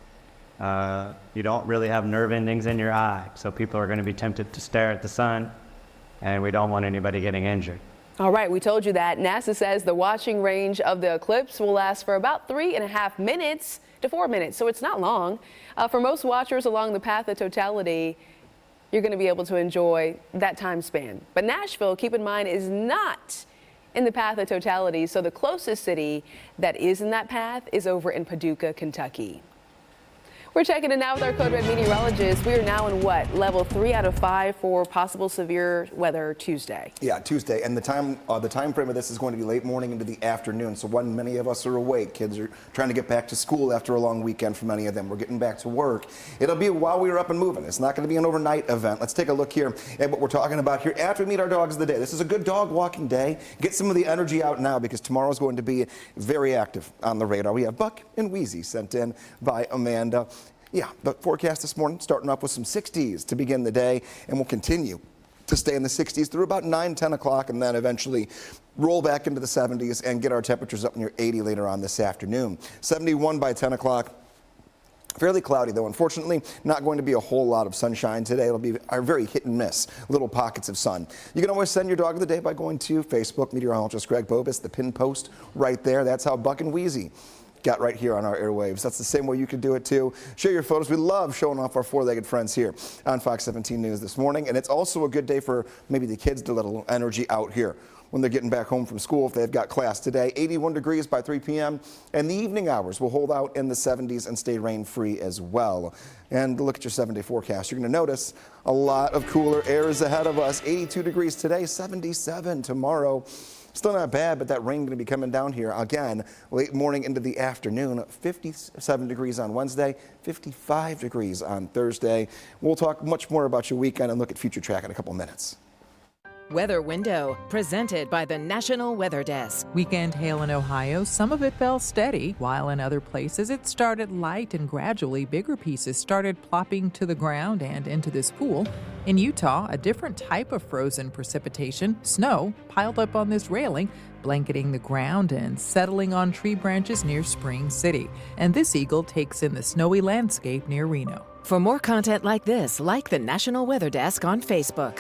You don't really have nerve endings in your eye, so people are going to be tempted to stare at the sun, and we don't want anybody getting injured. All right, we told you that. NASA says the watching range of the eclipse will last for about 3.5 minutes to 4 minutes, so it's not long. For most watchers along the path of totality, you're going to be able to enjoy that time span. But Nashville, keep in mind, is not in the path of totality, so the closest city that is in that path is over in Paducah, Kentucky. We're checking in now with our Code Red meteorologist. We are now in what, level 3 out of 5 for possible severe weather Tuesday. Yeah, Tuesday, and the time frame of this is going to be late morning into the afternoon. So when many of us are awake, kids are trying to get back to school after a long weekend for many of them. We're getting back to work. It'll be while we're up and moving. It's not going to be an overnight event. Let's take a look here at what we're talking about here after we meet our dogs of the day. This is a good dog walking day. Get some of the energy out now because tomorrow is going to be very active on the radar. We have Buck and Wheezy sent in by Amanda. Yeah, the forecast this morning starting off with some 60s to begin the day, and we'll continue to stay in the 60s through about 9, 10 o'clock, and then eventually roll back into the 70s and get our temperatures up near 80 later on this afternoon. 71 by 10 o'clock. Fairly cloudy, though. Unfortunately, not going to be a whole lot of sunshine today. It'll be a very hit and miss, little pockets of sun. You can always send your dog of the day by going to Facebook, meteorologist Greg Bobus, the pin post right there. That's how Buck and Wheezy got right here on our airwaves. That's the same way you could do it too. Share your photos. We love showing off our four-legged friends here on Fox 17 News this morning. And it's also a good day for maybe the kids to let a little energy out here when they're getting back home from school if they've got class today. 81 degrees by 3 p.m. And the evening hours will hold out in the 70s and stay rain-free as well. And look at your 7-day forecast. You're going to notice a lot of cooler air is ahead of us. 82 degrees today, 77 tomorrow. Still not bad, but that rain going to be coming down here again late morning into the afternoon. 57 degrees on Wednesday, 55 degrees on Thursday. We'll talk much more about your weekend and look at future track in a couple minutes. Weather Window, presented by the National Weather Desk. Weekend hail in Ohio, some of it fell steady, while in other places it started light and gradually bigger pieces started plopping to the ground and into this pool. In Utah, a different type of frozen precipitation, snow, piled up on this railing, blanketing the ground and settling on tree branches near Spring City. And this eagle takes in the snowy landscape near Reno. For more content like this, like the National Weather Desk on Facebook.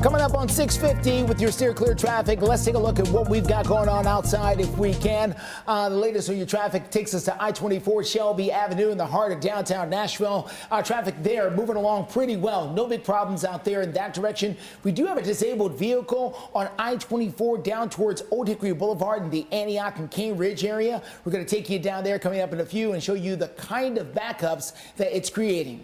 Coming up on 6:50 with your steer clear traffic, let's take a look at what we've got going on outside if we can. The latest on your traffic takes us to I-24 Shelby Avenue in the heart of downtown Nashville. Traffic there moving along pretty well. No big problems out there in that direction. We do have a disabled vehicle on I-24 down towards Old Hickory Boulevard in the Antioch and Cane Ridge area. We're going to take you down there coming up in a few and show you the kind of backups that it's creating.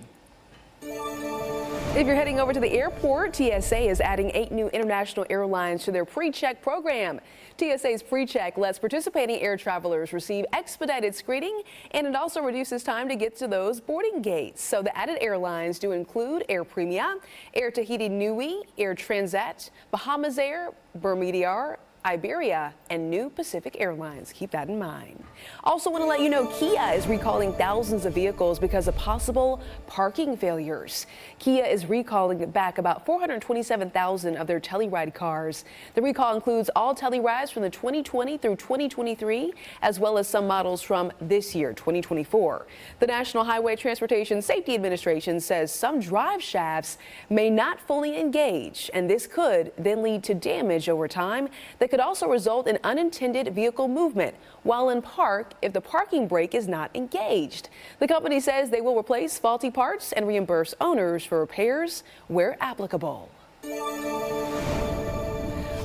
If you're heading over to the airport, TSA is adding 8 new international airlines to their pre-check program. TSA's pre-check lets participating air travelers receive expedited screening, and it also reduces time to get to those boarding gates. So the added airlines do include Air Premia, Air Tahiti Nui, Air Transat, Bahamas Air, Bermudiar, Iberia, and New Pacific Airlines. Keep that in mind. Also want to let you know Kia is recalling thousands of vehicles because of possible parking failures. Kia is recalling back about 427,000 of their Telluride cars. The recall includes all Tellurides from the 2020 through 2023, as well as some models from this year, 2024. The National Highway Transportation Safety Administration says some drive shafts may not fully engage, and this could then lead to damage over time that could also result in unintended vehicle movement while in park if the parking brake is not engaged. The company says they will replace faulty parts and reimburse owners for repairs where applicable.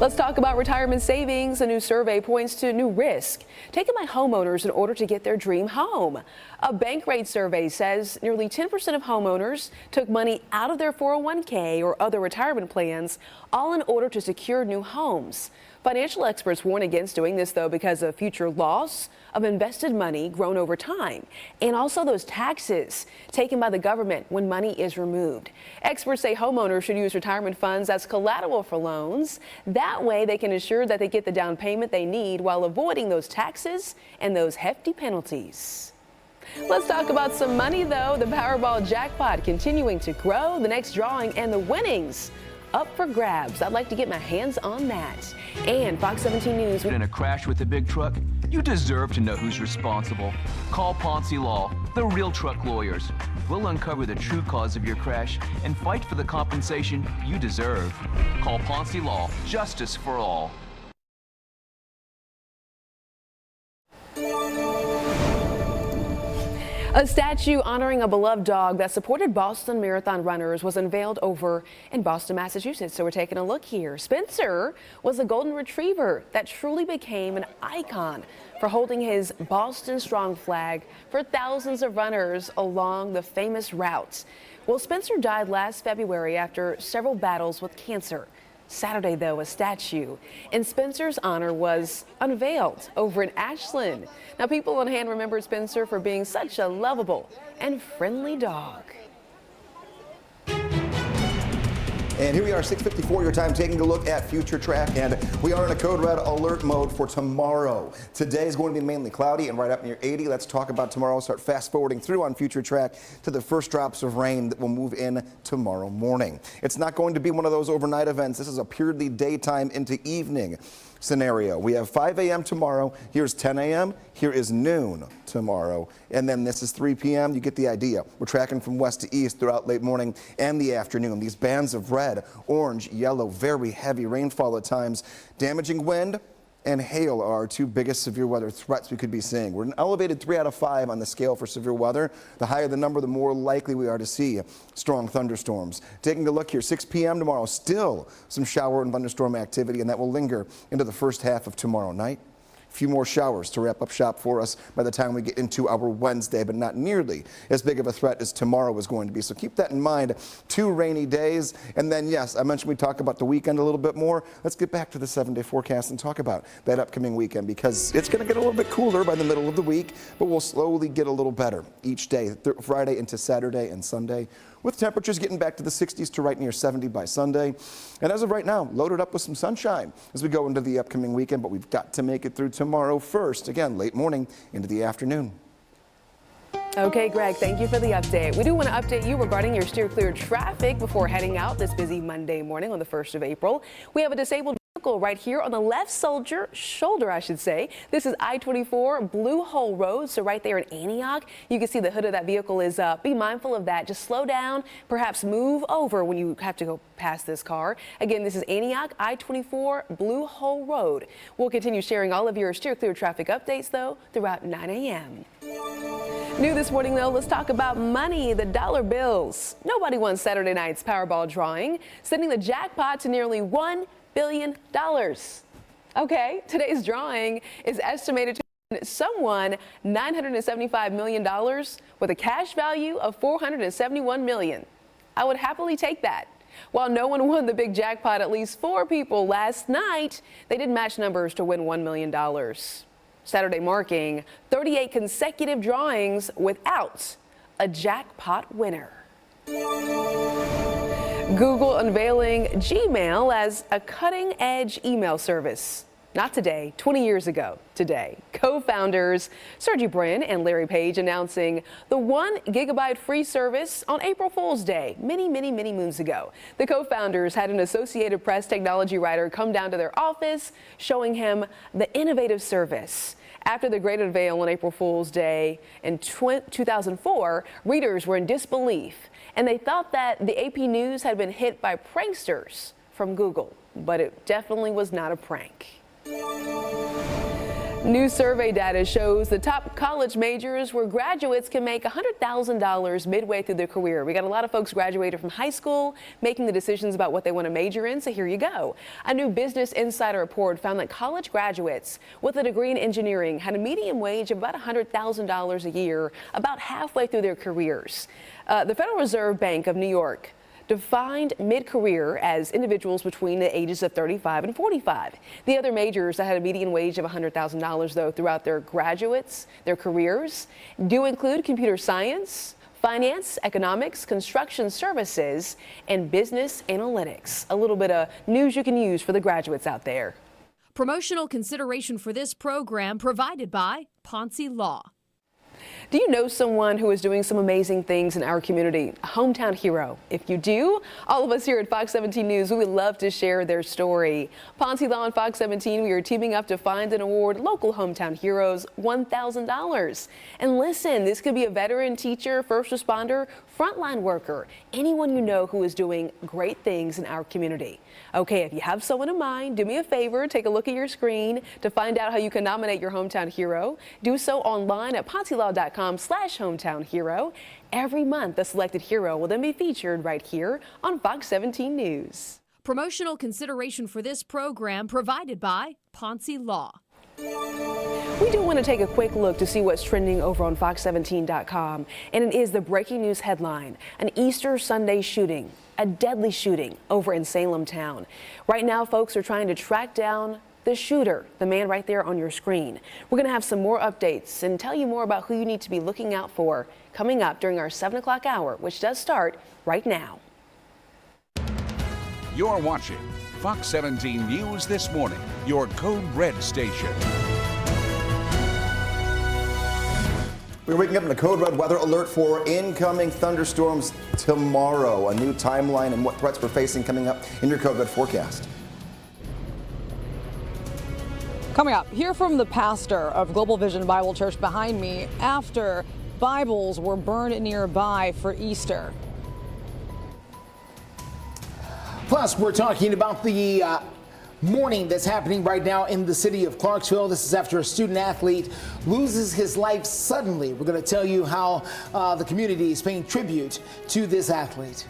Let's talk about retirement savings. A new survey points to new risk taken by homeowners in order to get their dream home. A Bankrate survey says nearly 10% of homeowners took money out of their 401k or other retirement plans, all in order to secure new homes. Financial experts warn against doing this, though, because of future loss of invested money grown over time, and also those taxes taken by the government when money is removed. Experts say homeowners should use retirement funds as collateral for loans. That way they can ensure that they get the down payment they need while avoiding those taxes and those hefty penalties. Let's talk about some money, though. The Powerball jackpot continuing to grow. The next drawing and the winnings up for grabs. I'd like to get my hands on that. And Fox 17 News. In a crash with a big truck, you deserve to know who's responsible. Call Ponce Law, the real truck lawyers. We'll uncover the true cause of your crash and fight for the compensation you deserve. Call Ponce Law, justice for all. A statue honoring a beloved dog that supported Boston Marathon runners was unveiled over in Boston, Massachusetts. So we're taking a look here. Spencer was a golden retriever that truly became an icon for holding his Boston Strong flag for thousands of runners along the famous route. Well, Spencer died last February after several battles with cancer. Saturday, though, a statue in Spencer's honor was unveiled over in Ashland. Now, people on hand remembered Spencer for being such a lovable and friendly dog. And here we are, 6:54 your time, taking a look at future track, and we are in a code red alert mode for tomorrow. Today is going to be mainly cloudy and right up near 80. Let's talk about tomorrow. Start fast forwarding through on future track to the first drops of rain that will move in tomorrow morning. It's not going to be one of those overnight events. This is a purely daytime into evening scenario. We have 5 a.m. tomorrow. Here's 10 a.m. Here is noon tomorrow. And then this is 3 p.m. You get the idea. We're tracking from west to east throughout late morning and the afternoon. These bands of red, orange, yellow, very heavy rainfall at times. Damaging wind and hail are our two biggest severe weather threats we could be seeing. We're an elevated 3 out of 5 on the scale for severe weather. The higher the number, the more likely we are to see strong thunderstorms. Taking a look here, 6 p.m. tomorrow, still some shower and thunderstorm activity, and that will linger into the first half of tomorrow night. A few more showers to wrap up shop for us by the time we get into our Wednesday, but not nearly as big of a threat as tomorrow is going to be. So keep that in mind. 2 rainy days. And then, yes, I mentioned we talk about the weekend a little bit more. Let's get back to the 7-day forecast and talk about that upcoming weekend, because it's going to get a little bit cooler by the middle of the week, but we'll slowly get a little better each day. Friday into Saturday and Sunday with temperatures getting back to the 60s to right near 70 by Sunday. And as of right now, loaded up with some sunshine as we go into the upcoming weekend, but we've got to make it through tomorrow first. Again, late morning into the afternoon. Okay, Greg, thank you for the update. We do want to update you regarding your steer clear traffic before heading out this busy Monday morning on the 1st of April. We have a disabled vehicle right here on the left shoulder, I should say. This is I-24 Blue Hole Road, so right there in Antioch. You can see the hood of that vehicle is up. Be mindful of that. Just slow down, perhaps move over when you have to go past this car. Again, this is Antioch, I-24 Blue Hole Road. We'll continue sharing all of your steer clear traffic updates, though, throughout 9 a.m. New this morning, though, let's talk about money, the dollar bills. Nobody won Saturday night's Powerball drawing, sending the jackpot to nearly $1 billion. Okay, today's drawing is estimated to win someone $975 million with a cash value of $471 million. I would happily take that. While no one won the big jackpot, at least 4 people last night, they did match numbers to win $1 million. Saturday marking 38 consecutive drawings without a jackpot winner. Google unveiling Gmail as a cutting-edge email service. Not today, 20 years ago today. Co-founders Sergey Brin and Larry Page announcing the 1 gigabyte free service on April Fool's Day, many moons ago. The co-founders had an Associated Press technology writer come down to their office, showing him the innovative service. After the great unveil on April Fool's Day in 2004, readers were in disbelief, and they thought that the AP News had been hit by pranksters from Google, but it definitely was not a prank. New survey data shows the top college majors where graduates can make $100,000 midway through their career. We got a lot of folks graduated from high school, making the decisions about what they want to major in, so here you go. A new Business Insider report found that college graduates with a degree in engineering had a median wage of about $100,000 a year, about halfway through their careers. The Federal Reserve Bank of New York defined mid-career as individuals between the ages of 35 and 45. The other majors that had a median wage of $100,000, though, throughout their careers, do include computer science, finance, economics, construction services, and business analytics. A little bit of news you can use for the graduates out there. Promotional consideration for this program provided by Ponce Law. Do you know someone who is doing some amazing things in our community? A hometown hero? If you do, all of us here at Fox 17 News, we would love to share their story. Ponce Law and Fox 17, we are teaming up to find and award local hometown heroes $1,000. And listen, this could be a veteran, teacher, first responder, frontline worker, anyone you know who is doing great things in our community. Okay, if you have someone in mind, do me a favor, take a look at your screen to find out how you can nominate your hometown hero. Do so online at poncelaw.com/hometown hero. Every month, the selected hero will then be featured right here on Fox 17 News. Promotional consideration for this program provided by Ponce Law. We do want to take a quick look to see what's trending over on fox17.com, and it is the breaking news headline: an Easter Sunday shooting, a deadly shooting over in Salem town. Right now, folks are trying to track down the shooter, the man right there on your screen. We're going to have some more updates and tell you more about who you need to be looking out for coming up during our 7 o'clock hour, which does start right now. You're watching Fox 17 News This Morning, your Code Red station. We're waking up in a Code Red weather alert for incoming thunderstorms tomorrow. A new timeline and what threats we're facing coming up in your Code Red forecast. Coming up, hear from the pastor of Global Vision Bible Church behind me after Bibles were burned nearby for Easter. Plus, we're talking about the mourning that's happening right now in the city of Clarksville. This is after a student athlete loses his life suddenly. We're going to tell you how the community is paying tribute to this athlete.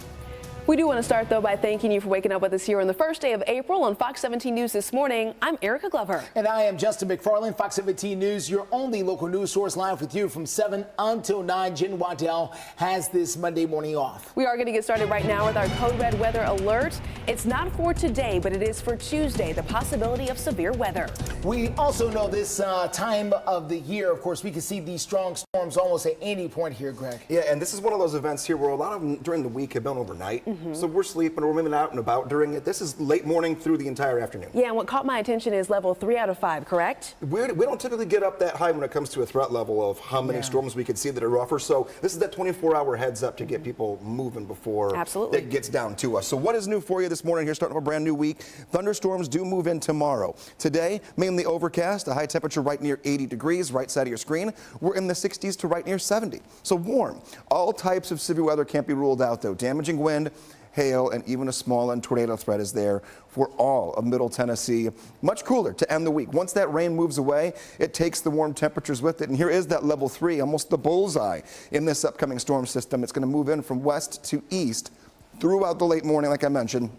We do want to start, though, by thanking you for waking up with us here on the first day of April on Fox 17 News this morning. I'm Erica Glover. And I am Justin McFarland, Fox 17 News, your only local news source, live with you from 7 until 9. Jen Waddell has this Monday morning off. We are going to get started right now with our code red weather alert. It's not for today, but it is for Tuesday, the possibility of severe weather. We also know this time of the year, of course, we can see these strong storms almost at any point here, Greg. Yeah, and this is one of those events here where a lot of them during the week have been overnight. So we're sleeping, we're moving out and about during it. This is late morning through the entire afternoon. Yeah, and what caught my attention is level 3 out of 5, correct? We don't typically get up that high when it comes to a threat level of how many storms we could see that are rougher. So this is that 24-hour heads up to get people moving before it gets down to us. So what is new for you this morning here, starting off a brand new week? Thunderstorms do move in tomorrow. Today, mainly overcast, a high temperature right near 80 degrees, right side of your screen. We're in the 60s to right near 70. So warm. All types of severe weather can't be ruled out, though. Damaging wind, hail, and even a small tornado threat is there for all of Middle Tennessee. Much cooler to end the week. Once that rain moves away, it takes the warm temperatures with it. And here is that level 3, almost the bullseye in this upcoming storm system. It's going to move in from west to east throughout the late morning, like I mentioned,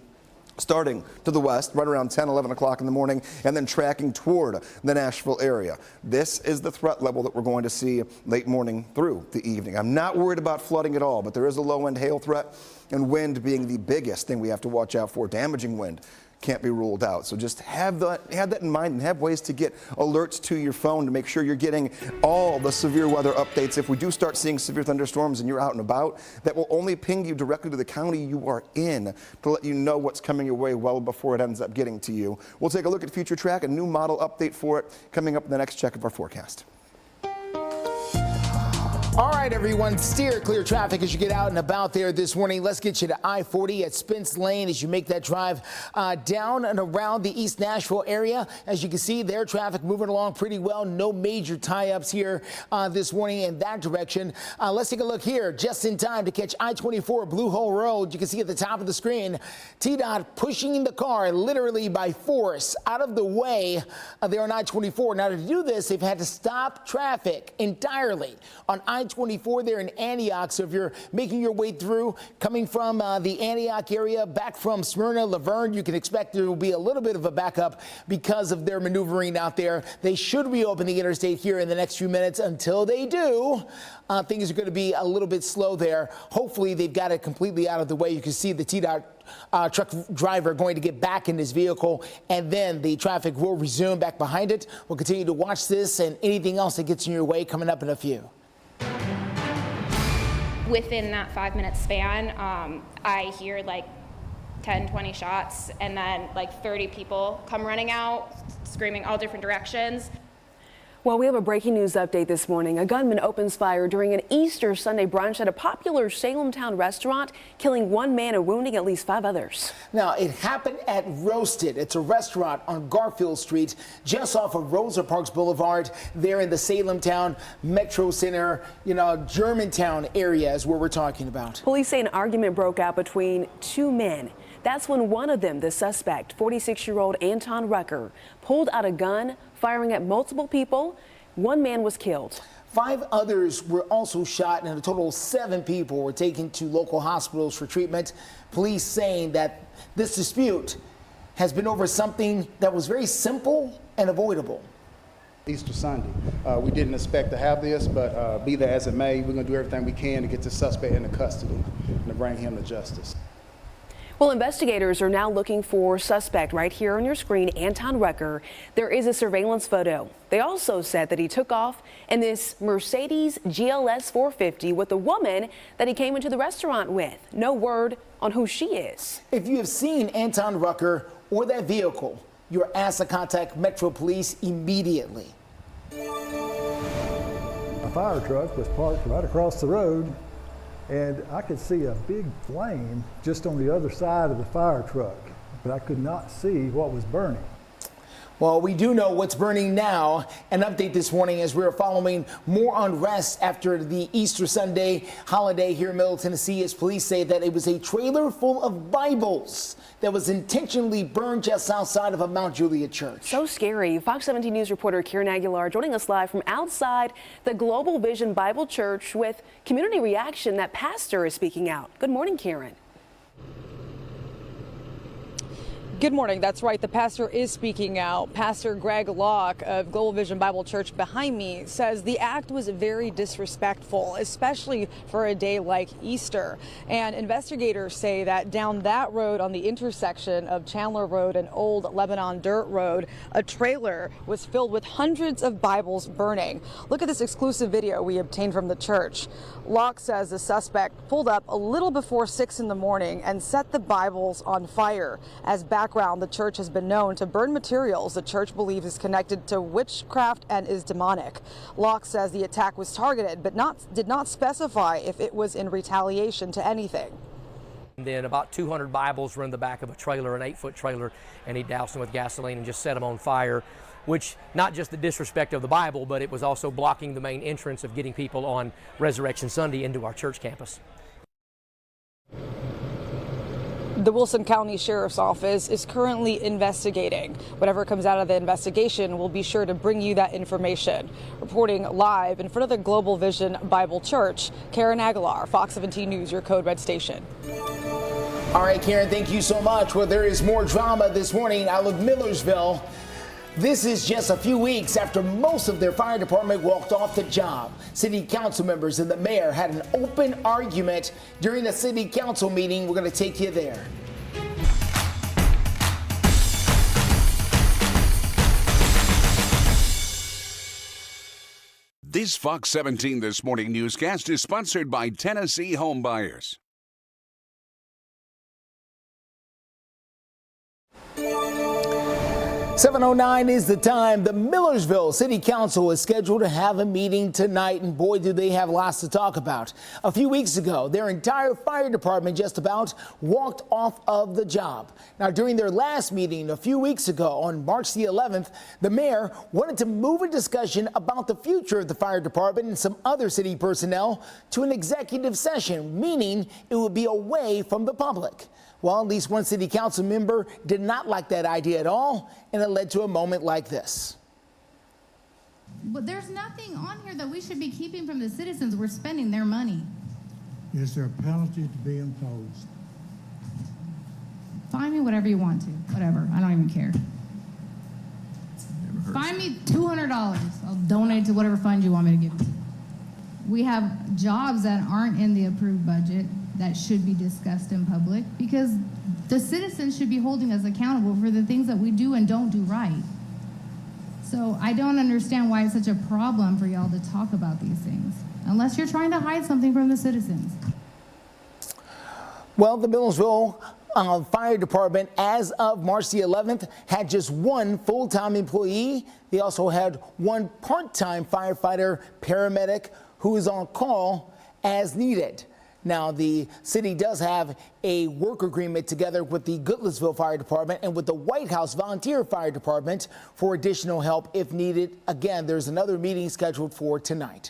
starting to the west right around 10, 11 o'clock in the morning, and then tracking toward the Nashville area. This is the threat level that we're going to see late morning through the evening. I'm not worried about flooding at all, but there is a low-end hail threat, and wind being the biggest thing we have to watch out for. Damaging wind can't be ruled out. So just have that in mind and have ways to get alerts to your phone to make sure you're getting all the severe weather updates. If we do start seeing severe thunderstorms and you're out and about, that will only ping you directly to the county you are in to let you know what's coming your way well before it ends up getting to you. We'll take a look at Future Track, a new model update for it coming up in the next check of our forecast. All right, everyone, steer clear traffic as you get out and about there this morning. Let's get you to I-40 at Spence Lane as you make that drive down and around the East Nashville area. As you can see, their traffic moving along pretty well. No major tie-ups here this morning in that direction. Let's take a look here just in time to catch I-24 Blue Hole Road. You can see at the top of the screen, TDOT pushing the car literally by force out of the way there on I-24. Now, to do this, they've had to stop traffic entirely on I-24 there in Antioch. So if you're making your way through, coming from the Antioch area, back from Smyrna, Laverne, you can expect there will be a little bit of a backup because of their maneuvering out there. They should reopen the interstate here in the next few minutes. Until they do, things are going to be a little bit slow there. Hopefully they've got it completely out of the way. You can see the TDOT truck driver going to get back in his vehicle, and then the traffic will resume back behind it. We'll continue to watch this and anything else that gets in your way coming up in a few. Within that 5-minute span, I hear like 10, 20 shots, and then like 30 people come running out, screaming all different directions. Well, we have a breaking news update this morning. A gunman opens fire during an Easter Sunday brunch at a popular Salem town restaurant, killing 1 man and wounding at least 5 others. Now, it happened at Roasted. It's a restaurant on Garfield Street, just off of Rosa Parks Boulevard, there in the Salem town Metro Center, Germantown area is where we're talking about. Police say an argument broke out between 2 men. That's when one of them, the suspect, 46-year-old Anton Rucker, pulled out a gun, firing at multiple people. 1 man was killed. 5 others were also shot, and a total of 7 people were taken to local hospitals for treatment. Police saying that this dispute has been over something that was very simple and avoidable. Easter Sunday. We didn't expect to have this, but be that as it may, we're going to do everything we can to get the suspect into custody and to bring him to justice. Well, investigators are now looking for suspect right here on your screen, Anton Rucker. There is a surveillance photo. They also said that he took off in this Mercedes GLS 450 with a woman that he came into the restaurant with. No word on who she is. If you have seen Anton Rucker or that vehicle, you're asked to contact Metro Police immediately. A fire truck was parked right across the road, and I could see a big flame just on the other side of the fire truck, but I could not see what was burning. Well, we do know what's burning now. An update this morning as we're following more unrest after the Easter Sunday holiday here in Middle Tennessee, as police say that it was a trailer full of Bibles that was intentionally burned just outside of a Mount Juliet church. So scary. Fox 17 News reporter Kieran Aguilar joining us live from outside the Global Vision Bible Church with community reaction that pastor is speaking out. Good morning, Kieran. Good morning. That's right. The pastor is speaking out. Pastor Greg Locke of Global Vision Bible Church behind me says the act was very disrespectful, especially for a day like Easter. And investigators say that down that road on the intersection of Chandler Road and Old Lebanon Dirt Road, a trailer was filled with hundreds of Bibles burning. Look at this exclusive video we obtained from the church. Locke says the suspect pulled up a little before 6 in the morning and set the Bibles on fire. As background, the church has been known to burn materials the church believes is connected to witchcraft and is demonic. Locke says the attack was targeted, but did not specify if it was in retaliation to anything. And then about 200 Bibles were in the back of a trailer, an 8-foot trailer, and he doused them with gasoline and just set them on fire, which not just the disrespect of the Bible, but it was also blocking the main entrance of getting people on Resurrection Sunday into our church campus. The Wilson County Sheriff's Office is currently investigating. Whatever comes out of the investigation, we'll be sure to bring you that information. Reporting live in front of the Global Vision Bible Church, Karen Aguilar, Fox 17 News, your Code Red station. All right, Karen, thank you so much. Well, there is more drama this morning out of Millersville. This is just a few weeks after most of their fire department walked off the job. City council members and the mayor had an open argument during the city council meeting. We're going to take you there. This Fox 17 This Morning newscast is sponsored by Tennessee Home Buyers. .09 is the time. The Millersville City Council is scheduled to have a meeting tonight, and boy, do they have lots to talk about. A few weeks ago, their entire fire department just about walked off of the job. Now, during their last meeting a few weeks ago on March the 11th, the mayor wanted to move a discussion about the future of the fire department and some other city personnel to an executive session, meaning it would be away from the public. Well, at least one city council member did not like that idea at all, and it led to a moment like this. But there's nothing on here that we should be keeping from the citizens. We're spending their money. Is there a penalty to be imposed? Find me whatever you want to. Whatever. I don't even care. Find me $200. I'll donate to whatever fund you want me to give you. We have jobs that aren't in the approved budget that should be discussed in public because the citizens should be holding us accountable for the things that we do and don't do right. So I don't understand why it's such a problem for y'all to talk about these things, unless you're trying to hide something from the citizens. Well, the Millersville Fire Department, as of March the 11th, had just one full-time employee. They also had one part-time firefighter paramedic who is on call as needed. Now, the city does have a work agreement together with the Goodlettsville Fire Department and with the White House Volunteer Fire Department for additional help if needed. Again, there's another meeting scheduled for tonight.